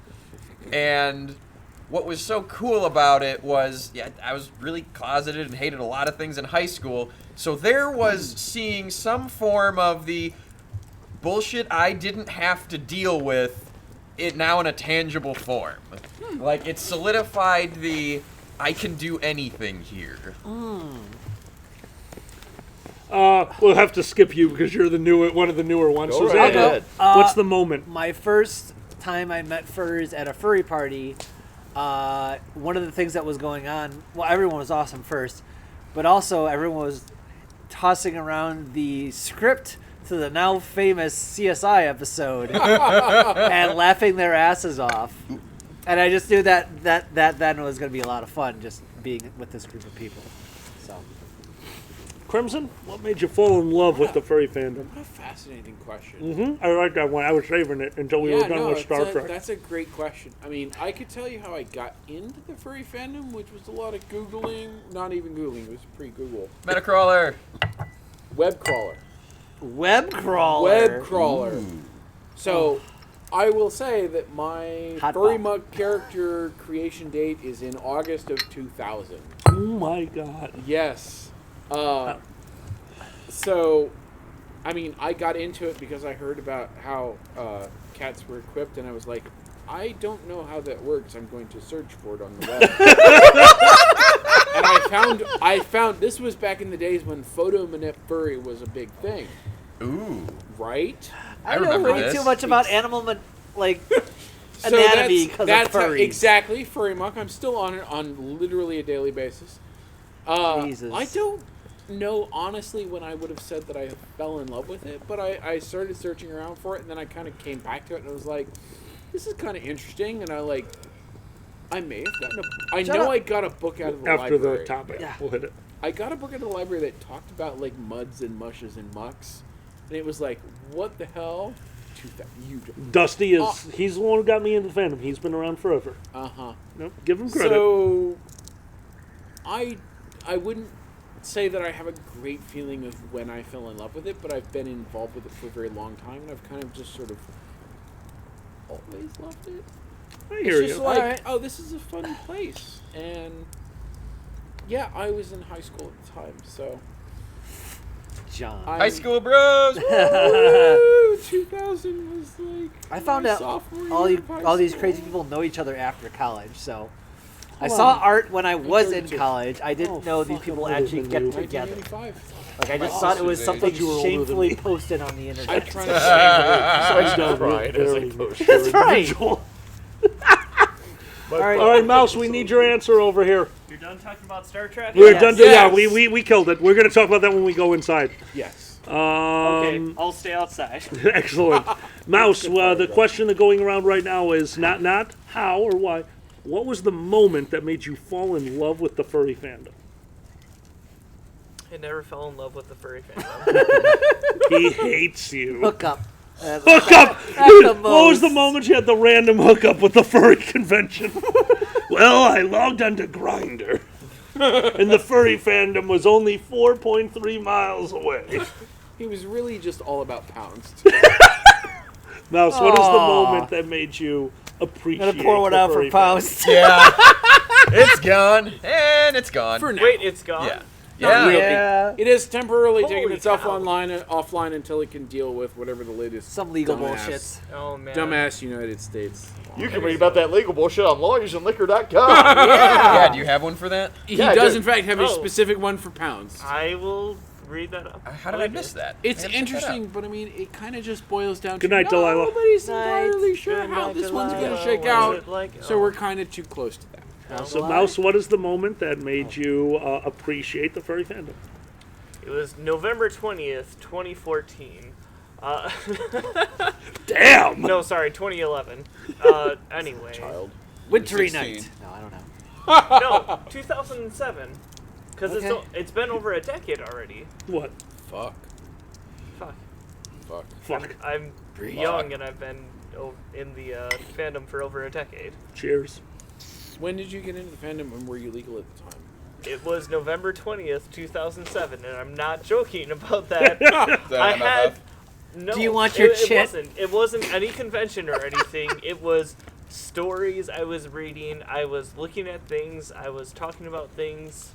And what was so cool about it was, I was really closeted and hated a lot of things in high school. So there was seeing some form of the bullshit I didn't have to deal with it now in a tangible form. Like, it solidified the I can do anything here. We'll have to skip you because you're one of the newer ones. Go So right Xander, ahead. what's the moment? My first time I met furs at a furry party, one of the things that was going on, well, everyone was awesome first, but also everyone was tossing around the script to the now famous CSI episode and laughing their asses off. And I just knew that then was going to be a lot of fun, just being with this group of people. So, Crimson, what made you fall in love with the furry fandom? What a fascinating question. I like that one. I was saving it until we were done with Star Trek. That's a great question. I mean, I could tell you how I got into the furry fandom, which was a lot of Googling. Not even Googling, it was pre-Google. Metacrawler. Web crawler. web crawler. Web crawler. So, I will say that my Hot furry bomb. mug character creation date is in August of 2000. Oh my god. Yes. So, I mean, I got into it because I heard about how cats were equipped, and I was like, I don't know how that works. I'm going to search for it on the web. And I found this was back in the days when photo manip furry was a big thing, Ooh. right? I know remember way this. too much about animal, anatomy So because of that's furries. exactly furry muck. I'm still on it on literally a daily basis. Jesus. I don't know honestly when I would have said that I fell in love with it, but I started searching around for it, and then I kind of came back to it, and I was like, this is kind of interesting, and I may have gotten I got a book out of the After library. the topic, Yeah. we'll hit it. I got a book out of the library that talked about like muds and mushes and mucks, and it was like, what the hell? Dusty is he's the one who got me into the fandom. He's been around forever. Nope, give him credit. So, I wouldn't say that I have a great feeling of when I fell in love with it, but I've been involved with it for a very long time, and I've kind of just sort of always loved it. I hear It's just you. like, Alright. oh, this is a fun place, and yeah, I was in high school at the time, so John. High school bros. Woo, 2000 was like I found my out sophomore all year of high these school. crazy people know each other after college. So I Hold saw on. art when I was in 32. college. I didn't know these fuck, people I'm older actually than get you. together. 1985. Like I My just thought it was sister's something age. You were older than shamefully me. posted on the I'm internet. trying to say I No, cried you're as I very posted. That's right. individual. My All right. All right, Mouse, we need your answer over here. You're done talking about Star Trek? We're Yes. done. Yes. Yeah, we killed it. We're going to talk about that when we go inside. yes. Okay, I'll stay outside. Excellent. Mouse, the question that's going around right now is not how or why. What was the moment that made you fall in love with the furry fandom? I never fell in love with the furry fandom. He hates you. Hook up. Hook up! the What was the most. moment you had the random hookup with the furry convention? Well, I logged onto Grindr, and the furry fandom was only 4.3 miles away. He was really just all about pounds. Mouse, what is the Aw. moment that made you appreciate Gonna pour one the out for furry Pounds. Yeah. It's gone. And it's gone. For now. Wait, it's gone? Yeah. Not Yeah. really. Yeah. It is temporarily taking Holy itself cow. offline until it can deal with whatever the latest Some legal dumbass- bullshit. Oh, man. Dumbass United States. You can read about that legal bullshit on lawyersandliquor.com. Yeah, do you have one for that? He Yeah, I does do. in fact have a Oh. specific one for pounds. I will read that up. How did I miss that? It's I gotta check that interesting, but I mean, it kind of just boils down Good to night, Delilah. nobody's Night. entirely sure Good how night, this one's Delilah. going to shake What is out. it like? So we're kind of too close to that. out. So, Mouse, what is the moment that made you appreciate the furry fandom? It was November 20th, 2014. Damn! No, sorry, 2011. Anyway. Child. Wintry 16. night. No, I don't know. No, 2007. Because Okay. it's been over a decade already. What? Fuck. Fuck. Fuck. Fuck. I'm young and I've been in the fandom for over a decade. Cheers. When did you get into the fandom and were you legal at the time? It was November 20th, 2007, and I'm not joking about that. Is that I MFF? had no. Do you want your it chit? It wasn't any convention or anything. It was stories I was reading. I was looking at things. I was talking about things,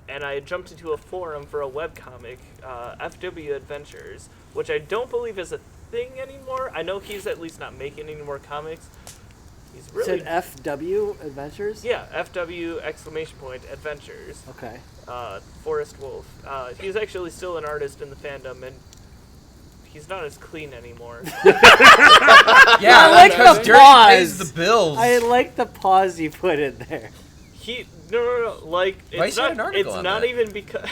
and I jumped into a forum for a webcomic, FW Adventures, which I don't believe is a thing anymore. I know he's at least not making any more comics. He's Said really FW Adventures? yeah, FW Adventures. Okay. Forest Wolf. He's actually still an artist in the fandom, and he's not as clean anymore. Yeah, I like because the Dirty pause. pays the bills. I like the pause you put in there. No. Like Why it's you not. said an article It's on not that? even because.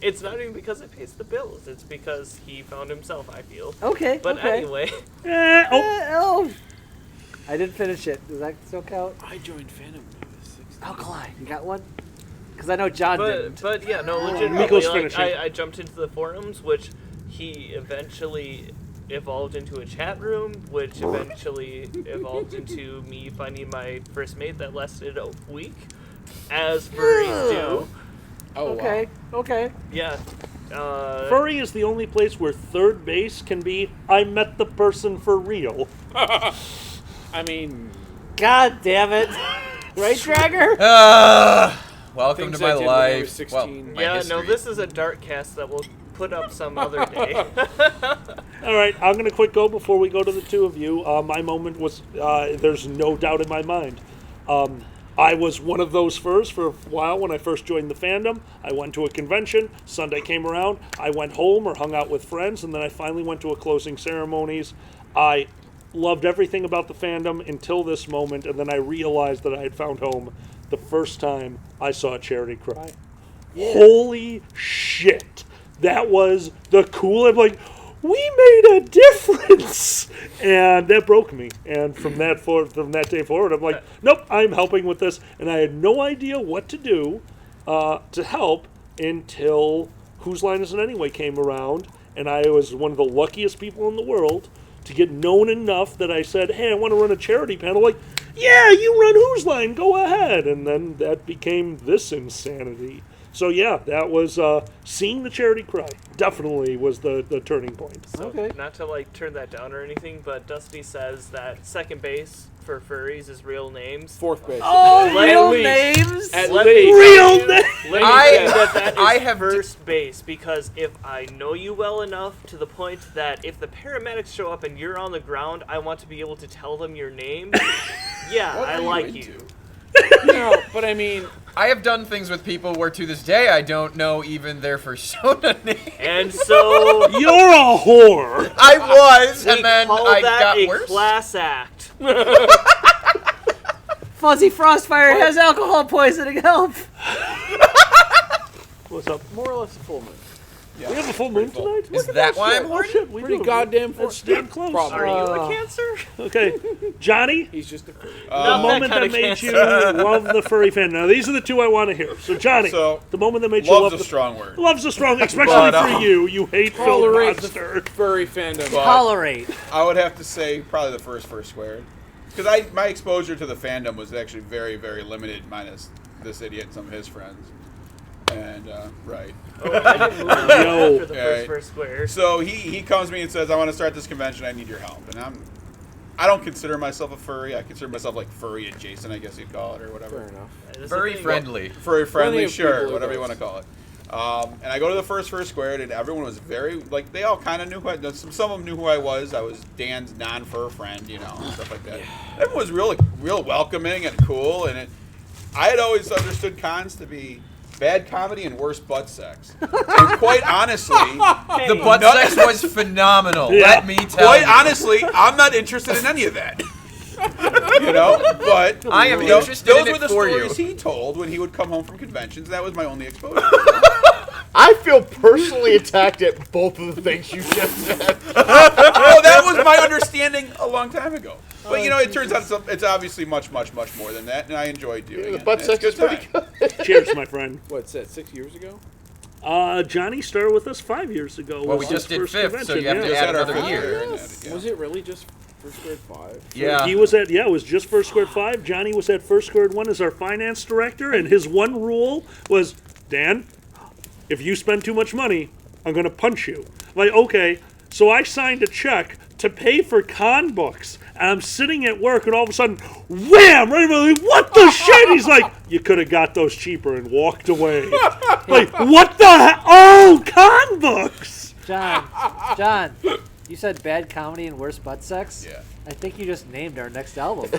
It's not even because it pays the bills. It's because he found himself. I feel. Okay. But okay. anyway, Oh. I didn't finish it. Does that still count? I joined Fandom when I was 16. Alkali. You got one? Because I know John didn't. but yeah, no, legitimately, Miko's like, finishing. I jumped into the forums, which he eventually evolved into a chat room, which eventually evolved into me finding my first mate that lasted a week, as furries do. Oh, Okay. Okay. Yeah. Furry is the only place where third base can be, I met the person for real. wow. I mean, God damn it. Right, Dragger? Welcome things to my I did when I was life. 16. Well, my Yeah, history. no, this is a dark cast that we'll put up some other day. All right, I'm going to quick go before we go to the two of you. My moment was, there's no doubt in my mind. I was one of those furs for a while when I first joined the fandom. I went to a convention. Sunday came around. I went home or hung out with friends, and then I finally went to a closing ceremonies. I loved everything about the fandom until this moment, and then I realized that I had found home the first time I saw a charity cry. Yeah. Holy shit. That was the cool. I'm like, we made a difference, and that broke me. And from that day forward, I'm like, nope, I'm helping with this. And I had no idea what to do to help until Whose Line Is It Anyway came around, and I was one of the luckiest people in the world to get known enough that I said, hey, I want to run a charity panel. Like, yeah, you run Whose Line, go ahead. And then that became this insanity. So yeah, that was seeing the charity cry. Definitely was the turning point. So, Okay. not to like turn that down or anything, but Dusty says that second base for furries is real names. Fourth base. Oh, Let real me- names? At Let least. me Real tell name. you- Let me I- tell you that is I have first base, because if I know you well enough to the point that if the paramedics show up and you're on the ground, I want to be able to tell them your name. Yeah, What I are like into? you. No, but I mean, I have done things with people where to this day I don't know even their persona name. And so You're a whore. I was, we and then call I that got a worse. class act. Fuzzy Frostfire has alcohol poisoning. Help. What's up? more or less a full moon. Yeah. We have a full moon tonight? Is that why I'm Oh horny? shit, we Pretty do. goddamn That's full. damn close. Probably. Are you Uh, a Cancer? Okay, Johnny, He's just a furry. the Not that moment kind that of made cancer. you love the furry fan. Now, these are the two I want to hear. So, Johnny, So, the moment that made you Love's love a the strong word. love's a strong, especially But, for you. You hate Phil Tolerate the Monster. furry fandom. But Tolerate. I would have to say probably the first squared. Because my exposure to the fandom was actually very, very limited, minus this idiot and some of his friends. And, right. Oh, I didn't move Yo. after the Alright. first square. So he comes to me and says, I want to start this convention, I need your help. And I don't consider myself a furry. I consider myself like furry adjacent, I guess you'd call it, or whatever. Fair enough. That's Very the thing. friendly. Furry Plenty friendly, of people sure, who whatever you does. want to call it. And I go to the first squared, and everyone was very, like, they all kind of knew who some of them knew who I was. I was Dan's non-fur friend, you know, and stuff like that. Everyone was real welcoming and cool, and I had always understood cons to be bad comedy and worse butt sex. And quite honestly, The butt No- sex was phenomenal. Yeah. Let me tell quite you. honestly, I'm not interested in any of that. You know, but I am you know, interested those in were it the for stories you. he told when he would come home from conventions. That was my only exposure. I feel personally attacked at both of the things you just said. Oh, that was my understanding a long time ago. But you know, it turns out it's obviously much, much, much more than that, and I enjoy doing The it. butt It's sex a is good pretty time. good. Cheers, my friend. What's that? 6 years ago? Johnny started with us 5 years ago. Well, was we just his did first fifth, so convention, you have to yeah. Just add had our another fifth year. and that, yeah. Was it really just first grade 5? Yeah. He was at, it was just first squared 5. Johnny was at first squared 1 as our finance director, and his one rule was, Dan, if you spend too much money, I'm going to punch you. Like, okay, so I signed a check to pay for con books, and I'm sitting at work, and all of a sudden, wham! Right, like, what the shit? He's like, you could have got those cheaper and walked away. Like, what the hell? Oh, con books! John, You said bad comedy and worse butt sex? Yeah. I think you just named our next album.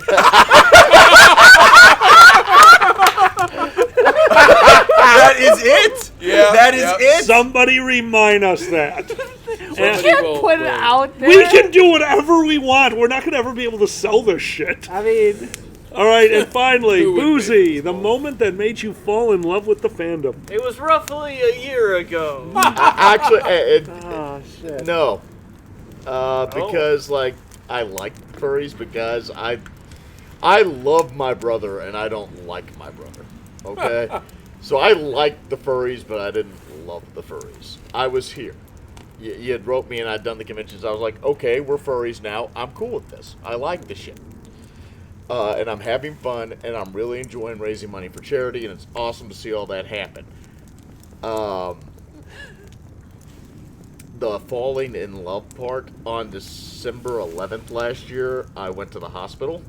That is it. Yeah, That is yep. it. Somebody remind us that. Somebody Can't will- put it will- out there. We can do whatever we want. We're not going to ever be able to sell this shit. I mean, All right, and finally, Who would Boozy, make the this moment that made you fall in love with the fandom. It was roughly a year ago. Actually, oh shit. no. Because, like, I like furries because I love my brother and I don't like my brother. Okay? So I liked the furries, but I didn't love the furries. I was here. You had wrote me and I'd done the conventions. I was like, okay, we're furries now. I'm cool with this. I like this shit. And I'm having fun, and I'm really enjoying raising money for charity, and it's awesome to see all that happen. The falling in love part, on December 11th last year, I went to the hospital.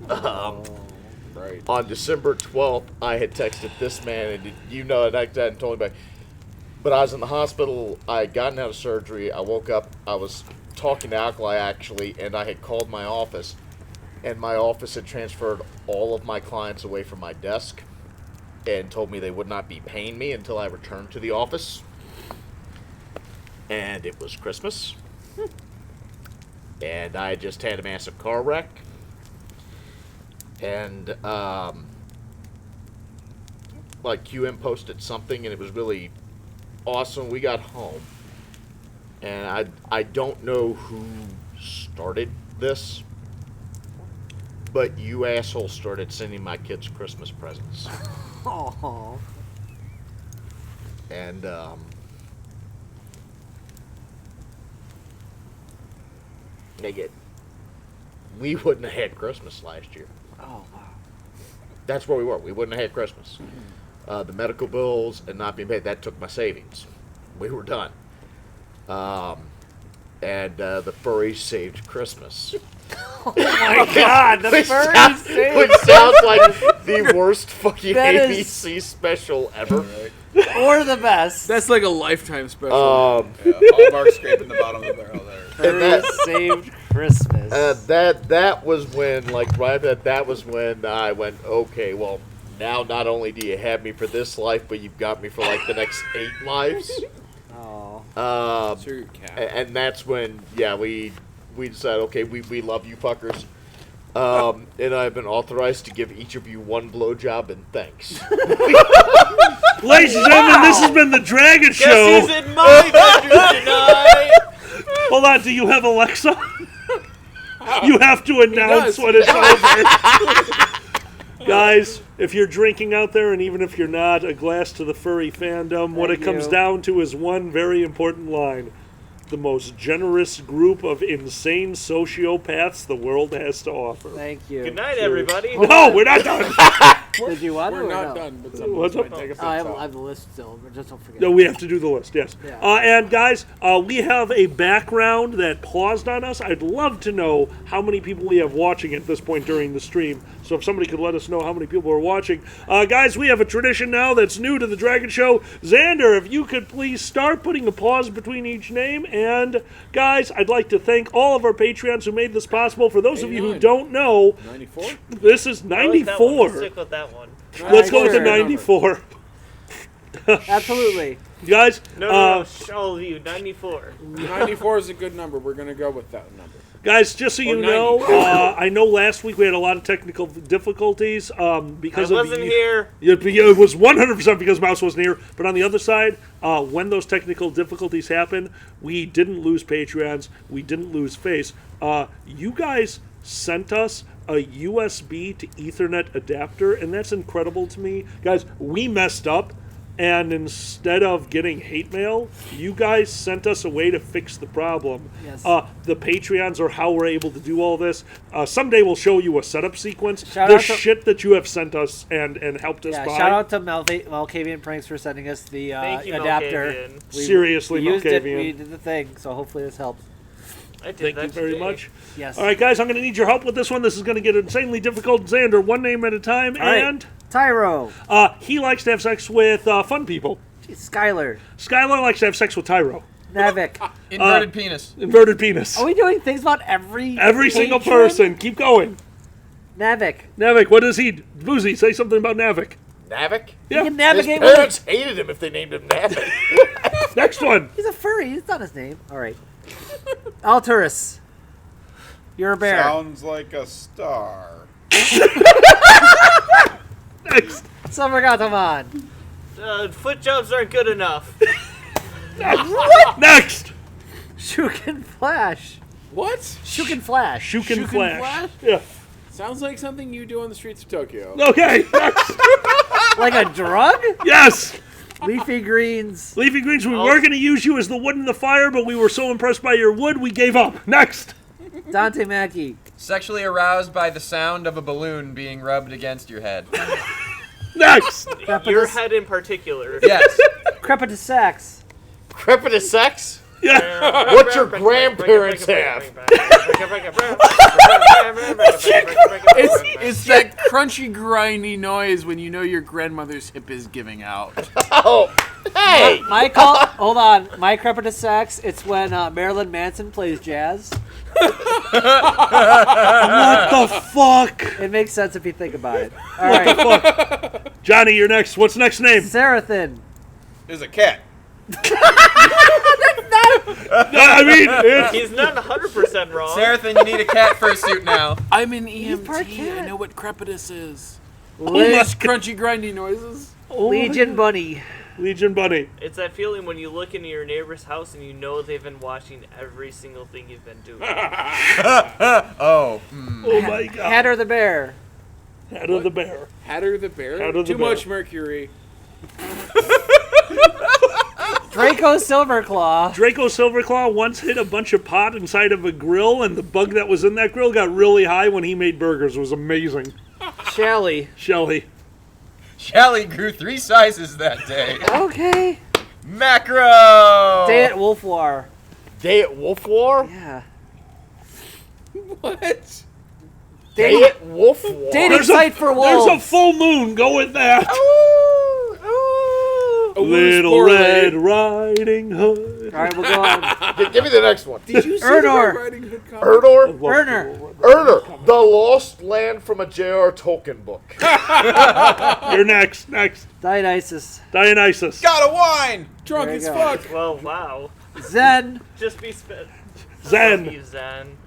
Right. On December 12th, I had texted this man, and you know, and I hadn't told anybody. But I was in the hospital. I had gotten out of surgery. I woke up. I was talking to Alkali, actually, and I had called my office. And my office had transferred all of my clients away from my desk and told me they would not be paying me until I returned to the office. And it was Christmas. And I just had a massive car wreck. And, like, QM posted something, and it was really awesome. We got home. And I don't know who started this, but you assholes started sending my kids Christmas presents. Oh. And, we wouldn't have had Christmas last year. Oh wow. That's where we were. We wouldn't have had Christmas. The medical bills and not being paid, that took my savings. We were done. And the furries saved Christmas. Oh my god, the furries saved. Which sounds like the worst fucking That is- ABC special ever. Or the best. That's like a lifetime special. Yeah, Hallmark scraping the bottom of the barrel there. And that- Furries saved Christmas. that was when, like, right at that was when I went, okay, well, now not only do you have me for this life, but you've got me for, like, the next 8 lives. Oh. Sure, you can. And that's when, yeah, we decided, okay, we love you fuckers. And I've been authorized to give each of you 1 blowjob and thanks. Ladies and gentlemen, this has been the Dragon Guess Show. he's in my bedroom tonight. Hold on, do you have Alexa? You have to announce does. when it's over. Guys, if you're drinking out there, and even if you're not, a glass to the furry fandom, what it Thank comes you. down to is one very important line. The most generous group of insane sociopaths the world has to offer. Thank you. Good night, everybody. No, we're not done. Did you want to We're or not no? done, but someone What's might up? take I offense. have the list still, but just don't forget. No, we have to do the list, yes. Yeah. And guys, we have a background that paused on us. I'd love to know how many people we have watching at this point during the stream. So if somebody could let us know how many people are watching. Guys, we have a tradition now that's new to the Dragon Show. Xander, if you could please start putting a pause between each name. And guys, I'd like to thank all of our Patreons who made this possible. For those of you who 89. don't know, 94? this is I like that one. 94. Let's stick with that one. Let's go with the Sure. 94. Absolutely. Guys, No, all of you. 94. 94 is a good number. We're going to go with that number. guys, just so you 90. know, I know last week we had a lot of technical difficulties because I of wasn't here. It was 100% because Mouse wasn't here. But on the other side, when those technical difficulties happen, we didn't lose Patreons. We didn't lose face. You guys sent us a USB to Ethernet adapter, and that's incredible to me. Guys, we messed up, and instead of getting hate mail, you guys sent us a way to fix the problem. Yes. The Patreons are how we're able to do all this. Someday we'll show you a setup sequence. Shout The out to- shit that you have sent us and helped us Yeah, buy. shout out to Malkavian Pranks for sending us the Thank you, adapter. Malkavian. Seriously, we used it, Malkavian. we did the thing, so hopefully this helps. I did Thank that you very today. much. Yes. All right, guys, I'm going to need your help with this one. This is going to get insanely difficult. Xander, one name at a time. All right. And Tyro. he likes to have sex with fun people. Skylar. Skylar likes to have sex with Tyro. Navik. Inverted penis. Inverted penis. Are we doing things about every Single patron? person. Keep going. Navik. Navik, what does he... Boozy, say something about Navik. Navik? Yeah. He can His navigate with parents hated him if they named him Navik. Next one. He's a furry. It's not his name. All right. Alturus. You're a bear. Sounds like a star. Next. Silvergatamon. Foot jobs aren't good enough. Next. Shuken Flash. What? Shuken Flash. Shuken Shuken Flash. Flash? Yeah. Sounds like something you do on the streets of Tokyo. Okay. Next. Like a drug? Yes. Leafy greens. Leafy Greens, we were going to use you as the wood in the fire, but we were so impressed by your wood, we gave up. Next. Dante Mackie. Sexually aroused by the sound of a balloon being rubbed against your head. Next. Your head in particular. Yes. Crepitus Sax. Crepitus sex? Yeah. What your grandparents have. It's that crunchy, grindy noise when you know your grandmother's hip is giving out. Oh, hey! Hold on. My Crepitus Sax, it's when Marilyn Manson plays jazz. What the fuck? It makes sense if you think about it. All right. Fuck. Johnny, you're next. What's the next name? Seraphim. There's a cat. I mean, it's... He's not 100% wrong. Sarathan, you need a cat fursuit now. I'm an part EMT. cat. I know what crepitus is. Le- These crunchy, grindy noises. Legion Bunny. Legion Bunny. It's that feeling when you look into your neighbor's house and you know they've been watching every single thing you've been doing. Oh. Oh my god. Hatter the Bear. Head of the bear. Hatter the bear. Hatter the Too bear. much mercury. Draco Silverclaw. Draco Silverclaw once hit a bunch of pot inside of a grill, and the bug that was in that grill got really high when he made burgers. It was amazing. Shelly. Shelly. Shelly grew 3 sizes that day. Okay. Macro! Day at Wolf War. Day at Wolf War? Yeah. What? Day at Wolf War? Dating site for wolves. There's a full moon. Go with that. A Little poor Red lady. Riding Hood. All right, we'll go on. Give me the next one. Did you see Erdor. the Red Riding Hood comic? Erdor? Erner. Erner, the lost land from a J.R. Tolkien book. You're next. Next. Dionysus. Dionysus. Got a wine. Drunk There as you go. fuck. Well, wow. Zen. Just be spit. Zen. You Zen.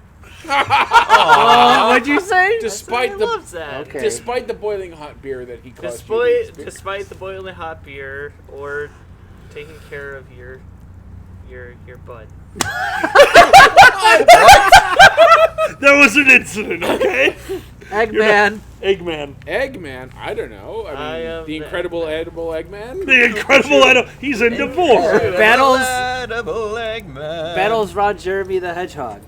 Oh, what'd you say? I Despite love the Zen. Okay. despite the boiling hot beer that he caused you to experience. Despite the boiling hot beer or taking care of your butt. There was an incident, okay? Eggman. Eggman. Eggman, I don't know. I I mean, am the the incredible edible Eggman. The incredible Edo. He's in divorce. Battles. Edible Eggman. Battles Ron Jeremy the Hedgehog.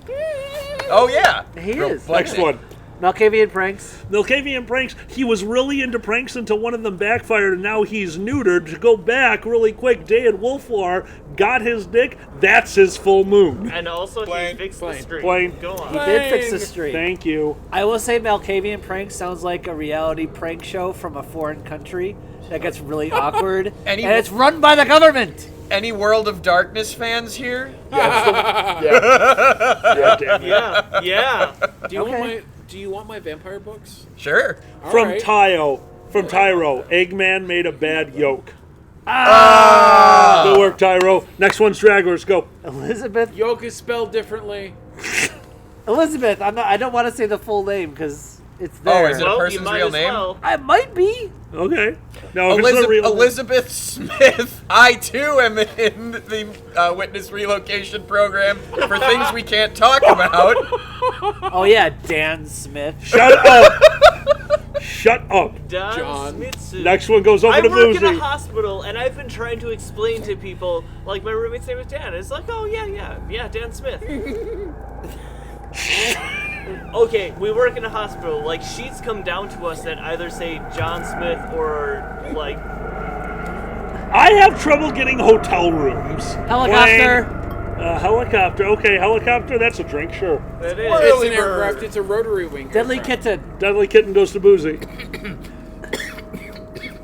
Oh, yeah. He Real is. butt Next dick. one. Malkavian Pranks. Milkavian pranks. He was really into pranks until one of them backfired, and now he's neutered. To go back really quick, Day at Wolf War got his dick. That's his full moon. And also Plain. he fixed the Plain. stream. Plain. Go He on. did fix the streak. Thank you. I will say Malkavian Pranks sounds like a reality prank show from a foreign country that gets really awkward. Any- and it's run by the government. Any World of Darkness fans here? Yeah. Yeah, damn it. Yeah, yeah. Do you want my vampire books? Sure. All From right. Tyro, Eggman made a bad yolk. Ah! Good work, Tyro. Next one's Stragglers. Go. Elizabeth. Yolk is spelled differently. Elizabeth. I don't want to say the full name because it's there. Oh, is it a Well, you person's might real as name? well. I might be. Okay. No, if it's not real. Elizabeth Smith. I too am in the witness relocation program for things we can't talk about. Oh yeah, Dan Smith. Shut up. Shut up. Don John. Smitsu. Next one goes over I to work in a Boozy. hospital, and I've been trying to explain to people, like my roommate's name is Dan. It's like, oh yeah, Dan Smith. Okay, we work in a hospital. Like, sheets come down to us that either say John Smith or like. I have trouble getting hotel rooms. Helicopter. Helicopter. Okay, helicopter. That's a drink. Sure. That It's is. an aircraft. It's a rotary wing. Deadly aircraft. Kitten. Deadly Kitten goes to Boozy.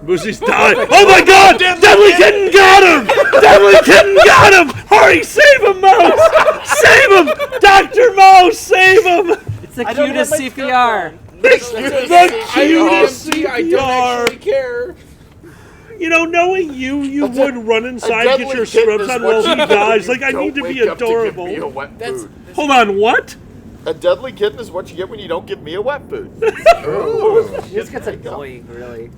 Boozy's died. Oh my God! Deadly Kitten got him! Deadly Kitten got him! Hurry, save him, Mouse! Save him! Dr. Mouse, save him! It's the I don't cutest have my CPR. The cutest I don't actually care. You know, knowing you would run inside, get deadly your kitten scrubs is on what while he you do dies. when Like, I you need to don't be wake up to give adorable. me a wet That's food. Hold on, what? A deadly kitten is what you get when you don't give me a wet food. This gets annoying, really.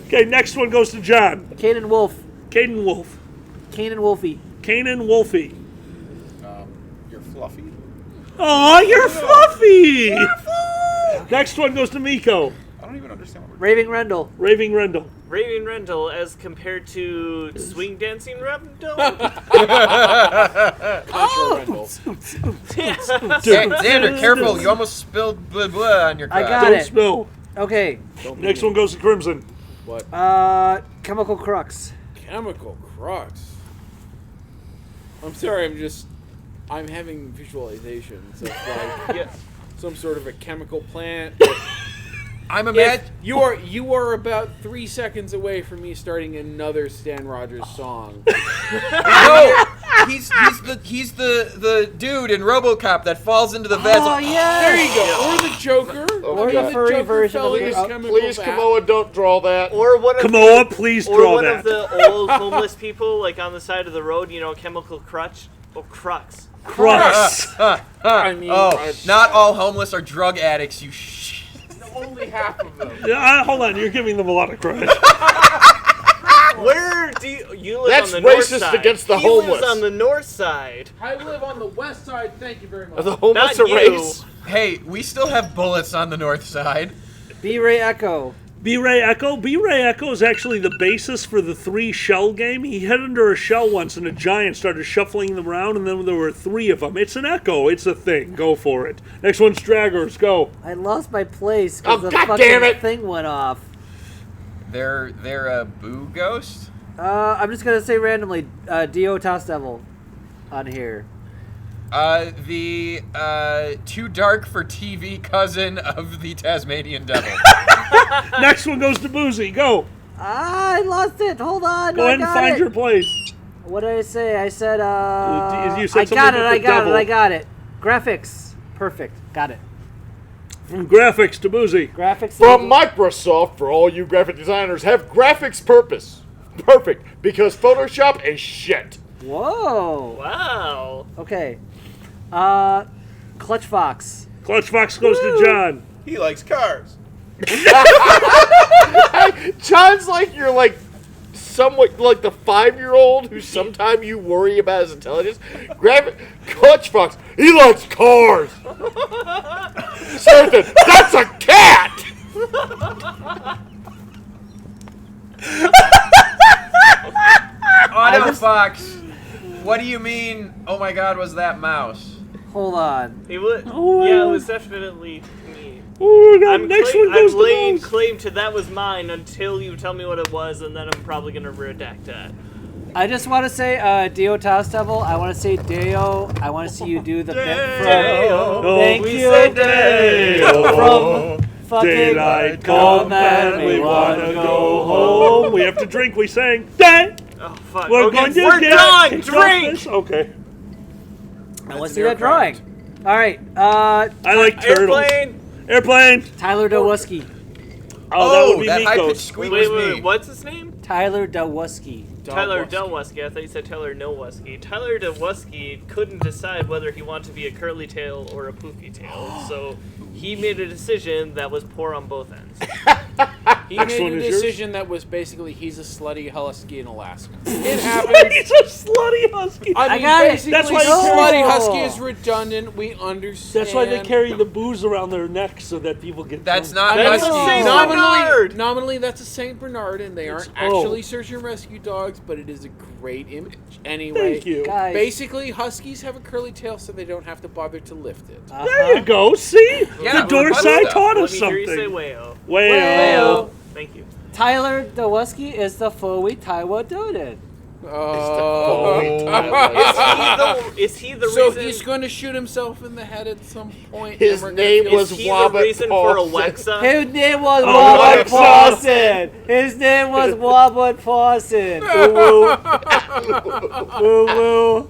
Okay, next one goes to John. Kanan Wolf. Caden Wolf. Kanan Wolfie. Kanan Wolfie. You're fluffy. Aw, you're fluffy! Next one goes to Miko. I don't even understand what we're Raving Rendell. Raving Rendell. Raving Rendell as compared to Swing Dancing Rendell? Xander, careful! You almost spilled blah blah on your I cup. got Don't it. spill. Okay. Next one goes to Crimson. Chemical Crux. Chemical Crux. I'm sorry, I'm having visualizations of like Yeah. some sort of a chemical plant. I'm a If mad. you are about 3 seconds away from me starting another Stan Rogers song. No, he's the dude in RoboCop that falls into the vessel. Oh, yeah. There you go. Or the Joker. Or When the furry Joker version fell of in the- his chemical Please, bath. Kamoa, don't draw that. Or one of Kamoa, please or draw one that. of the old homeless people, like on the side of the road, you know, chemical crutch. Oh, crux. Crux. I mean, Not all homeless are drug addicts. You only half of them. Yeah, hold on, you're giving them a lot of credit. Where do you live That's on the north racist side? against the he homeless. lives on the north side. I live on the west side. Thank you very much. Are the homeless Not a you. race? Hey, we still have bullets on the north side. B-Ray Echo. B-Ray Echo. B-Ray Echo is actually the basis for the 3 shell game. He hid under a shell once and a giant started shuffling them around and then there were 3 of them. It's an echo. It's a thing. Go for it. Next one's Draggers. Go. I lost my place Oh, because the God fucking damn it. thing went off. They're a boo ghost. I'm just gonna say randomly, Dio Toss Devil on here. The too dark for TV cousin of the Tasmanian Devil. Next one goes to Boozy. Go. I lost it. Hold on. Go I ahead and got find it. your place. What did I say? I said, You said I something got it. about I the got devil. it. I got it. Graphics. Perfect. Got it. From graphics to Boozy. Graphics. From Microsoft, for all you graphic designers, have graphics purpose. Perfect, because Photoshop is shit. Whoa. Wow. Okay. Clutch Fox. Clutch Fox goes to John. He likes cars. John's like you're like somewhat like the 5-year-old who sometimes you worry about his intelligence. Clutch Fox, he likes cars. Certain, that's a cat. Auto Fox. What do you mean? Oh my God, was that mouse? Hold on. It was, Oh. yeah, it was definitely me. Oh, now I'm, next one I'm goes to laying Mouse. claim to that was mine until you tell me what it was, and then I'm probably going to redact that. I just want to say, Dio Toss Devil. I want to say Deo. I want to see you do the bit from. Deo. Thank We you. say Deo. From fucking Daylight come come and we wanna go home. We have to drink. We sang. Day. Oh, fuck. We're Okay, going to we're get done! kicked off Drink! this. Okay. I want to see that drawing. All right. I like turtles. Airplane! Airplane. Tyler Dawoski. Oh, that would be that Miko's. high-pitched squeak was Wait, me. what's his name? Tyler Dawoski. Tyler Delwusky. I thought you said Tyler Nowusky. Tyler Delwusky couldn't decide whether he wanted to be a curly tail or a poofy tail, so he made a decision that was poor on both ends. He Next made one a is yours? decision that was basically he's a slutty husky in Alaska. It happens. He's a slutty husky. I mean, got it. basically, That's why slutty No. husky is redundant. We understand. That's why they carry the booze around their necks so that people get. That's drunk. not That's husky. a Saint Nominally, Bernard! nominally, that's a Saint Bernard, and they aren't actually search and rescue dogs, but it is a great image. Anyway, Thank you. Guys. basically, huskies have a curly tail, so they don't have to bother to lift it. There you go. See, Yeah, the door what's side that? taught Let us me hear you say something. wayo. Wayo. Thank you. Tyler Dawoski is the Fowie Taiwa Doden. Is he the So reason? he's going to shoot himself in the head at some point. His and we're name gonna was is he the Wobbit reason for Paulson. Alexa? His name was Oh, Wobbit Alexa. Pawson. His name was Wobbit Pawson. Woo woo. Woo woo.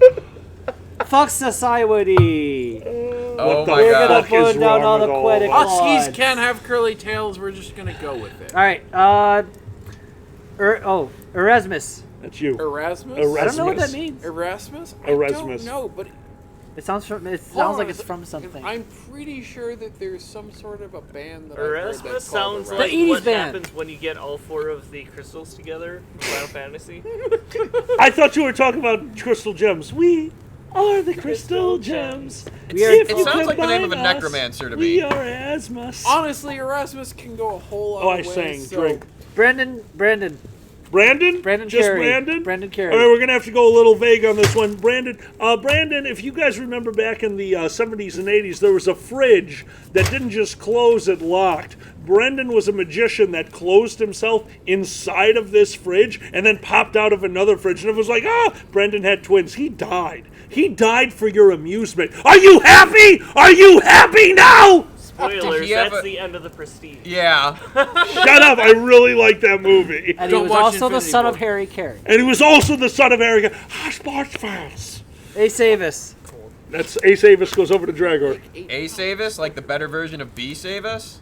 fuck society. Oh What the my We're god. gonna fuck is burn down wrong all the with all Quedic of us? Huskies gods. can't have curly tails. We're just gonna go with it. All right. Erasmus. That's you. Erasmus. I don't know what that Erasmus. means. Erasmus. Erasmus. I don't know, but It sounds like it's from something. I'm pretty sure that there's some sort of a band that Erasmus I've heard that's sounds called like The what Edie's band. happens when you get all 4 of the crystals together in Final Fantasy. I thought you were talking about crystal gems. We are the crystal gems. We are- If It you sounds like the name of a combine us, necromancer to We me. are Asmus. Honestly, Erasmus can go a whole lot Oh, I of ways. sang. so Drink. Brandon. Brandon? Brandon Just Carey. Brandon? Brandon Carey. All right, we're going to have to go a little vague on this one. Brandon, if you guys remember back in the 70s and 80s, there was a fridge that didn't just close, it locked. Brendan was a magician that closed himself inside of this fridge and then popped out of another fridge. And it was like, Brendan had twins. He died. He died for your amusement. Are you happy? Are you happy now? Spoilers, he have that's a- the end of the Prestige. Yeah. Shut up. I really like that movie. And he Don't was watch also the Infinity son War. of Harry Carey. And he was also the son of Eric. Sports fans. Ace Avis. That's Ace Avis goes over to Dragor. A save us, like the better version of B save us.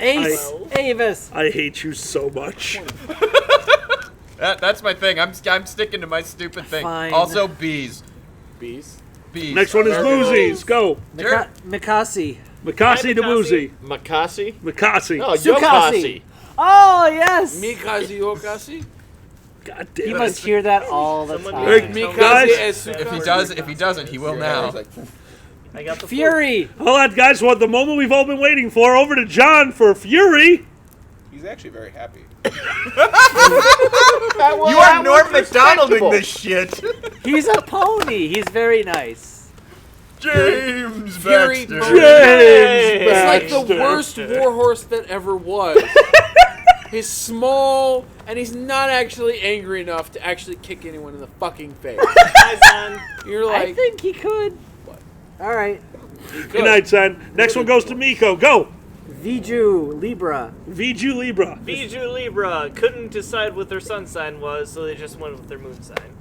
Ace Avis. I hate you so much. That's my thing. I'm sticking to my stupid thing. Fine. Also bees. bees. Bees. Next one is Boozies. Go. Sure. Mikasi. Mikasi to Boozy. Makasi? Mikasi. Oh, Sukasi. Yokasi. Oh, yes. Mikazi Okasi. God damn He it. must hear that all the Someone time. Hey, needs to tell guys. me as If he doesn't, he will now. I got the Fury. Hold on, guys. What the moment we've all been waiting for. Over to John for Fury. He's actually very happy. You are Norm MacDonalding this shit. He's a pony. He's very nice. James Fury Baxter. Pony. James It's like the Baxter. worst warhorse that ever was. He's small, and he's not actually angry enough to actually kick anyone in the fucking face. Hi, son. You're I like, think he could. All right. Good night, son. Next one goes to Miko. Go. Viju Libra. Viju Libra. Bijou Libra couldn't decide what their sun sign was, so they just went with their moon sign.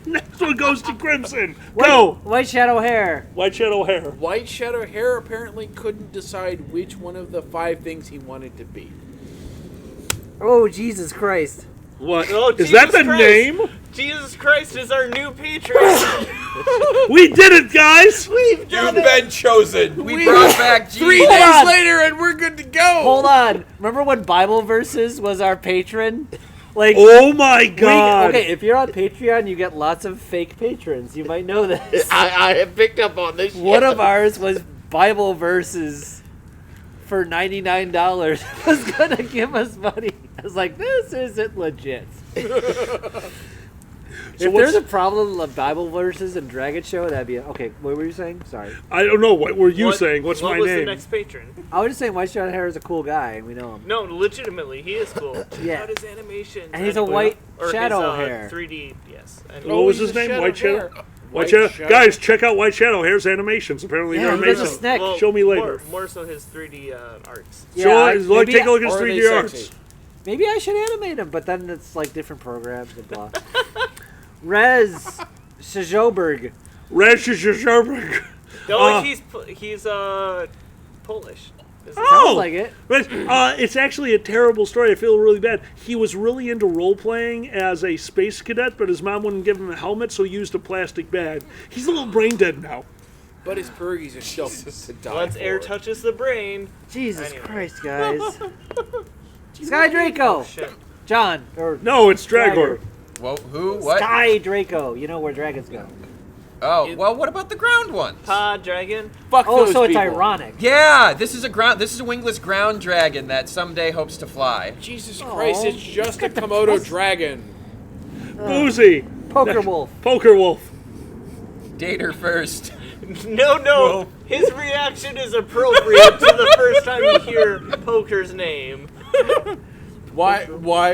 Next one goes to Crimson. Go. White Shadow Hair. White Shadow Hair. White Shadow Hair apparently couldn't decide which one of the 5 things he wanted to be. Oh, Jesus Christ. What? Oh, Is that Jesus the Christ. name? Jesus Christ is our new patron. We did it, guys. We've You've done it. been chosen. We brought back Jesus. 3 days later, and we're good to go. Hold on. Remember when Bible Verses was our patron? Like, Oh my God. okay, if you're on Patreon, you get lots of fake patrons. You might know this. I have picked up on this. One of ours was Bible Verses for $99 was going to give us money. I was like, this isn't legit. If there's a problem with Bible Verses and Dragon Show, that'd be... Okay, what were you saying? Sorry. I don't know. What were you What- saying? What's what my was name? the next patron? I was just saying White Shadow Hair is a cool guy, and we know him. No, legitimately, he is cool. Yeah. About his animation. And he's a white or shadow his, hair. 3D, yes. And What was he's his a name? shadow White Shadow? hair. White Shadow. Guys, check out White Shadow Hair's animations. Apparently, Yeah, they're he does a amazing. snack. Show me later. More so his 3D arts. Yeah, maybe- take a look at his Or are they 3D arts. sexy? Maybe I should animate him, but then it's like different programs and blah. Rez Sjoberg. Rashizherberg. Oh, he's Polish. Is it? Sounds like it. But, it's actually a terrible story. I feel really bad. He was really into role-playing as a space cadet, but his mom wouldn't give him a helmet, so he used a plastic bag. He's a little brain dead now. But his pierogies are still to die Once for. air touches the brain. Jesus Anyway. Christ, guys. Sky Draco. Shit. John. Or No, it's Dragor. Whoa, who? What? Sky Draco. You know where dragons go. Oh, well, what about the ground ones? Pod dragon. Fuck Oh, those so it's people. ironic. Yeah, this is a wingless ground dragon that someday hopes to fly. Jesus Christ, Aw, it's just a got the Komodo best- dragon. Boozy. Poker Wolf. Poker Wolf. Date her first. No. His reaction is appropriate to the first time you hear Poker's name. Why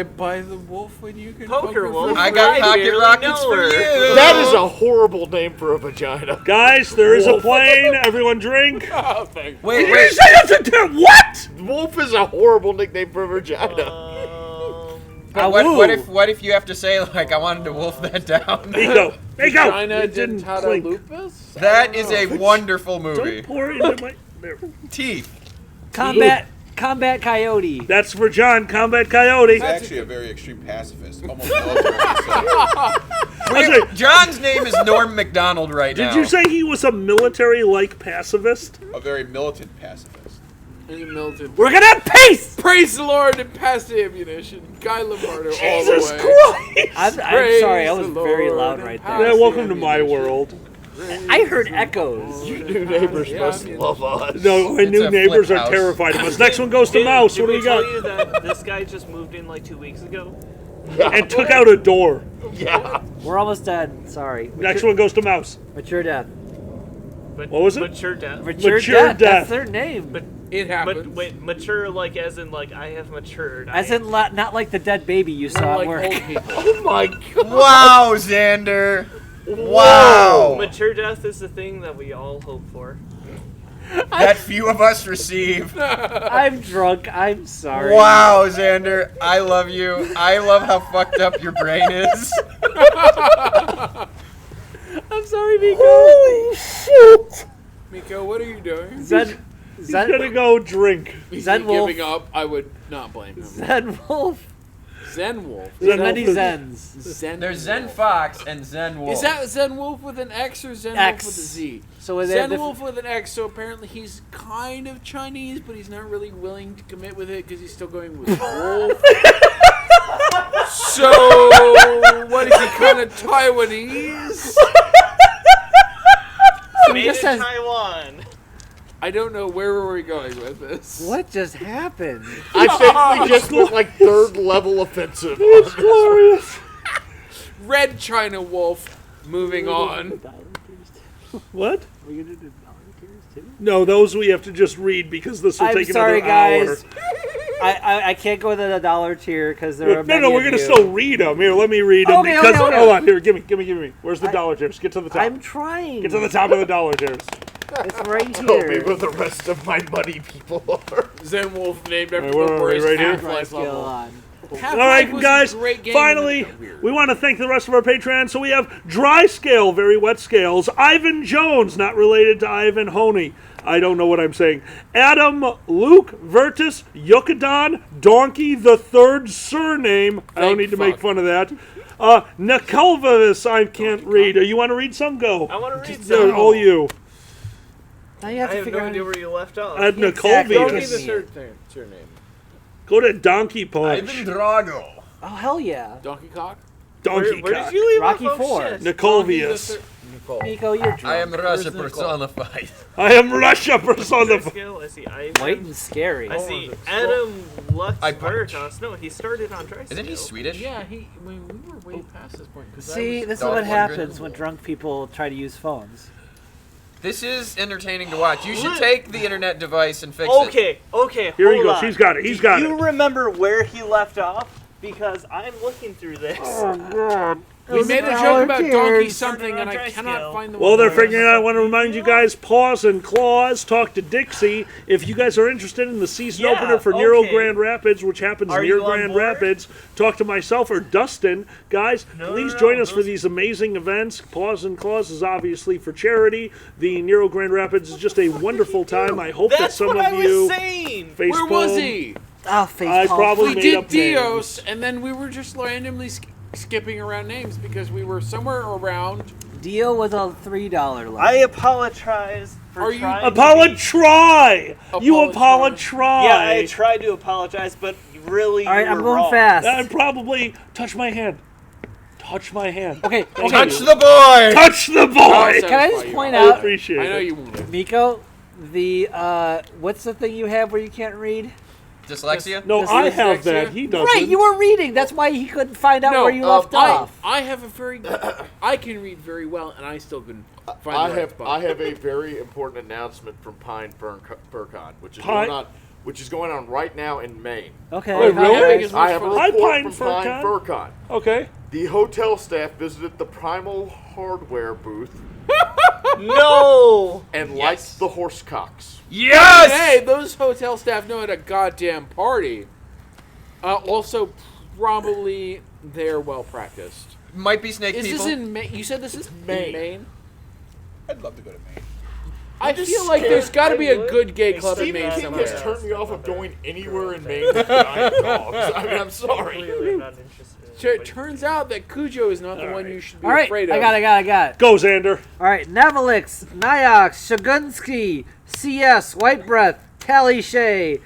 buy the wolf when you can Poker wolf. for I got I pocket barely rockets know for her. you. That is a horrible name for a vagina. Guys, there is a Wolf. plane. Everyone drink. Oh, thank Wait, Did you wait. say that's a what? Wolf is a horrible nickname for a vagina. But what if you have to say, like, I wanted to wolf that down? Miko! China It didn't dentata clink. lupus? That is a wonderful movie. Don't pour it into my... There. Teeth. Combat Coyote. That's for John, Combat Coyote. He's actually a very extreme pacifist. Almost military. So. John's name is Norm MacDonald right now. Did you say he was a military-like pacifist? A very militant pacifist. We're gonna have peace! Praise the Lord and pass the ammunition. Guy Lombardo Jesus all the way. Christ! I'm sorry, I was very loud right there. Yeah, welcome to my world. I heard echoes. Your new neighbors must love us. No, my new a neighbors flip are house. terrified of us. Next one goes to Mouse. Did What do we we tell got? you that this guy just moved in like 2 weeks ago? And took out a door. Yeah. We're almost dead. Sorry. Next one goes to Mouse. Mature death. But, What was it? Mature death. Mature death. That's their name. But It happens. But wait, mature like as in like I have matured. As in not like the dead baby you saw at like work. old people. Oh my god. Wow, Xander. Wow. Mature death is the thing that we all hope for. That few of us receive. I'm drunk. I'm sorry. Wow, Xander. I love you. I love how fucked up your brain is. I'm sorry, Miko. Holy shit! Miko, what are you doing? He's gonna go drink. He's Zen Wolf. giving up. I would not blame him. Zen Wolf. Zen Wolf. There's many Zens. Zen There's Zen Wolf. Fox and Zen Wolf. Is that Zen Wolf with an X or Zen X. Wolf with a Z? So is Zen that Wolf with an X, so apparently he's kind of Chinese, but he's not really willing to commit with it because he's still going with Wolf. So, what is he, kind of Taiwanese? Made just in says- Taiwan. I don't know where were we going with this. What just happened? I think we just went like third level offensive. It's glorious. Red China Wolf. Moving on. What? Are you gonna do dollar tiers too? No, those we have to just read because this will I'm take sorry, another hour. guys. I can't go to the dollar tier because there are many No, we're of gonna you. still read them. Here, let me read them. Okay, because okay. hold on, here, give me. Where's the dollar tiers? Get to the top. I'm trying. Get to the top of the dollar tiers. It's right Tell me here. where the rest of my money people are. Zen Wolf named after where the are we? worst Right here? Half-Life Skill level. on. Half-Life All right, was guys. a great game, Finally, and then it got weird. we want to thank the rest of our patrons. So we have Dry Scale, Very Wet Scales, Ivan Jones, not related to Ivan Honey. I don't know what I'm saying. Adam, Luke, Vertus, Yokadon, Donkey, the third surname. I don't Thank need to make fuck. fun of that. Nakalvavis, I can't read. You want to read some? Go. I want to read No, some. all you. Now you have I to have figure no out. idea where you left off. At Exactly. Don't need Nakalvavis. the third surname. Go to Donkey Punch. Ivan Drago. Oh hell yeah, Donkey Cock? Donkey where Cock. did you leave Rocky off? Oh, Four. shit. Nakalvius. Miko, you're drunk. I am Russia personified. I am Russia Dry personified. scale, I see Ivan. white and scary. I see Adam Lux I punch. Veritas. No, he started on Dry Isn't he scale. Swedish? Yeah, we were way past this point. 'cause See, this is Dolph what Lundgren. happens when drunk people try to use phones. This is entertaining to watch. You should take the internet device and fix it. Okay, Here he hold goes. on. He's got it. He's got Do it. you remember where he left off? Because I'm looking through this. We made a joke about Donkey something, and I Dry cannot scale. find the Well, one they're where- figuring it out. I want to remind you guys, Paws and Claws, talk to Dixie. If you guys are interested in the season Yeah, opener for Nero okay. Grand Rapids, which happens Are near you on Grand board? Rapids, talk to myself or Dustin. Guys, No, please no, join no, us for those- these amazing events. Paws and Claws is obviously for charity. The Nero Grand Rapids is just a wonderful time. I hope that That's some what of I was you saying. face Where was palm. he? Ah, face I palm. probably We made did up Dios, names. and then we were just randomly skipping around names because we were somewhere around. Dio was a $3 level. I apologize for Are you- trying to Try! You Apologize. try! Yeah, I tried to apologize, but really, All right, you I'm were going wrong. fast. And probably touch my hand. Touch my hand. Okay, okay. Touch the boy! Touch the boy! Can I just point I out, appreciate I know it. you won't. Miko, the what's the thing you have where you can't read? Dyslexia? No, This I is have that. dyslexia? He doesn't. Right, you were reading. That's why he couldn't find out where you left off. I have a very. I can read very well, and I still couldn't find I the right have spot. I have a very important announcement from Pine FurCon, which is Pine- going on right now in Maine. Okay. Wait, Not really? having as much I have a fun. Hi, report Pine from FurCon. Pine FurCon. Okay. The hotel staff visited the Primal Hardware booth No. and liked the horse cocks. Yes! Hey, those hotel staff know at a goddamn party. Also, probably they're well practiced. Might be snake Is people. this in Maine? You said this is Maine. in Maine? I'd love to go to Maine. I feel like there's got to be a good gay club in Stephen Maine King somewhere. has turned me off of going anywhere in Maine with giant dogs. I mean, I'm sorry. Completely not interested. So it turns out that Cujo is not the one you should be All right, afraid of. I got it. Go, Xander. All right, Navalix, Nyox, Shagunsky, CS, White Breath, Tally Shay,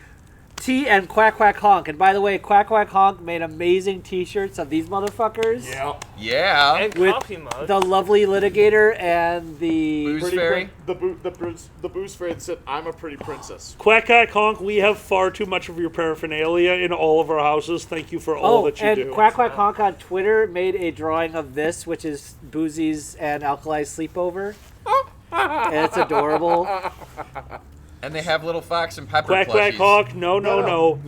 T, and Quack Quack Honk. And by the way, Quack Quack Honk made amazing T-shirts of these motherfuckers. Yeah. Yeah. And With coffee mugs. the lovely litigator and the Booze Pretty Fairy. the booze fairy that said, "I'm a pretty princess." Quack Quack Honk, we have far too much of your paraphernalia in all of our houses. Thank you for all that you and do. Quack Quack Honk on Twitter made a drawing of this, which is Boozy's and Alkali's sleepover. And it's adorable. And they have little Fox and Pepper Quack Quack plushies. Honk, no.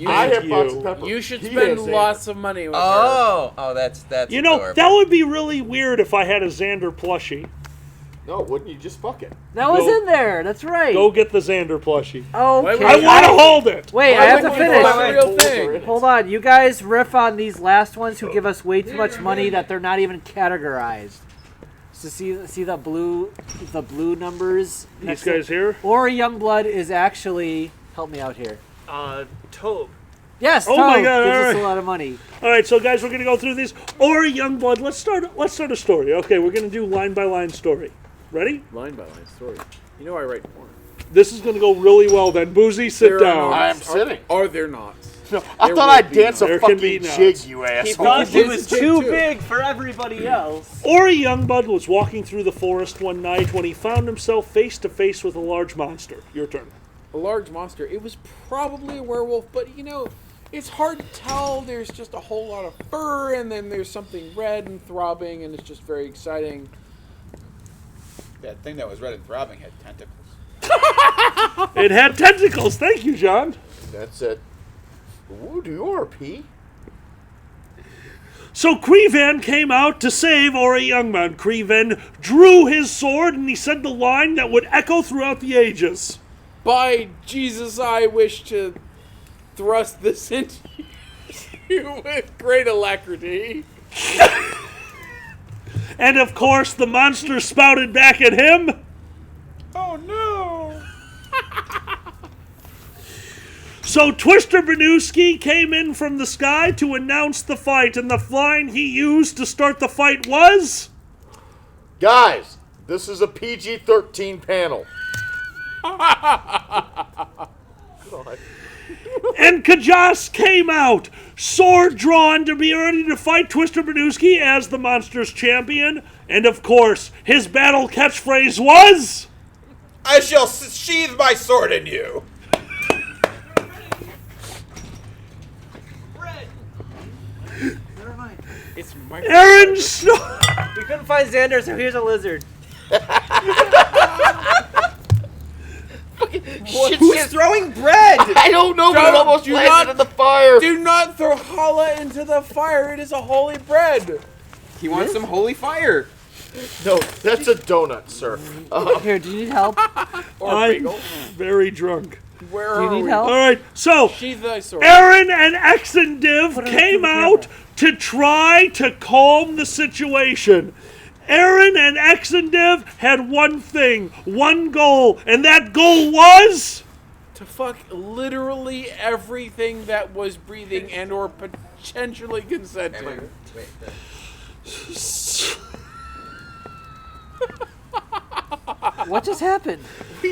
I Thank have Fox and you. Pepper. You should He spend has lots of money with her. Oh, that's You know, adorable. that would be really weird if I had a Xander plushie. No, wouldn't you just fuck it? That was in there. That's right. Go get the Xander plushie. Okay. I want to hold it. Wait, I Why have to wouldn't you call finish. it a real thing? Hold on. You guys riff on these last ones who give us way too much money that they're not even categorized. So see the blue numbers. These next guys to- here? Ori Youngblood is actually help me out here. Tobe. Yes, Oh my Toad God, gives all us right. a lot of money. All right, so guys, we're gonna go through these. Or Youngblood. Let's start a story. Okay, we're gonna do line by line story. Ready? Line by line story. You know I write porn. This is gonna go really well. Then Boozy, sit There are down. not- I am sitting. Are there not? No, I There thought will I'd be dance none. a There can be fucking none. jig, you He asshole. thought he did was too, too too. big for everybody else. Ori Youngblood was walking through the forest one night when he found himself face to face with a large monster. Your turn. A large monster. It was probably a werewolf, but you know, it's hard to tell. There's just a whole lot of fur, and then there's something red and throbbing, and it's just very exciting. That thing that was red and throbbing had tentacles. It had tentacles. Thank you, John. That's it. Ooh, do you RP? So Crevan came out to save Ori Youngman. Crevan drew his sword and he said the line that would echo throughout the ages. By Jesus, I wish to thrust this into you with great alacrity. And of course, the monster spouted back at him. Oh no! So Twister Banewski came in from the sky to announce the fight, and the line he used to start the fight was... Guys, this is a PG-13 panel. And Kajas came out, sword drawn to be ready to fight Twister Banewski as the monster's champion. And of course, his battle catchphrase was... I shall sheathe my sword in you. It's my Aaron Snow... We couldn't find Xander, so here's a lizard. Who's throwing bread? I don't know, but it almost do landed not- in the fire. Do not throw challah into the fire. It is a holy bread. He wants some holy fire. No, that's a donut, sir. Here, do you need help? Or I'm bagel. very drunk. Where Do you are need we? help? All right, so Sheath thy sword. Aaron and Exendiv came out to try to calm the situation. Aaron and Exendiv had one thing, one goal, and that goal was... To fuck literally everything that was breathing and or potentially consenting. What just happened?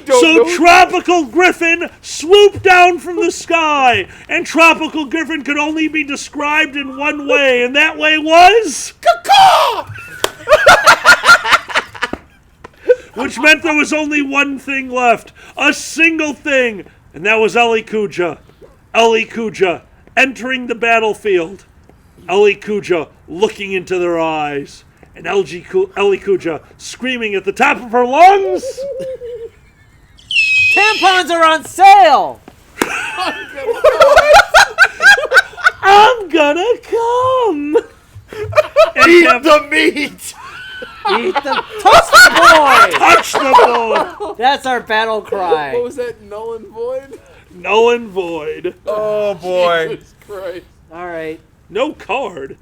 So Tropical Griffin swooped down from the sky, and Tropical Griffin could only be described in one way, and that way was... Which meant there was only one thing left. A single thing. And that was Ellie Kuja. Ellie Kuja entering the battlefield. Ellie Kuja looking into their eyes. And Ellie Kuja screaming at the top of her lungs. Tampons are on sale! I'm gonna come. Eat the meat! Eat the touch the boy! Touch the boy. That's our battle What cry. was that? Null and void? Null and void. Oh boy. Jesus Christ. All right. No card.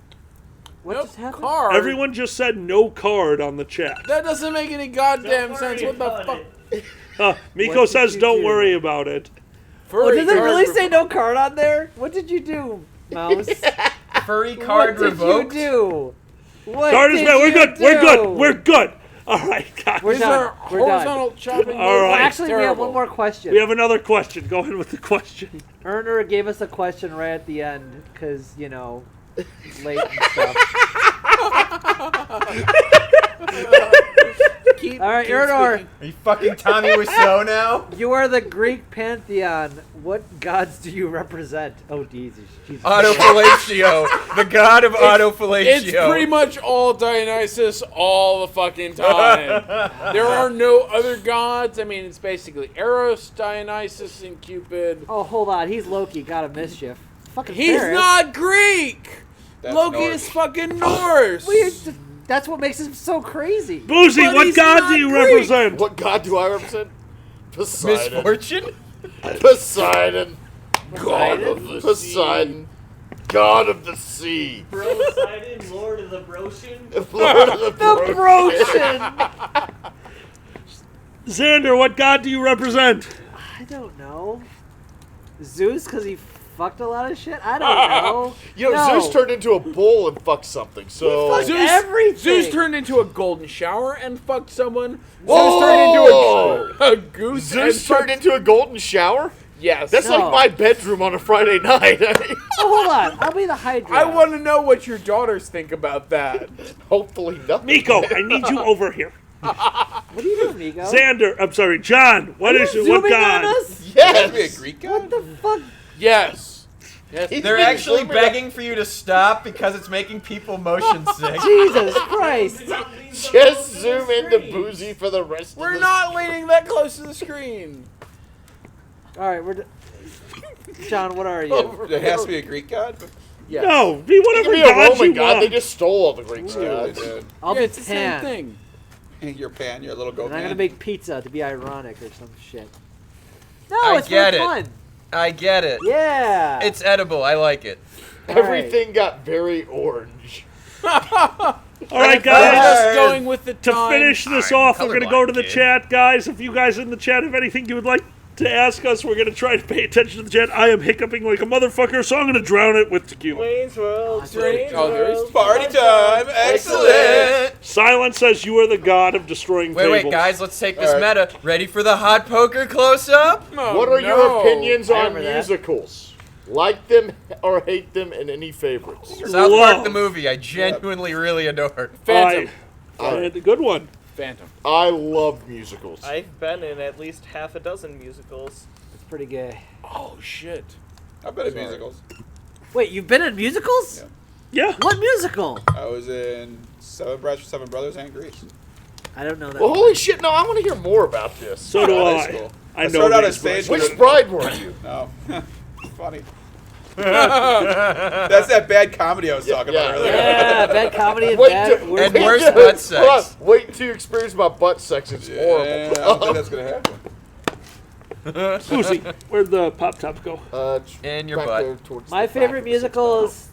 What Nope, just happened? card. Everyone just said no card on the chat. That doesn't make any goddamn Don't sense. worry What the about fuck? it. Miko What did says you don't do? worry about it. Oh, does it card really revo- say no card on there? What did you do, Mouse? Furry card what did revoked. you do? What Card is did bad. We're you good. do? We're good. We're good. All right, guys. We're Is done. there We're done. horizontal chopping? All mode? right. Well, That's actually, we have one terrible. more question. We have another question. Go ahead with the question. Erner gave us a question right at the end because, you know, late and stuff. Keep- All right, keep Ernor, speaking. Are you fucking Tommy Wiseau now? you are the Greek pantheon. What gods do you represent? Oh, Jesus. Autofellatio. The god of autofellatio. It's pretty much all Dionysus all the fucking time. There are no other gods. I mean, it's basically Eros, Dionysus, and Cupid. Oh, hold on. He's Loki, god of mischief. Fucking He's Paris. not Greek. That's Loki Norse. is fucking Norse. Weird. That's what makes him so crazy. Boozy, But what he's god not do you Greek. represent? What god do I represent? Poseidon. Misfortune? Poseidon. God of the Poseidon? Poseidon. God of the sea. Poseidon, Lord of the Broshin. Lord of the The Broshin! Xander, what god do you represent? I don't know. Zeus, because he fucked a lot of shit? I don't know. You know, No. Zeus turned into a bull and fucked something, so... fucked everything. Zeus turned into a golden shower and fucked someone. Whoa! Zeus turned into a goose. Zeus and turned into a golden shower? Yes. That's No. like my bedroom on a Friday night. Oh, hold on. I'll be the Hydra. I want to know what your daughters think about that. Hopefully nothing. Miko, I need you over here. What are you doing, Migo? Xander, I'm sorry, John, what is you what zooming god? on us? That'd be a Yes! Greek What god? the fuck? Yes. He's They're been actually zooming begging for you to stop because it's making people motion sick. Jesus Christ. Just zoom into Boozy for the rest of We're the... not leaning that close to the screen. All right, John, what are you? It has to be a Greek god? Yes. No, be He whatever could be a god Roman you god. want. They just stole all the Greek Yeah, they gods. did. I'll Yeah, be it's the same Pan. thing. Hey, you're Pan, you're a little goat And I'm man. gonna make pizza to be ironic or some shit. No, I it's get real it. fun. I get it. Yeah. It's edible. I like it. Everything got very orange. All right, I'm guys. just going with the To time. finish this I'm off, we're going to go to colorblind, the kid. chat, guys. If you guys in the chat have anything you would like to ask us, we're going to try to pay attention to the chat. I am hiccuping like a motherfucker, so I'm going to drown it with tequila. Wayne's World. Strange World. Party time! Excellent! Silence says you are the god of destroying Wait, tables. wait, guys, let's take this All right. meta. Ready for the hot poker close-up? Oh, What are your no. opinions I on remember that. musicals? Like them or hate them, and any favorites? South Love. Park the movie, I genuinely really adore. Phantom. A good one. Phantom. I love musicals. I've been in at least half a dozen musicals. It's pretty gay. Oh, shit. I've been in musicals. Wait, you've been in musicals? Yeah. What musical? I was in Seven Brides for Seven Brothers and Grease. I don't know that. Well, holy shit! No, I want to hear more about this. So do High I. school. I know started out these as stage. guys. Which bride were you? No. Funny. That's that bad comedy I was talking yeah. about earlier. Yeah, bad comedy and Wait bad. till- And wait worse till- butt sex. hold on, wait till you experience my butt sex. It's Yeah, I horrible. don't think that's gonna happen. Lucy, where'd the pop top go? In your back butt. there towards My the back favorite of the musical is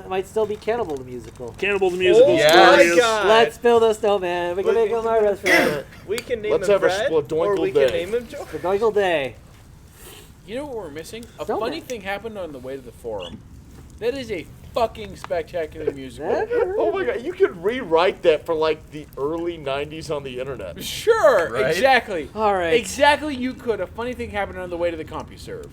might still be Cannibal the Musical. Cannibal the Musical. Oh my glorious. God. Let's build a snowman. We can make him our best friend. We can name Let's him have a Brad, Splodoinkle or we day. can name him George. The Doinkle Day. You know what we're missing? A Snowman. funny thing happened on the way to the forum. That is a fucking spectacular musical. Never Oh my god, you could rewrite that for like the early 90s on the internet. Sure, Right? exactly. All right. Exactly, you could. A funny thing happened on the way to the CompuServe.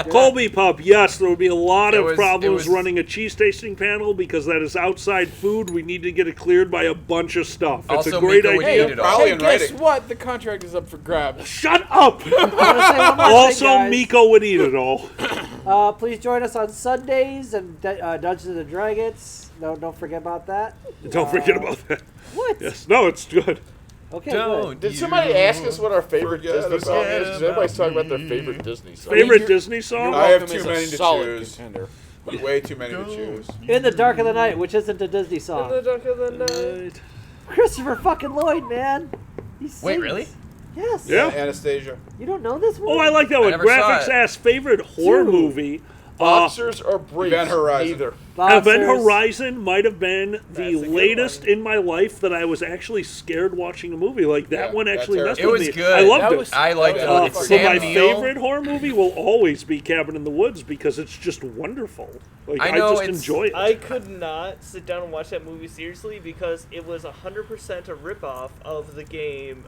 Colby Pup, yes, there would be a lot of It problems was- running a cheese tasting panel because that is outside food. We need to get it cleared by a bunch of stuff. It's Also, a great Miko would idea. eat it all. Probably Hey, in guess writing. what? The contract is up for grabs. Shut up! I wanna say one more Also, thing, guys. Miko would eat it all. Please join us on Sundays and Dungeons and Dragons. No, don't forget about that. Don't forget about that. What? Yes, no, it's good. Okay, good. Don't Did you somebody ask us what our favorite forget Disney song is? Because about everybody's talking about their favorite Disney song. Favorite you're- Disney song? I have Welcome too is many a to solid choose. contender. Way too many to choose. In the Dark of the Night, which isn't a Disney In the song. dark of the night. Right. Christopher fucking Lloyd, man. He sings. Wait, really? Yes. Yeah. Anastasia. You don't know this one? Oh, I like that I one. never saw Graphics it. ass favorite horror Dude. movie. Boxers or briefs? Event Horizon. Neither. Event Boxers. Horizon might have been That's the a good latest one. in my life that I was actually scared watching a movie. Like, that Yeah, one that's actually terrible. messed It with was me. good. I loved That it. was- I liked that it. was It's So Sam my Neill. favorite horror movie will always be Cabin in the Woods because it's just wonderful. Like, I I, know just it's- enjoy it. I could not sit down and watch that movie seriously because it was 100% a ripoff of the game.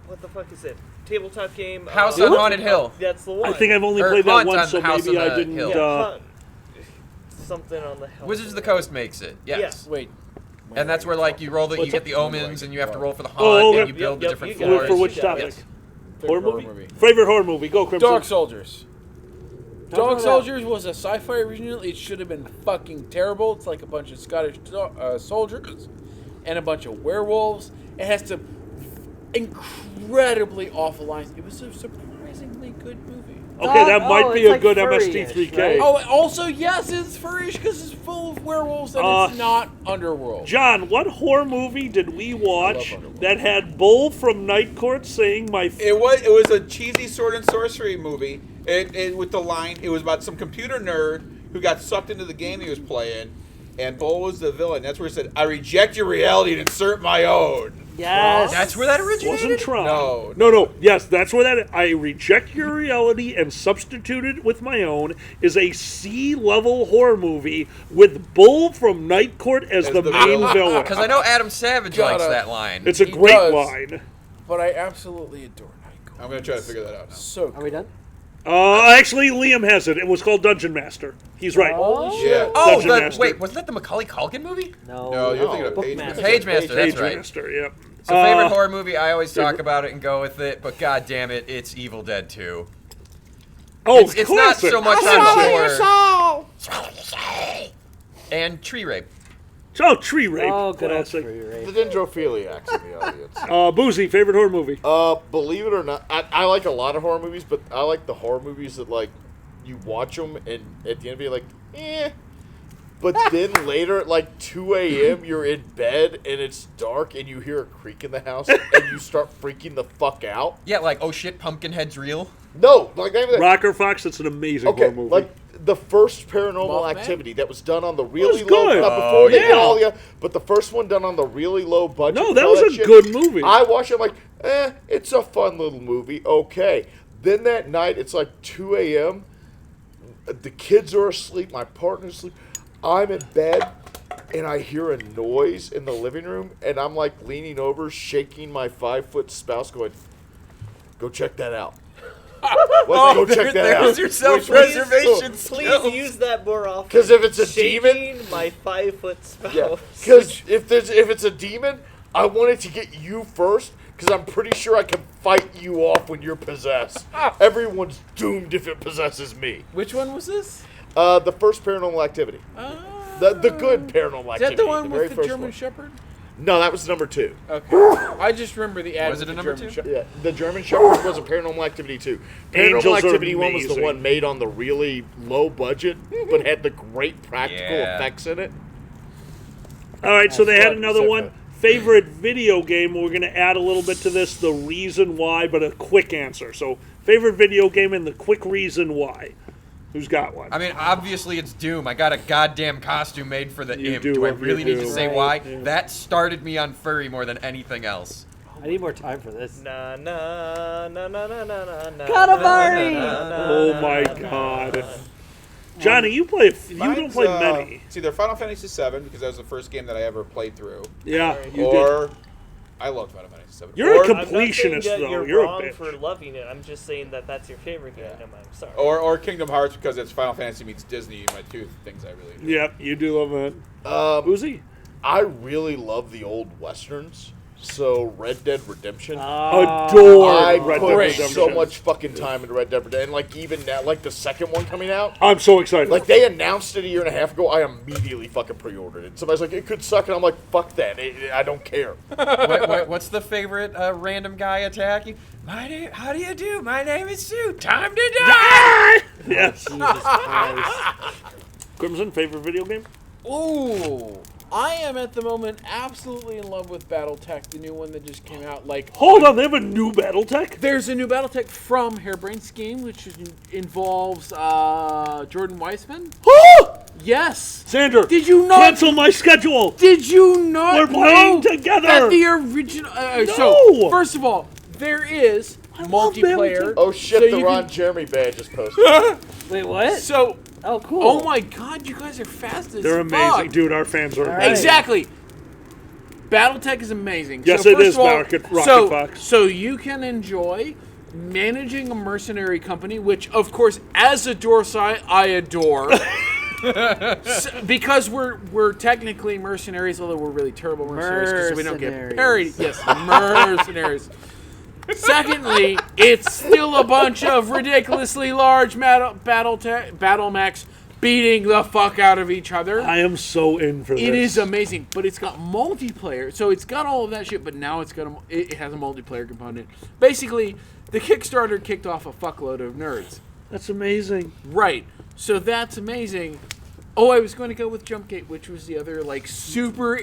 What the fuck is it? Tabletop game. House on Haunted Hill. That's the one. I think I've only Or played that Haunt once, on so House maybe on I the didn't. Hill. Hunt. Something on the hill. Wizards of the Coast makes it. Yes. Wait. And that's where like you roll the, you What's get up? the omens and you have to roll for the haunt Oh, okay. and you build the Yep, different you got floors. it. For which Yeah. topic? Yes. Horror movie? Favorite horror movie? Go, Crimson. Dog Soldiers. Don't Dog know that. Soldiers was a sci-fi original. It should have been fucking terrible. It's like a bunch of Scottish soldiers and a bunch of werewolves. It has some incredibly awful lines. It was a surprisingly good movie. Okay, that Oh, might be it's a like good furry-ish, MST3K. right? Oh, and also, yes, it's furrish because it's full of werewolves and it's not Underworld. John, what horror movie did we watch Underworld. that had Bull from Night Court saying my... It was a cheesy sword and sorcery movie. It with the line. It was about some computer nerd who got sucked into the game he was playing, and Bull was the villain. That's where he said, "I reject your reality and insert my own." Yes. That's where that originated? Wasn't Tron. No. Yes, that's where that... I reject your reality and substitute it with my own is a C-level horror movie with Bull from Night Court as the the main villain. villain. Because I know Adam Savage Gotta- likes that line. It's a He great does. line. But I absolutely adore Night Court. I'm gonna try to figure that out now. So Are we done? Actually, Liam has it. It was called Dungeon Master. He's right. Oh. Yeah. Oh, Dungeon Master. wait, wasn't that the Macaulay Culkin movie? No, you're thinking of Book Page Master. Page Master, that's Page right. Master, yep. So favorite horror movie, I always talk about it and go with it, but god damn it, it's Evil Dead 2. Oh, It's not classic. so much on Classic. horror. And Tree Rape. Oh, Tree Rape. Oh, good old Classic. Tree Rape. The dendrophiliacs in the audience. Boozy, favorite horror movie? Believe it or not, I like a lot of horror movies, but I like the horror movies that, like, you watch them and at the end be like, eh. But then later at like 2 a.m., you're in bed and it's dark and you hear a creak in the house and you start freaking the fuck out. Yeah, like, oh shit, Pumpkinhead's real. No, like, not even that. Rocker Fox, it's an amazing Okay, horror movie. like the first Paranormal Mothman? Activity that was done on the really was low, good. not before they did yeah. all the, but the first one done on the really low budget. No, with that all was a shit. good movie. I watched it, I'm like, it's a fun little movie. Okay. Then that night, it's like 2 a.m. The kids are asleep. My partner's asleep. I'm in bed, and I hear a noise in the living room, and I'm like leaning over, shaking my 5-foot spouse, going, "Go check that out." Go check that out. There's your self-preservation Please skills. use that more often. 'Cause if it's a Shaking my 5-foot spouse. Yeah, because if it's a demon, I want it to get you first, because I'm pretty sure I can fight you off when you're possessed. Everyone's doomed if it possesses me. which one was this? The first Paranormal Activity, the good Paranormal Is Activity. that the one very with the first German one. Shepherd? No, that was number 2. Okay. I just remember the ad. Was with it a the number German 2? Shepherd. Yeah, the German Shepherd was a Paranormal Activity 2. Angels Paranormal are Activity 1 was the amazing. one made on the really low budget, but had the great practical Yeah. effects in it. All right, so they had fun. another So one. fun. Favorite video game. We're going to add a little bit to this, the reason why, but a quick answer. So, favorite video game and the quick reason why. Who's got one? I mean, obviously it's Doom. I got a goddamn costume made for the You imp. do Do I love your really need to Doom. say Right, why? yeah. That started me on furry more than anything else. I need more time for this. Na na na na na na na na. Katamari! na, na, Oh na, my na, God. na. Johnny, you play. You don't Mine's, play many. It's either Final Fantasy VII, because that was the first game that I ever played through, Yeah, you did. or I love Final Fantasy VII. You're a or, I'm not saying completionist, that though. You're, You're a wrong bitch. for loving it. I'm just saying that that's your favorite game. And I'm sorry. or Kingdom Hearts, because it's Final Fantasy meets Disney. My two things I really do. Yep, you do love it. Boozy? I really love the old westerns. So Red Dead Redemption. Adore I Red put Dead Redemption. so much fucking time into Red Dead Redemption, and like even now, like the second one coming out, I'm so excited. like they announced it a year and a half ago. I immediately fucking pre-ordered it. Somebody's like, it could suck, and I'm like, fuck that. I don't care. What's the favorite random guy attacking? My name. How do you do? My name is Sue. Time to die. Yes. Jesus Christ. Crimson, favorite video game? Ooh. I am at the moment absolutely in love with BattleTech, the new one that just came out. Like, Hold on, they have a new BattleTech? there's a new BattleTech from Harebrained Scheme, which involves Jordan Weissman. Yes. Xander, Did you not cancel my schedule. Did you not We're playing know together. that the original? No. So first of all, there is love multiplayer. Oh shit, so the you Ron can- Jeremy badge is posted. Wait, what? So, Oh, cool. oh my God, you guys are fast as They're amazing. fuck. Dude, our fans are right. Exactly. BattleTech is amazing. Yes, so it first is, of all, Rocket so, Fox. So you can enjoy managing a mercenary company, which, of course, as a Dorsai, I adore. Because we're technically mercenaries, although we're really terrible mercenaries because we don't get Mercenaries. parried. Yes, mercenaries. Secondly, it's still a bunch of ridiculously large battle mechs beating the fuck out of each other. I am so in for this. It is amazing, but it's got multiplayer, so it's got all of that shit. But now it has a multiplayer component. Basically, the Kickstarter kicked off a fuckload of nerds. That's amazing. Right. So that's amazing. Oh, I was going to go with Jumpgate, which was the other super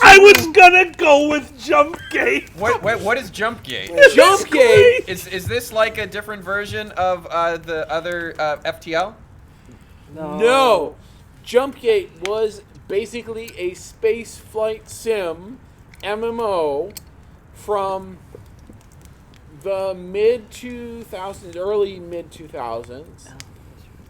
I was gonna go with Jumpgate. What is Jumpgate? Jumpgate. Is this like a different version of the other FTL? No. Jumpgate was basically a space flight sim MMO from the early mid 2000s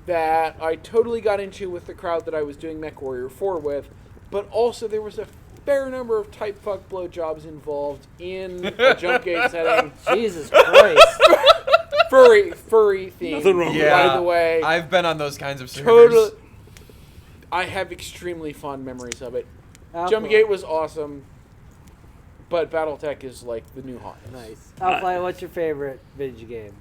that I totally got into with the crowd that I was doing MechWarrior 4 with, but also there was a fair number of type fuck blowjobs involved in a Jumpgate setting. Jesus Christ. Furry theme, Nothing wrong with by the way. I've been on those kinds of servers. Totally. I have extremely fond memories of it. Oh, Jumpgate was awesome, but BattleTech is like the new hot. Nice. Alfly, what's your favorite video game?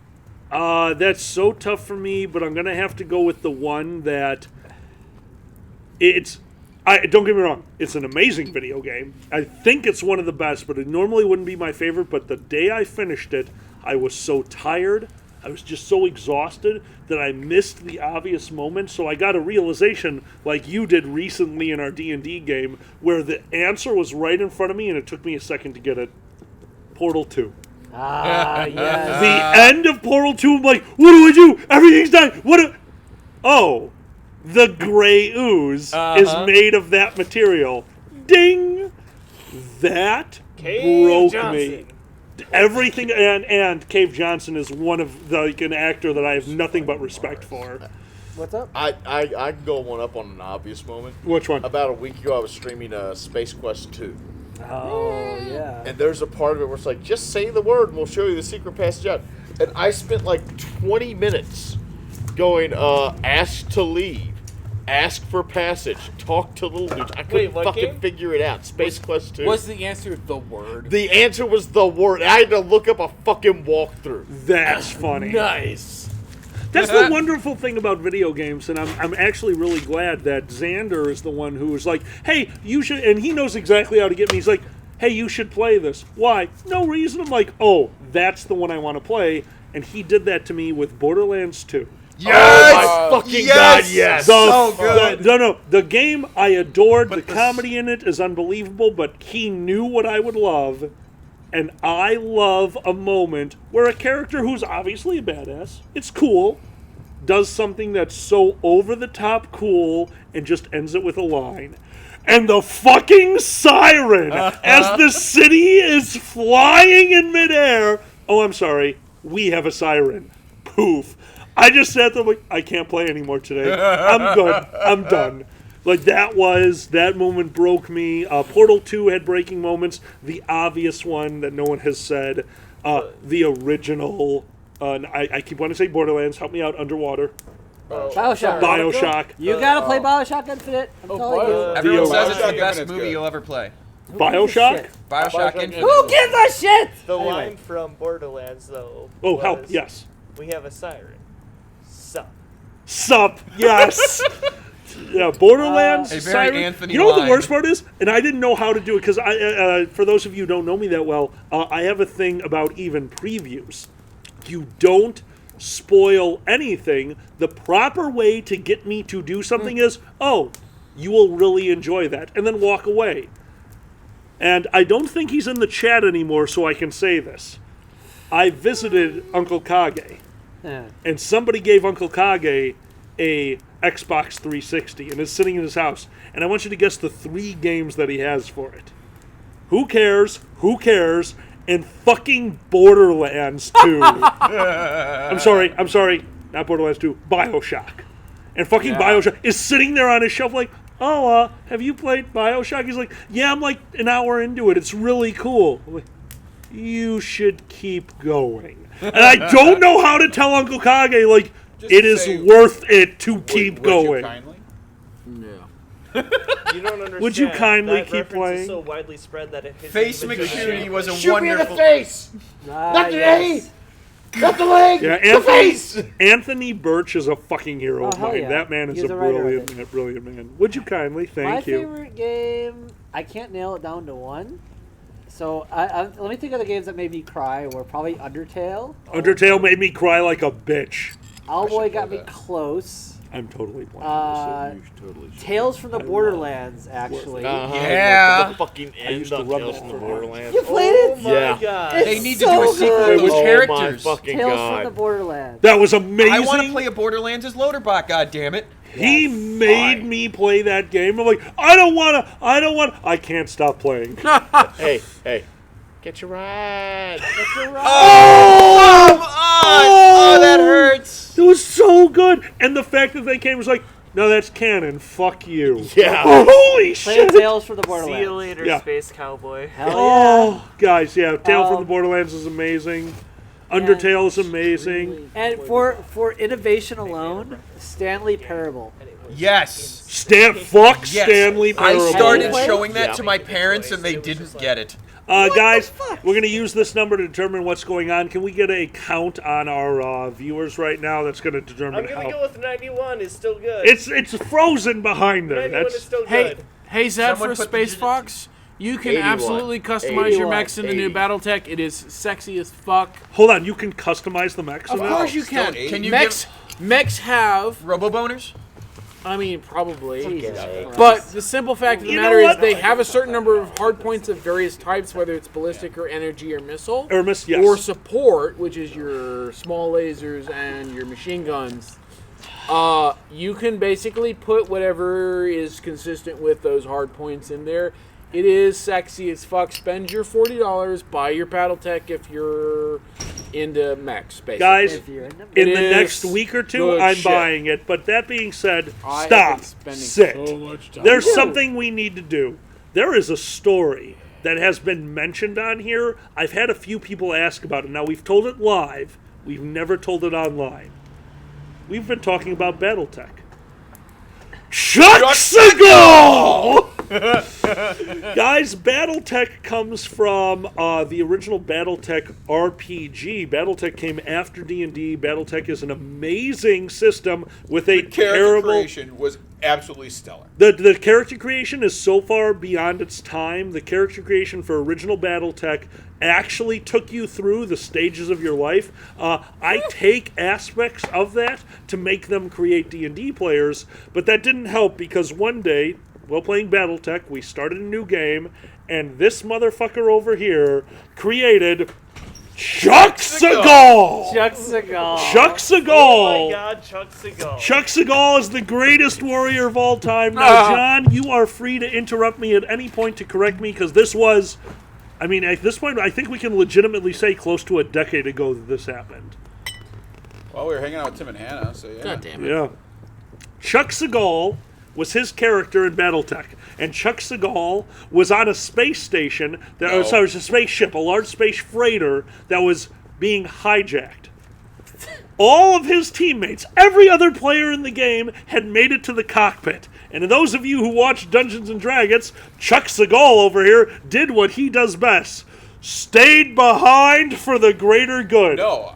That's so tough for me, but I'm gonna have to go with the one that don't get me wrong, it's an amazing video game. I think it's one of the best, but it normally wouldn't be my favorite. But the day I finished it, I was so tired, I was just so exhausted that I missed the obvious moment. So I got a realization, like you did recently in our D&D game, where the answer was right in front of me, and it took me a second to get it. Portal 2. Ah, yes. The end of Portal 2, I'm like, what do I do? Everything's dying. Oh, the gray ooze is made of that material. Ding! That broke me. Everything, and Cave Johnson is one of an actor that I have nothing but respect for. What's up? I can go one up on an obvious moment. Which one? About a week ago, I was streaming Space Quest 2. Oh, yeah. And there's a part of it where it's like, just say the word and we'll show you the secret passage out. And I spent like 20 minutes going, ask to leave, ask for passage, talk to little dudes. I couldn't what fucking game? figure it out. Space Quest 2. Was the answer the word? The answer was the word. I had to look up a fucking walkthrough. That's funny. Nice. That's the wonderful thing about video games, and I'm actually really glad that Xander is the one who was like, hey, you should, and he knows exactly how to get me. He's like, hey, you should play this. Why? No reason. I'm like, oh, that's the one I want to play, and he did that to me with Borderlands 2. Yes! Oh my fucking god, yes! So good. The game I adored. The comedy in it is unbelievable, but he knew what I would love, and I love a moment where a character who's obviously a badass, it's cool, does something that's so over-the-top cool and just ends it with a line. And the fucking siren, as the city is flying in midair, oh, I'm sorry, we have a siren. Poof. I just sat there like, I can't play anymore today. I'm good. I'm done. Like, that moment broke me. Portal 2 had breaking moments. The obvious one that no one has said, the original, I keep wanting to say Borderlands, help me out, underwater. Bioshock. You gotta play Bioshock Infinite. I'm telling you. Everyone says it's the Bioshock best Infinite's movie good. you'll ever play. Bioshock? Bioshock Infinite. Who gives a shit? The Anyway. line from Borderlands, though. Oh, help, was, yes. We have a siren. Sup. Sup, yes. Yeah, Borderlands. A very siren. Anthony You know what the line. worst part is? And I didn't know how to do it because for those of you who don't know me that well, I have a thing about even previews. You don't spoil anything. The proper way to get me to do something is, oh, You will really enjoy that. And then walk away. And I don't think he's in the chat anymore, so I can say this. I visited Uncle Kage, Yeah. and somebody gave Uncle Kage a Xbox 360, and it's sitting in his house. And I want you to guess the 3 games that he has for it. Who cares? Who cares? And fucking Borderlands 2. I'm sorry. Not Borderlands 2. BioShock. And fucking BioShock is sitting there on his shelf like, oh, have you played BioShock? He's like, yeah, I'm like an hour into it. It's really cool. I'm like, you should keep going. And I don't know how to tell Uncle Kage, like, Just it is say, worth it to keep Would going. you kindly? Yeah. You don't understand. Would you kindly that keep reference playing? Is so widely spread that it Face McShooty was a Shoot me in the wonderful. face! Not the knee! Yes. Not the leg! Yeah, the face! Anthony Birch is a fucking hero of Oh, hell mine. yeah. That man is He's a a writer of brilliant man. Would you kindly? My Thank you. favorite game, I can't nail it down to one. So let me think of the games that made me cry. Were probably Undertale. Undertale made me cry like a bitch. Owlboy got play me that. close. I'm totally playing Uh, Tales from the Borderlands, actually. Yeah. The fucking end used to on rub Tales that from the for Borderlands. You played Oh it? my Yeah. god. It's They need to so do a sequel good. with those Oh my characters. fucking Tales from the god. Borderlands. That was amazing. I want to play a Borderlands as Loaderbot, goddammit. He made me play that game. I'm like, I don't want to. I can't stop playing. Hey. Get your ride. Oh, that hurts. It was so good. And the fact that they came was like, no, that's canon. Fuck you. Yeah. Holy Play shit. Tales from the See Borderlands. you later, Yeah. Space Cowboy. Hell yeah. Oh, guys, yeah. Tale from the Um, Borderlands is amazing. Undertale is amazing. And for innovation alone, Stanley Parable. Yes. Fuck Yes. Stanley Parable. I started Played? showing that Yeah. to my parents and they didn't get it. Guys, we're going to use this number to determine what's going on. Can we get a count on our viewers right now? That's going to determine I'm gonna how. go with 91. It's still good. It's frozen behind there. 91 is That's still Hey, good. Zeb Someone for put the Space digits- Fox. You can 81. absolutely customize 81. your mechs in the new 80. BattleTech. It is sexy as fuck. hold on. You can customize the mechs. Of in course that? you Still can. 80. Can you mechs have. Robo-boners? I mean, probably. Jesus Christ. But the simple fact of the You know matter is what? they have a certain number of hard points of various types, whether it's ballistic or energy or missile. Ermis, yes. Or support, which is your small lasers and your machine guns. You can basically put whatever is consistent with those hard points in there. It is sexy as fuck. Spend your $40, buy your BattleTech if you're into mechs, basically. Guys, If you're in the in It the is next week or two, good I'm shit. buying it. But that being said, I have stop. been spending Sit. so much time. There's something we need to do. There is a story that has been mentioned on here. I've had a few people ask about it. Now, we've told it live. We've never told it online. We've been talking about BattleTech. Chuck-a-go! Guys, BattleTech comes from the original BattleTech RPG. BattleTech came after D&D. BattleTech is an amazing system with a Character terrible... creation was absolutely stellar. The character creation is so far beyond its time. The character creation for original BattleTech actually took you through the stages of your life. I take aspects of that to make them create D&D players, but that didn't help because one day, while playing BattleTech, we started a new game, and this motherfucker over here created Chuck Seagal! Chuck Seagal. Chuck Seagal! Oh my god, Chuck Seagal. Chuck Seagal is the greatest warrior of all time. Now, John, you are free to interrupt me at any point to correct me, because this was, I mean, at this point, I think we can legitimately say close to a decade ago that this happened. Well, we were hanging out with Tim and Hannah, so yeah. God damn it. Yeah. Chuck Seagal was his character in BattleTech, and Chuck Seagal was on a space station, that No. sorry, it was a spaceship, a large space freighter that was being hijacked. All of his teammates, every other player in the game, had made it to the cockpit. And to those of you who watch Dungeons & Dragons, Chuck Seagal over here did what he does best. Stayed behind for the greater good. No,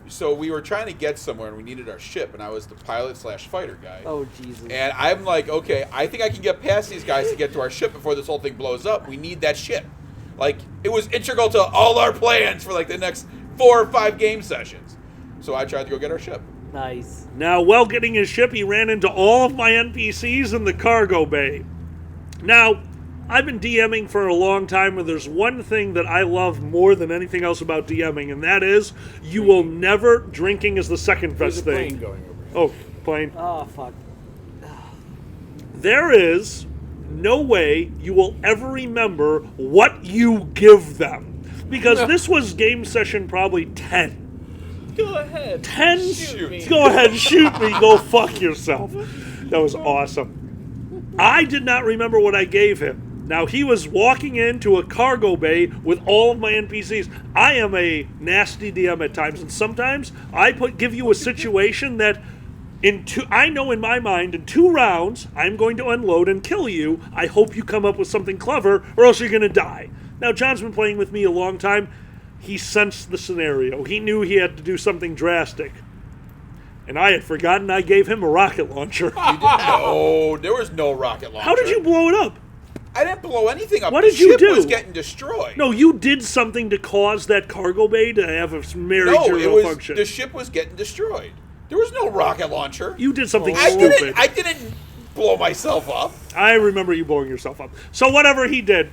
so we were trying to get somewhere and we needed our ship, and I was the pilot/fighter guy. Oh, Jesus. And I'm like, okay, I think I can get past these guys to get to our ship before this whole thing blows up. We need that ship. Like, it was integral to all our plans for like the next 4 or 5 game sessions. So I tried to go get our ship. Nice. Now, while getting his ship, he ran into all of my NPCs in the cargo bay. Now, I've been DMing for a long time, and there's one thing that I love more than anything else about DMing, and that is you will never... Drinking is the second There's best a plane thing. going over. Oh, plane. Oh, fuck. There is no way you will ever remember what you give them. Because this was game session probably 10. Go ahead. 10? Shoot me. Go ahead and shoot me. Go fuck yourself. That was awesome. I did not remember what I gave him. Now, he was walking into a cargo bay with all of my NPCs. I am a nasty DM at times, and sometimes I give you a situation that I know in my mind, in 2 rounds, I'm going to unload and kill you. I hope you come up with something clever, or else you're going to die. Now, John's been playing with me a long time. He sensed the scenario. He knew he had to do something drastic. And I had forgotten I gave him a rocket launcher. No, there was no rocket launcher. How did you blow it up? I didn't blow anything up. What The did you ship do? was getting destroyed. No, you did something to cause that cargo bay to have a very No, zero function. the ship was getting destroyed. There was no rocket launcher. You did something I stupid. didn't blow myself up. I remember you blowing yourself up. So whatever he did,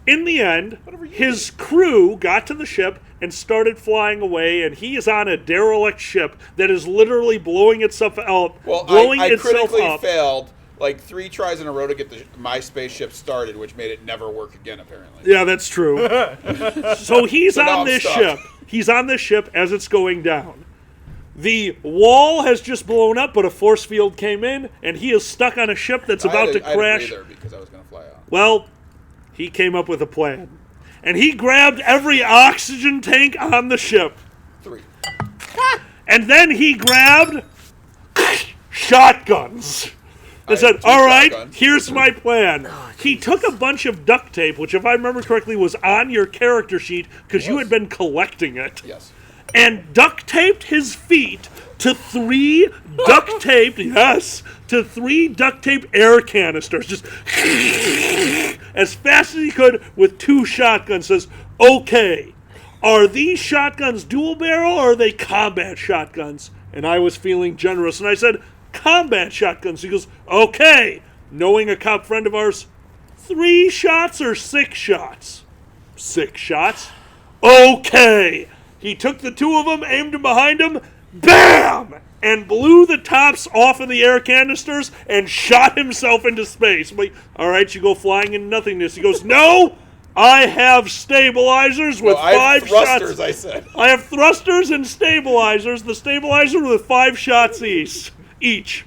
in the end, his crew got to the ship and started flying away, and he is on a derelict ship that is literally blowing itself out, Well, blowing I itself critically up. failed like 3 tries in a row to get my spaceship started, which made it never work again, apparently. Yeah, that's true. So he's So now on I'm this stuck. ship. He's on this ship as it's going down. The wall has just blown up, but a force field came in, and he is stuck on a ship that's about to I had crash. a breather because I was going to fly out. Well, he came up with a plan. And he grabbed every oxygen tank on the ship. 3. And then he grabbed shotguns. I And said, had 2 all right, shotguns. here's my plan. He took a bunch of duct tape, which if I remember correctly was on your character sheet because you had been collecting it. Yes. And duct taped his feet to 3 duct taped, to 3 duct taped air canisters. Just as fast as he could with 2 shotguns. Says, okay, are these shotguns dual barrel or are they combat shotguns? And I was feeling generous. And I said, combat shotguns. He goes, okay. Knowing a cop friend of ours, 3 shots or 6 shots? 6 shots. Okay. He took the 2 of them, aimed them behind him, BAM! And blew the tops off of the air canisters and shot himself into space. I'm like, all right, you go flying into nothingness. He goes, no, I have stabilizers with 5 I have shots. thrusters, I said. I have thrusters and stabilizers. The stabilizer with 5 shots each.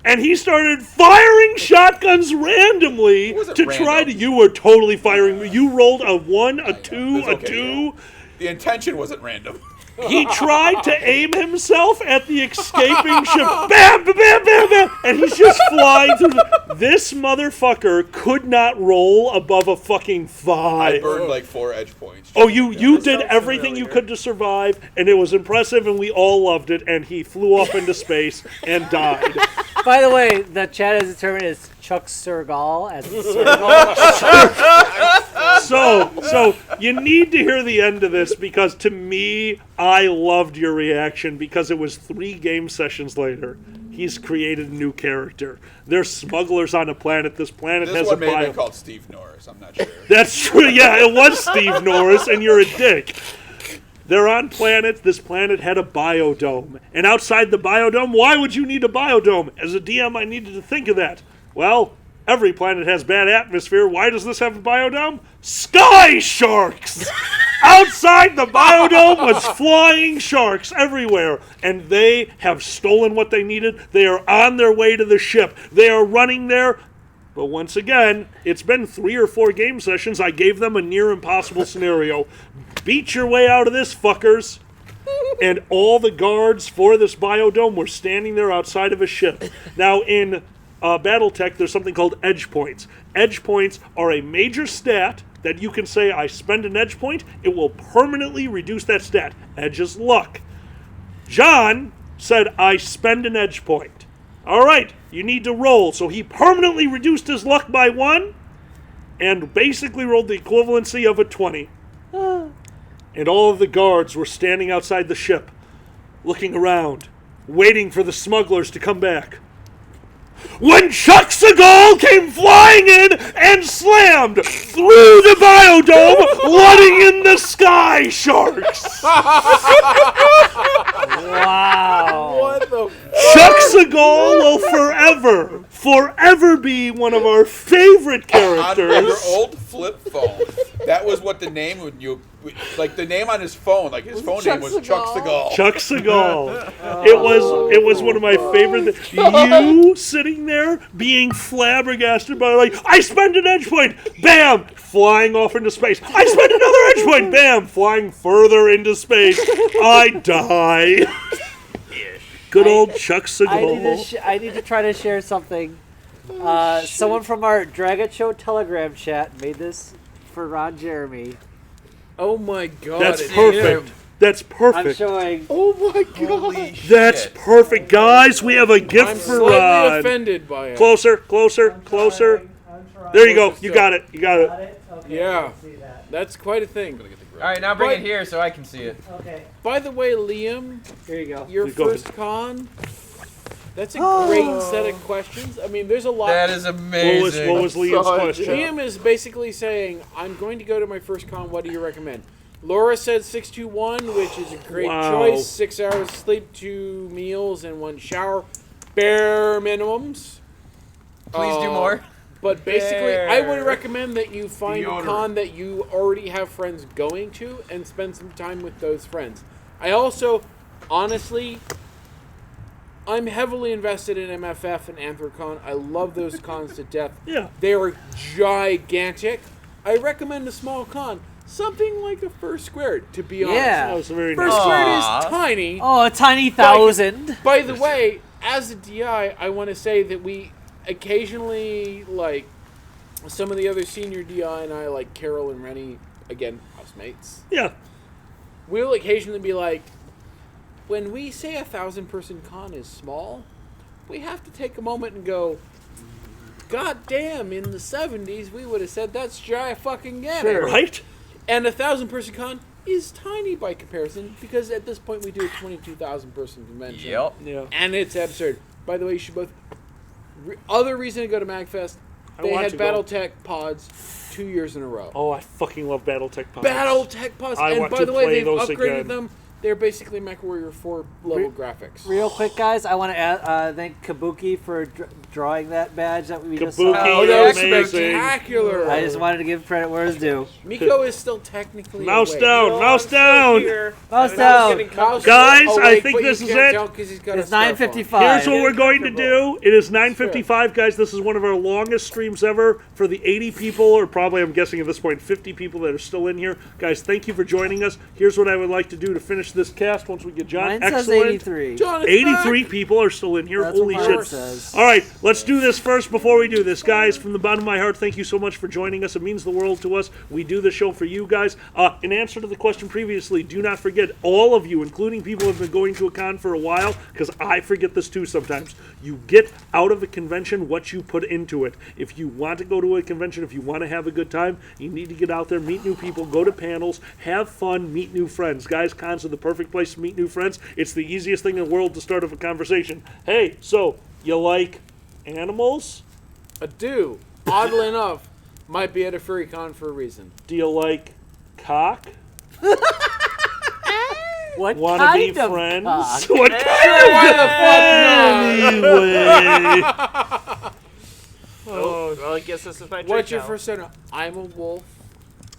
And he started firing shotguns randomly wasn't to try random. to. You were totally firing. You rolled a 1, a 2, It's a okay, 2. The intention wasn't random. He tried to aim himself at the escaping ship. Bam, bam, bam, bam, bam. And he's just flying through. This motherfucker could not roll above a fucking 5. I burned like 4 edge points. Oh, you did sounds everything you familiar. could to survive, and it was impressive, and we all loved it, and he flew off into space and died. By the way, the chat has determined it's Chuck Sergal as Sergal. So you need to hear the end of this, because to me, I loved your reaction, because it was 3 game sessions later. He's created a new character. They're smugglers on a planet. This planet This has one a may have bio. been called Steve Norris. I'm not sure. That's true. Yeah, it was Steve Norris, and you're a dick. They're on planets. This planet had a biodome. And outside the biodome, why would you need a biodome? As a DM, I needed to think of that. Well, every planet has bad atmosphere. Why does this have a biodome? Sky sharks! Outside the biodome was flying sharks everywhere. And they have stolen what they needed. They are on their way to the ship. They are running there. But once again, it's been 3 or 4 game sessions. I gave them a near impossible scenario. Beat your way out of this, fuckers. And all the guards for this biodome were standing there outside of a ship. Now, in Battletech, there's something called edge points. Edge points are a major stat that you can say, I spend an edge point, it will permanently reduce that stat. Edge is luck. John said, I spend an edge point. All right, you need to roll. So he permanently reduced his luck by 1 and basically rolled the equivalency of a 20. And all of the guards were standing outside the ship, looking around. waiting for the smugglers to come back. When Chuck Seagal came flying in and slammed through the biodome, letting in the sky sharks. Wow. What the? Chuck Seagal will forever be one of our favorite On your characters. old flip phone. That was what the name would like the name on his phone. Like his phone name was Chuck Seagal. Chuck Seagal. It was one of my favorite. You sitting there being flabbergasted by like, I spent an edge point, bam, flying off into space. I spent another edge point, bam, flying further into space. I die. Good old Chuck Seagal. I need to try to share something. Someone from our Dragon Show Telegram chat made this for Ron Jeremy. Oh my god. That's it's perfect. him. That's I'm perfect. showing. Oh my god. Holy That's shit. perfect, guys. We have a gift I'm for slightly Ron. offended by it. Closer, closer, closer. There you go. You got it. You got it. Okay, Yeah. That's quite a thing. All right, now bring it here so I can see it. Okay, By the way, Liam, here you go. your Go first con. That's a great set of questions. I mean, there's a lot. That is amazing. What was Liam's Sorry, question? Liam is basically saying, I'm going to go to my first con. What do you recommend? Laura said 621, which is a great Wow. choice. 6 hours sleep, 2 meals, and 1 shower. Bare minimums. Please do more. But basically, I would Bare. recommend that you find a Deodorant. con that you already have friends going to and spend some time with those friends. I also, honestly, I'm heavily invested in MFF and Anthrocon. I love those cons to death. Yeah. They are gigantic. I recommend a small con. Something like a First Squared, to be honest. Yeah. That was very First nice. Squared Aw. is tiny. Oh, a tiny 1,000. By the way, as a DI, I want to say that we occasionally, like, some of the other senior DI and I, like Carol and Rennie, again, housemates, Yeah. we'll occasionally be like, when we say 1,000-person con is small, we have to take a moment and go, God damn, in the 70s, we would have said that's fucking Sure. Right? And 1,000-person con is tiny by comparison, because at this point we do a 22,000-person convention. Yep. Yeah. And it's absurd. By the way, you should both... other reason to go to MagFest, I they want had to go. BattleTech pods 2 years in a row. Oh, I fucking love BattleTech pods. BattleTech pods! I And want by to the way, play they've those upgraded again. them. They're basically MechWarrior 4 level graphics. Real quick, guys, I want to thank Kabuki for drawing that badge that we just Kabuki. saw. Oh, that was Amazing. spectacular! I just wanted to give credit where it's due. Miko is still technically Mouse awake. down. No, Mouse I'm still down. here. Mouse I was down. getting Mouse Guys, is I awake, think but this you is can't it. tell 'cause he's got It's a scarf on. 9:55. Here's what we're going to do. It is 9:55, guys. This is one of our longest streams ever. For the 80 people, or probably, I'm guessing at this point, 50 people that are still in here. Guys, thank you for joining us. Here's what I would like to do to finish this cast once we get John. Mine says Excellent. 83. John, it's 83 back. people are still in here. That's Holy what mine shit. says. All right, let's do this first before we do this. Guys, from the bottom of my heart, thank you so much for joining us. It means the world to us. We do the show for you guys. In answer to the question previously, do not forget, all of you, including people who have been going to a con for a while, because I forget this too sometimes, you get out of a convention what you put into it. If you want to go to a convention, if you want to have a good time, you need to get out there, meet new people, go to panels, have fun, meet new friends. Guys, cons are the perfect place to meet new friends. It's the easiest thing in the world to start up a conversation. Hey, so, you like animals? I do. Oddly enough, might be at a furry con for a reason. Do you like cock? What Want to kind be of friends? cock? What Why the fuck not? Anyway. Oh, well, I guess this is my trick What's your now. persona? I'm a wolf.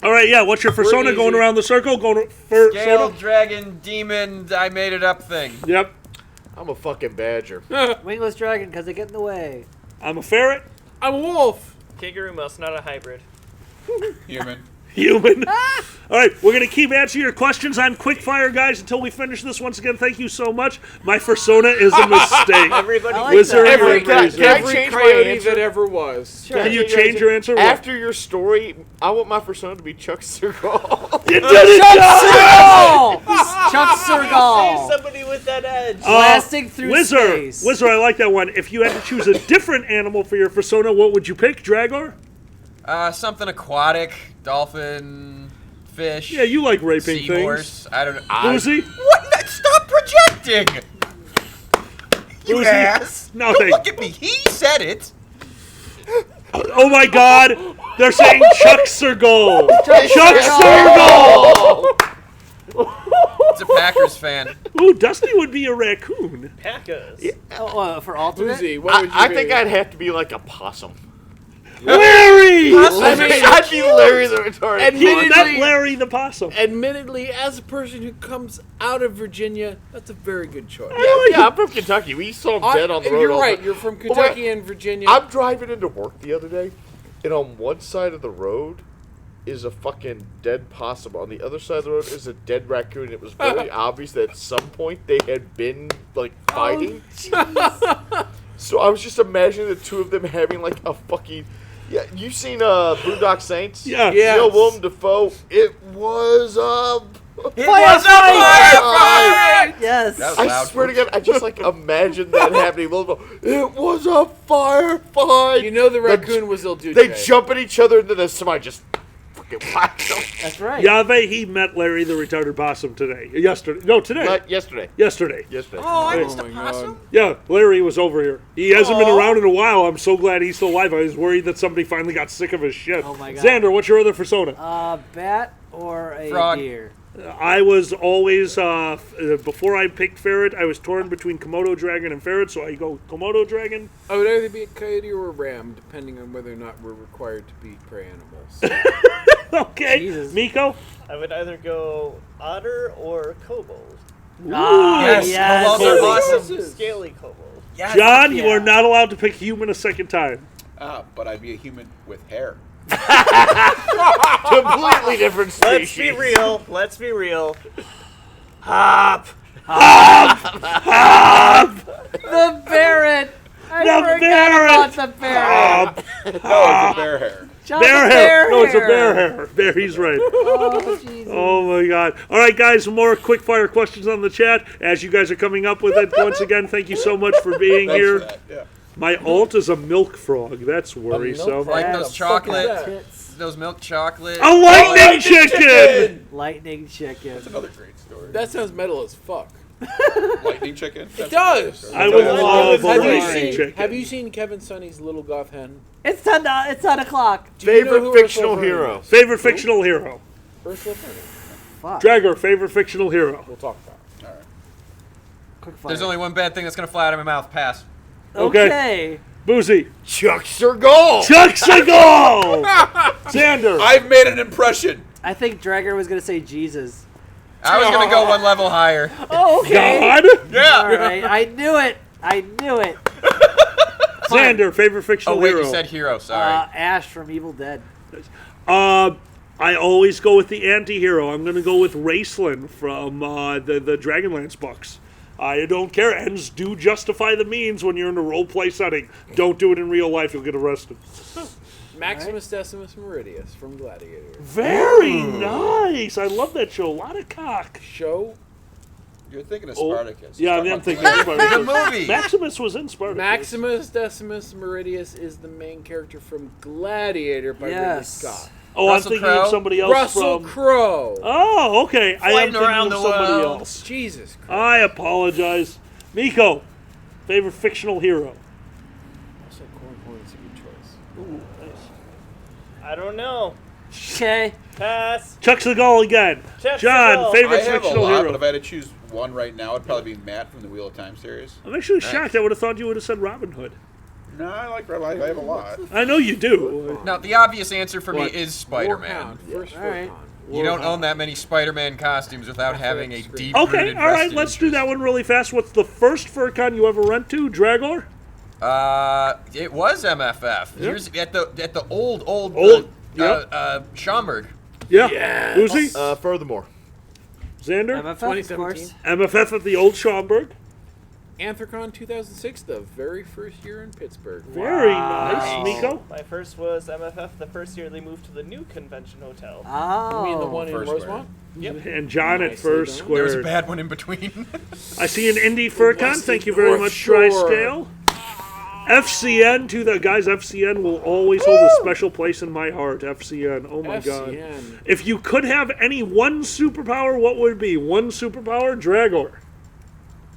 All right, yeah. What's your persona easy. going around the circle? Going for Gale, persona? dragon, demon, I made it up thing. Yep. I'm a fucking badger. Wingless dragon, because they get in the way. I'm a ferret. I'm a wolf. Kangaroo mouse, not a hybrid. Human. Human. All right, we're going to keep answering your questions on quickfire, guys, until we finish this. Once again, thank you so much. My persona is a mistake. Everybody, I like Wizard, that. you're Can I amazing. change my coyote answer? that ever was. Can you change your answer? What? After your story, I want my persona to be Chuck Seagal. You did it, John! Chuck Save Seagal! somebody with that edge. Blasting through Wizard. space. Wizard, I like that one. If you had to choose a different animal for your persona, what would you pick, Dragor? Something aquatic, dolphin, fish. Yeah, you like raping seahorse. I don't know. things. Boozy? What? Stop projecting! You Boozy, ass. nothing. Don't look at me. He said it. Oh my God! They're saying Chuck Sergol. Chuck Sergol! It's a Packers fan. Ooh, Dusty would be a raccoon. Packers. For alternate? Boozy, what would you I be? think I'd have to be like a possum. Larry! I'd be Larry the retarded. Admittedly- Not Larry the possum. Admittedly, as a person who comes out of Virginia, that's a very good choice. Yeah, I'm from Kentucky. We saw him dead on the road. You're all the right. time. You're from Well, Kentucky and Virginia. I'm driving into work the other day, and on one side of the road is a fucking dead possum. On the other side of the road is a dead raccoon. It was very obvious that at some point they had been like fighting. So I was just imagining the two of them having like a fucking. Yeah, you seen Boondock Saints? Yeah. Yeah. Neil Willem Dafoe. It was a. It was a firefight. Yes. That was I loud. swear to God, I just like imagined that happening. It was a firefight. you know the raccoon was Il Duce. They jump at each other, and then somebody just fucking whacks them. That's right. Yave, he met Larry the retarded possum today. Yesterday. No, today. Not yesterday. Yesterday. Yesterday. Oh, I Oh missed a my possum. Yeah, Larry was over here. He hasn't been around in a while. I'm so glad he's still alive. I was worried that somebody finally got sick of his shit. Oh my God. Xander, what's your other persona? Bat or a Frog. deer? I was always, before I picked ferret, I was torn between Komodo dragon and ferret, so I go Komodo dragon. I would either be a coyote or a ram, depending on whether or not we're required to be prey animals. Okay. Jesus. Miko? I would either go otter or kobold. Yes, kobolds are awesome. Scaly kobold. Yes. John, you Yeah. are not allowed to pick human a second time. But I'd be a human with hair. Completely different Let's species. be real. Let's be real. Hop. The Barrett! I The forgot Barrett! about the Barrett! No, it's a bear hair. John, Bear the hair. No, it's a bear hair. Bear, he's right. Oh, Jesus. Oh my God. All right, guys, some more quick fire questions on the chat as you guys are coming up with it. Once again, thank you so much for being Thanks here. for that. Yeah. My alt is a milk frog. That's worrisome. Like Yeah, those the chocolate, Tits. those milk chocolate. A lightning chicken! Lightning chicken. That's another great story. That sounds metal as fuck. Lightning chicken. It does. I would love a Have you lightning seen? chicken. Have you seen Kevin Sonny's Little Goth Hen? It's 10 o'clock. Do you know Favorite who fictional Ursula Vernon hero. is? Favorite fictional hero? Ursula Vernon. Fuck. Dragger, favorite fictional hero. We'll talk about it. Quick fire. There's only one bad thing that's gonna fly out of my mouth. Pass. Okay. Boozy. Chuck Sergol. Chuck Seagal! Xander. I've made an impression. I think Dragger was gonna say Jesus. I was gonna go one level higher. Oh, okay. God. Yeah. All right. I knew it. I knew it. Xander, favorite fictional Oh wait, hero. you said hero. Sorry. Ash from Evil Dead. I always go with the anti-hero. I'm going to go with Raceland from the Dragonlance books. I don't care. Ends do justify the means when you're in a role-play setting. Don't do it in real life. You'll get arrested. Maximus Decimus Meridius from Gladiator. Very nice. I love that show. A lot of cock. Show You're thinking of Oh, Spartacus. yeah, Talking I'm about thinking of Spartacus. The movie. Maximus was in Spartacus. Maximus Decimus Meridius is the main character from Gladiator by Ridley Yes. Scott. Oh, Russell I'm thinking Crowe? of somebody else Russell from... Crowe. Oh, okay. I am Flying thinking around of the somebody world. else. Jesus Christ. I apologize. Miko, favorite fictional hero. Also, Cornhorn's a good choice. Ooh, nice. I don't know. Okay. Pass. Chuck Seagal again. Chuck John, Seagal. I favorite have a fictional lot, hero. but if I had to choose one right now, it'd probably be Matt from the Wheel of Time series. I'm actually shocked. I would have thought you would have said Robin Hood. No, I have a lot. I know you do. Now the obvious answer for What? me is Spider-Man. Warhound, first All right. Warhound. You don't own that many Spider-Man costumes without having a deep. Okay, all right. Let's do that one really fast. What's the first FurCon you ever went to, Dragor? It was MFF. Here's at the old Schaumburg. Yeah. Boozy? Furthermore. Xander? MFF, of 2017. course. MFF at the old Schaumburg. Anthrocon 2006, the very first year in Pittsburgh. Very nice. Miko? My first was MFF the first year they moved to the new convention hotel. Oh. You mean the one in First Rosemont? Yep. And John at Nicely first done. There was a squared. bad one in between. I see an indie FurCon. Western Thank you very North much, Shore. TriScale. FCN, to the guys, FCN will always hold a special place in my heart. FCN, oh my god. FCN. If you could have any one superpower, what would it be? One superpower? Dragor.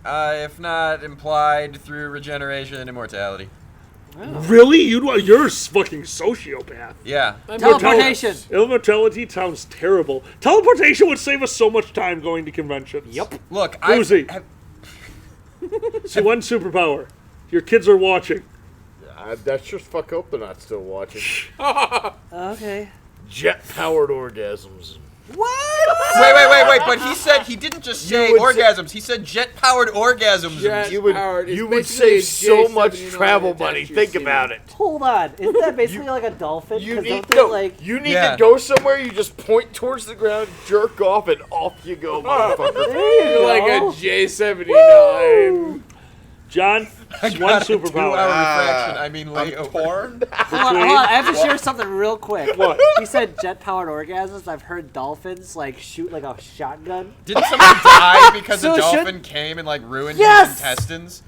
if not implied through regeneration and immortality. Really? You're a fucking sociopath. Yeah. Teleportation. Immortality sounds terrible. Teleportation would save us so much time going to conventions. Yep. Look, Boozy. I See, one superpower. Your kids are watching. That's just fuck hope they're not still watching. Okay. Jet-powered orgasms. What? Wait, but he didn't just say would orgasms. He said jet-powered orgasms. You would save so much travel money. Think about it. Hold on. Isn't that basically like a dolphin? You 'Cause need, don't they, no, like... you need Yeah. to go somewhere, you just point towards the ground, jerk off, and off you go, motherfucker. There you You're like go. a J79. John, one superpower. 2-hour refraction. I mean, I'm layover. torn. Hold on, I have to share something real quick. What? He said jet-powered orgasms. I've heard dolphins like shoot like a shotgun. Didn't someone die because So a should- dolphin came and like ruined Yes! his intestines?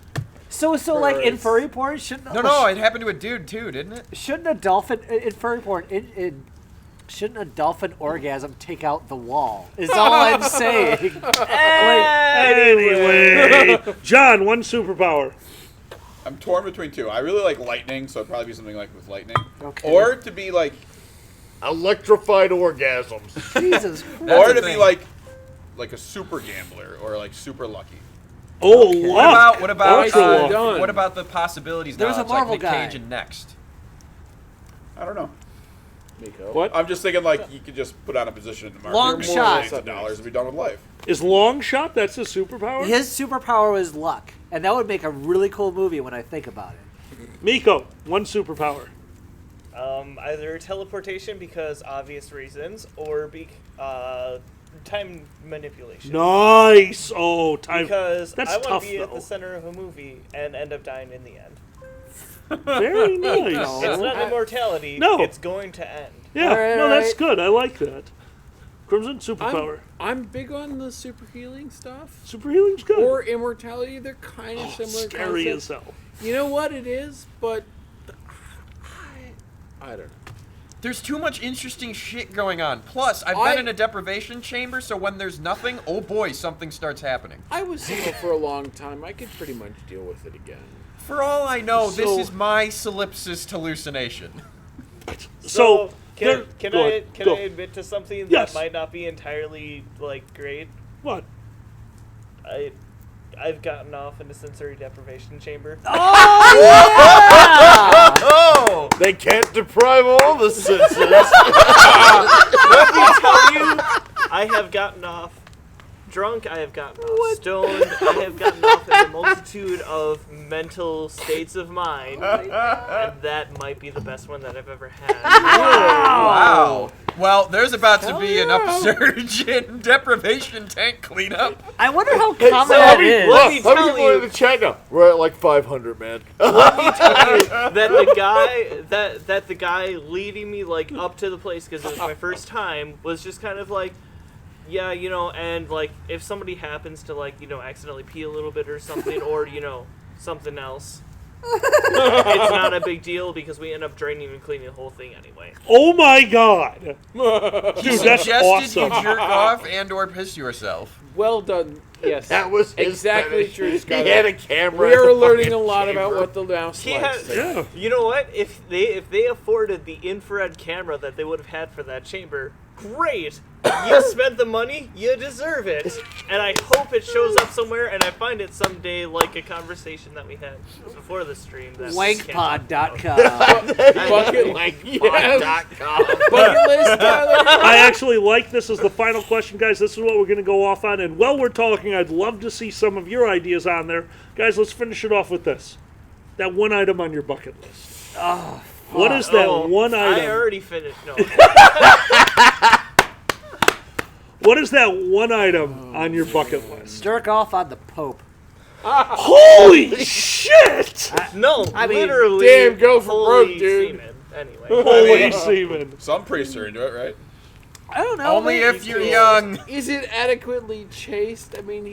So like in furry porn, shouldn't No, it happened to a dude too, didn't it? shouldn't a dolphin in furry porn shouldn't a dolphin orgasm take out the wall? Is all I'm saying. Anyway, John, one superpower. I'm torn between two. I really like lightning, so it'd probably be something like with lightning. Okay. Or to be like, Electrified orgasms. Jesus or Christ. to be like a super gambler or like super lucky. Oh, What luck. about Ultra luck. done. what about the possibilities There's now? a It's like Marvel Nick guy. Cage and Next. I don't know. Miko. What? I'm just thinking like you could just put on a position in the market. Long for shot. millions of dollars and be done with life. Is long shot? That's a superpower? His superpower was luck, and that would make a really cool movie when I think about it. Miko, one superpower. Either teleportation because obvious reasons, or time manipulation. Nice. Oh, time. Because That's I want tough, to be at though. the center of a movie and end up dying in the end. Very nice. It's not immortality. No. It's going to end. Yeah, Alright, no, that's alright. good. I like that. Crimson superpower. I'm big on the super healing stuff. Super healing's good. Or immortality. They're kind of similar Scary as concepts. hell. You know what it is, but I don't know. There's too much interesting shit going on. Plus, I've been in a deprivation chamber, so when there's nothing, oh boy, something starts happening. I was single for a long time. I could pretty much deal with it again. For all I know, So- this is my solipsist hallucination. So, can there- go I ahead, can go. I admit to something that Yes. might not be entirely like great? What? I've gotten off in a sensory deprivation chamber. Oh! They can't deprive all the senses. Let me tell you, I have gotten off drunk, I have gotten off stoned, I have gotten off in a multitude of mental states of mind, and that might be the best one that I've ever had. Wow. Well, there's about to be an upsurge in deprivation tank cleanup. I wonder how Hey, common so that let me is. let me tell tell you you- the chat now. We're at like 500, man. Let me tell you that the guy leading me like up to the place because it was my first time was just kind of like, yeah, you know, and like if somebody happens to like accidentally pee a little bit or something or something else, it's not a big deal because we end up draining and cleaning the whole thing anyway. Oh my god. He Dude, that's suggested awesome. you jerk off and or piss yourself. Well done. Yes. That was his exactly fetish. true, He Scott. had a camera. We in are the learning a fucking lot about chamber. what the mouse He likes. had- Yeah. You know what? If they afforded the infrared camera that they would have had for that chamber, great. You spent the money, you deserve it. And I hope it shows up somewhere and I find it someday like a conversation that we had before the stream. That we can't talk about. Wankpod.com. Bucket, Like, Yes. pod.com. bucket list, Tyler. I actually like this as the final question, guys. This is what we're going to go off on. And while we're talking, I'd love to see some of your ideas on there. Guys, let's finish it off with this. That one item on your bucket list. What is that one I item? already finished. No. What is that one item on your bucket list? Jerk off on the Pope. Holy shit! No, I mean, literally. damn, go for holy broke, dude. semen. Anyway. Holy semen. Some priests are into it, right? I don't know. Only maybe- if you're young. Is it adequately chaste? I mean,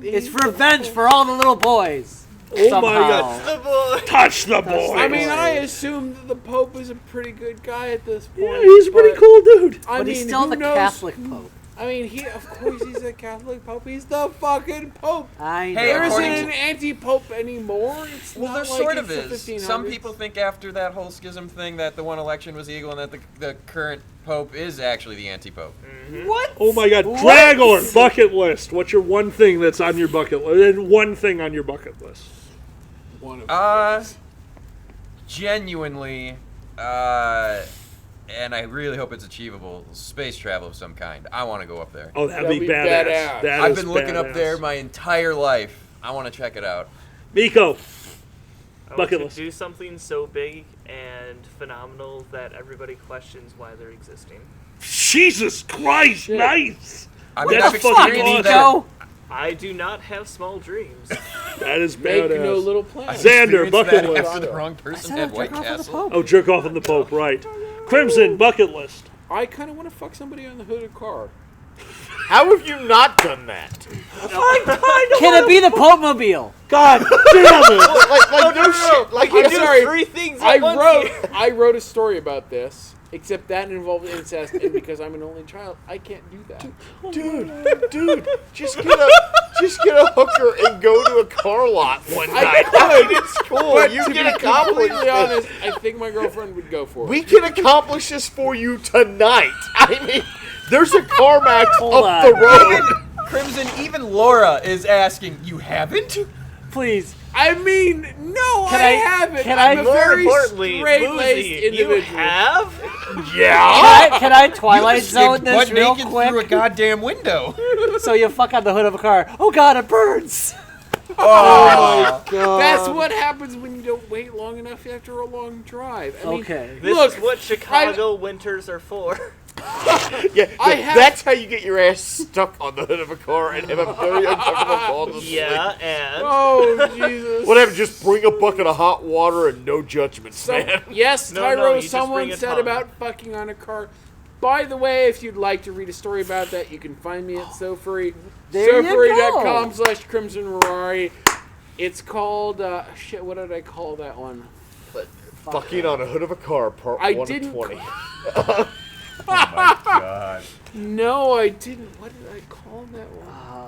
It's revenge for all the little boys. Oh my Somehow. god. The boy. Touch the boy. I mean, I assume that the Pope is a pretty good guy at this point. Yeah, he's a pretty but, cool dude. I But mean, he's still who the knows? Catholic Pope. I mean, of course he's a Catholic Pope. He's the fucking Pope. I know. Hey, There isn't according an anti-Pope anymore. It's Well, not there like sort it's of the is. 1500s. Some people think after that whole schism thing that the one election was illegal and that the current Pope is actually the anti-Pope. What? Oh my God, What? Dragor, bucket list. What's your one thing that's on your bucket list? And one thing on your bucket list. One of Genuinely, and I really hope it's achievable, space travel of some kind. I want to go up there. Oh, that'd That'd be be badass. badass. That I've is been looking up badass. there my entire life. I want to check it out. Miko, I bucket want list. to do something so big and phenomenal that everybody questions why they're existing. Jesus Christ, nice. I What mean, the I've fuck, experienced that. Nico? I do not have small dreams. That is Make badass. no little plan. Xander, Experienced bucket that list. after the wrong I person said had I'd White jerk off on the Castle. Pope. Oh, jerk off on the Pope, right. Crimson, bucket list. I kind of want to fuck somebody on the hood of a car. How have you not done that? Can it be the Pope Mobile? God damn it. Like no shit. Like I you do sorry. three things I at once here. wrote a story about this, except that involved incest, and because I'm an only child, I can't do that. dude, just get a hooker and go to a car lot one night. I mean, it's cool. But You to can be accomplish completely this. honest, I think my girlfriend would go for it. We can accomplish this for you tonight. I mean, there's a CarMax Hold up on. the road. Crimson, even Laura is asking, you haven't? Please. I mean, no, Can I I- haven't. can I'm I- a More very importantly, straight-laced Boozy, individual. you have? Yeah. Can I Twilight You just Zone get this butt real naked through a quick? goddamn window. So you fuck on the hood of a car. Oh God, it burns. Oh, God. That's what happens when you don't wait long enough after a long drive. I mean, Okay. This Look, is what Chicago winters are for. Yeah, I have- that's how you get your ass stuck on the hood of a car and have a very uncomfortable fall to sleep. Yeah, and Oh, Jesus. Whatever, just bring a bucket of hot water and no judgments, man. Yes, No, Tyro, no, you just someone bring it said home. about fucking on a car. By the way, if you'd like to read a story about that, you can find me at SoFurry. There you SoFurry.com/CrimsonRari. It's called, shit, what did I call that one? Fucking on a hood of a car, part I 1 didn't of 20. God. No, I didn't. What did I call that one?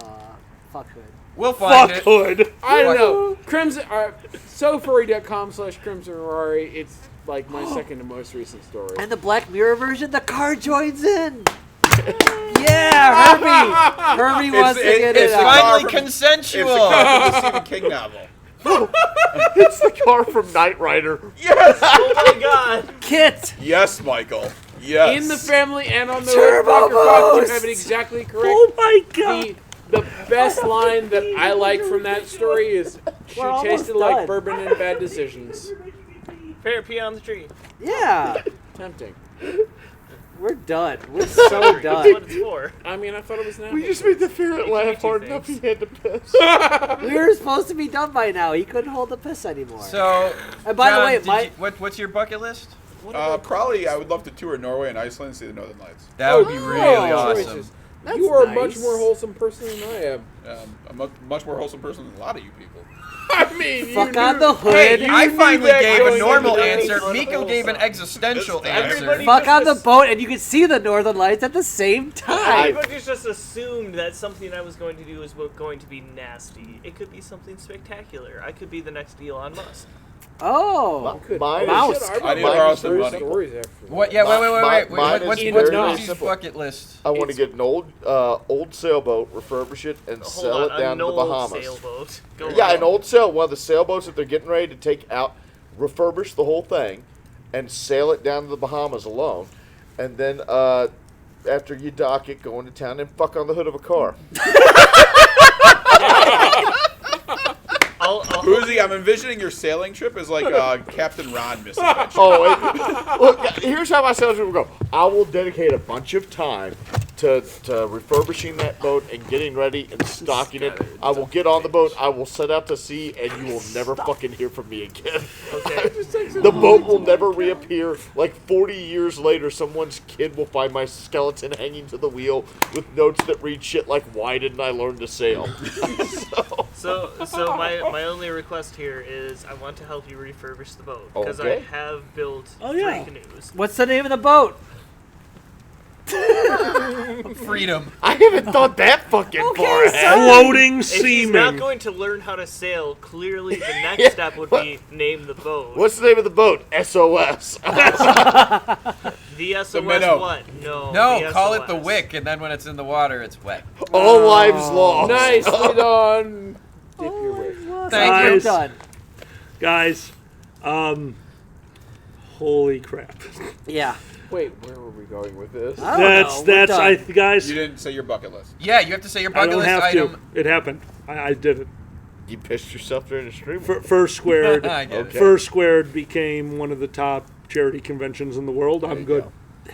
Fuck hood. We'll find Fuck it. hood. I don't know. SoFurry.com/CrimsonRari. It's like my second to most recent story. And the Black Mirror version, the car joins in. Yeah, Herbie. Herbie wants to get It's it out. finally It's consensual. the cover of the Stephen King novel. It's the car from Knight Rider. oh my god. Kit. Yes, Michael. Yes. In the family and on the Turbo hood, Fucker Fuck, you Boost. have it exactly correct. Oh my God. The best line that I like from that story is, she We're almost tasted like done. bourbon and bad decisions. Fair pea on the tree. Yeah. Tempting. We're done. We're so That's what done. it's for. I mean, I thought it was now. We just made the ferret You can laugh do hard enough he things. had to piss. We were supposed to be done by now. He couldn't hold the piss anymore. So, And by the John, way, did my- you- what's your bucket list? Probably I would love to tour Norway and Iceland and see the Northern Lights. That would be really Oh, awesome. choices. That's You are a nice. much more wholesome person than I am. A much more wholesome person than a lot of you people. I mean, you Fuck knew- on the hood. Hey, I knew finally that gave a going normal into the answer. thing. Miko gave an existential answer. Everybody- Fuck on the Just- boat, and you can see the northern lights at the same time. Everybody just assumed that something I was going to do was going to be nasty. It could be something spectacular. I could be the next Elon Musk. Oh. Mine Mouse. is, I need to mine borrow is some very money. simple. Stories after. What? Yeah, wait. Mine What's is what's very Boozy's simple. bucket list? I want to get an old sailboat, refurbish it, and Hold sell on, it down an to the old Bahamas. sailboat. Go Yeah, on. an old sail, one of the sailboats that they're getting ready to take out, refurbish the whole thing, and sail it down to the Bahamas alone. And then after you dock it, go into town and fuck on the hood of a car. I'll Boozy, I'm envisioning your sailing trip as like Captain Ron misadventure. Look, here's how my sales will go. I will dedicate a bunch of time to refurbishing that boat and getting ready and stocking it. I will get on the boat. I will set out to sea, and you will never fucking hear from me again. Okay. The boat will never reappear. Like 40 years later, someone's kid will find my skeleton hanging to the wheel with notes that read shit like, "Why didn't I learn to sail?" So my only request here is I want to help you refurbish the boat because Okay. I have built Oh, yeah. 3 canoes. What's the name of the boat? Freedom. I haven't thought that fucking far ahead. Floating If he's not semen. going to learn how to sail, clearly the next step would be name the boat. What's the name of the boat? SOS. The SOS minnow. what? No. No, the call it the SOS. wick, and then when it's in the water, it's wet. All lives lost. Nicely done. Dip your wick. Thank you. We're done. Guys, holy crap. Yeah. Wait, where were we going with this? I don't know. We're done. Guys, You didn't say your bucket list. Yeah, you have to say your I bucket don't list have item. to. It happened. I did it. You pissed yourself during the stream. First Squared. I get it. First Squared became one of the top charity conventions in the world. I'm you good. go.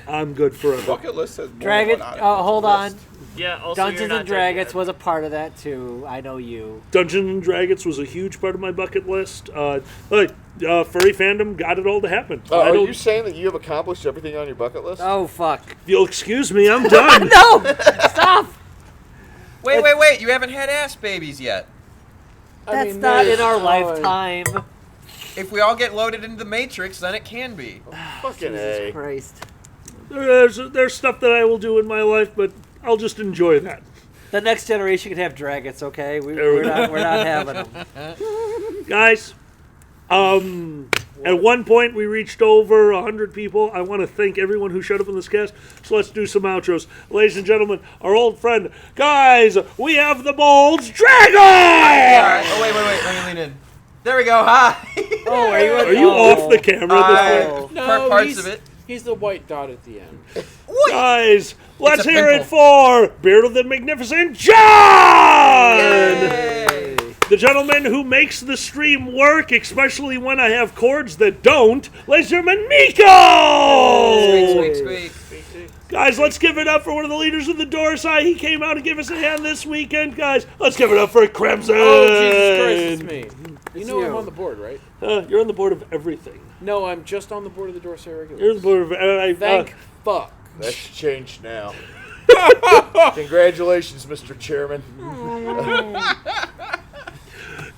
I'm good forever. Bucket list has more Dragon. than one Hold on. Yeah, also you're Dungeons not and dead Dragons yet. was a part of that too. I know you. Dungeons and Dragons was a huge part of my bucket list. Furry Fandom got it all to happen. Are you saying that you have accomplished everything on your bucket list? Oh fuck. If you'll excuse me, I'm done. No! Stop! Wait. You haven't had ass babies yet. That's not that in is our fine. lifetime. If we all get loaded into the Matrix, then it can be. Fucking Jesus A. Christ. There's stuff that I will do in my life, but I'll just enjoy that. The next generation can have dragons, okay? There we We're not having them. Guys, at one point we reached over 100 people. I want to thank everyone who showed up in this cast. So let's do some outros. Ladies and gentlemen, our old friend, guys, we have the Bold's Dragon! Alright. Oh, wait. Let me lean in. There we go. Hi. Oh, are you? Are you off the camera at this point? No, Parts he's, of it. He's the white dot at the end. Guys, let's a hear it pimple. for Beard the Magnificent John! Yay. The gentleman who makes the stream work, especially when I have chords that don't. Ladies and gentlemen, Nico! Squeak. Guys, let's give it up for one of the leaders of the Dorsai. He came out and gave us a hand this weekend. Guys, let's give it up for Crimson. Oh, Jesus Christ, it's me. You It's know I'm you. on the board, right? You're on the board of everything. No, I'm just on the board of the Dorsey regulars. You're on the board of... Thank fuck. That's changed now. Congratulations, Mr. Chairman.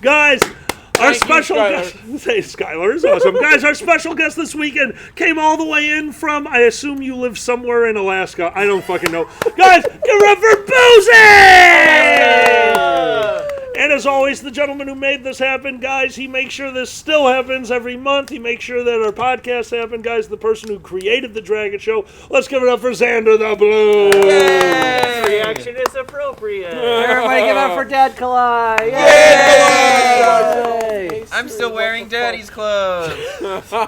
Guys, our Thank you, special Skylar. guest... Say, Skylar is awesome. Guys, our special guest this weekend came all the way in from... I assume you live somewhere in Alaska. I don't fucking know. Guys, give it up for Boozy! And as always, the gentleman who made this happen, guys, he makes sure this still happens every month. He makes sure that our podcasts happen. Guys, the person who created the Dragon Show. Let's give it up for Xander the Blue. Reaction is appropriate. Everybody give up for Dad Kalai! Yay! I'm still wearing daddy's clothes.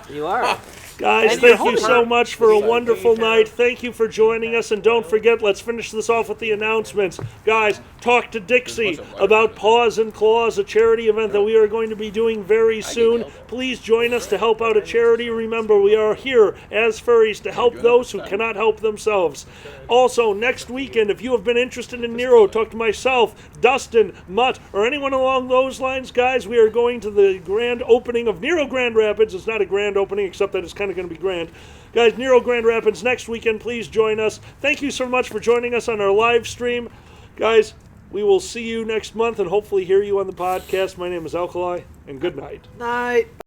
You are. Guys, And you're thank you so holding much for a wonderful night. Thank you for joining us. And don't forget, let's finish this off with the announcements. Guys, talk to Dixie about Paws and Claws, a charity event that we are going to be doing very soon. Please join us to help out a charity. Remember, we are here as furries to help those who cannot help themselves. Also, next weekend, if you have been interested in Nero, talk to myself, Dustin, Mutt, or anyone along those lines. Guys, we are going to the grand opening of Nero Grand Rapids. It's not a grand opening, except that it's kind of going to be grand. Guys, Nero Grand Rapids next weekend. Please join us. Thank you so much for joining us on our live stream. Guys, we will see you next month and hopefully hear you on the podcast. My name is Alkali, and good night. Night.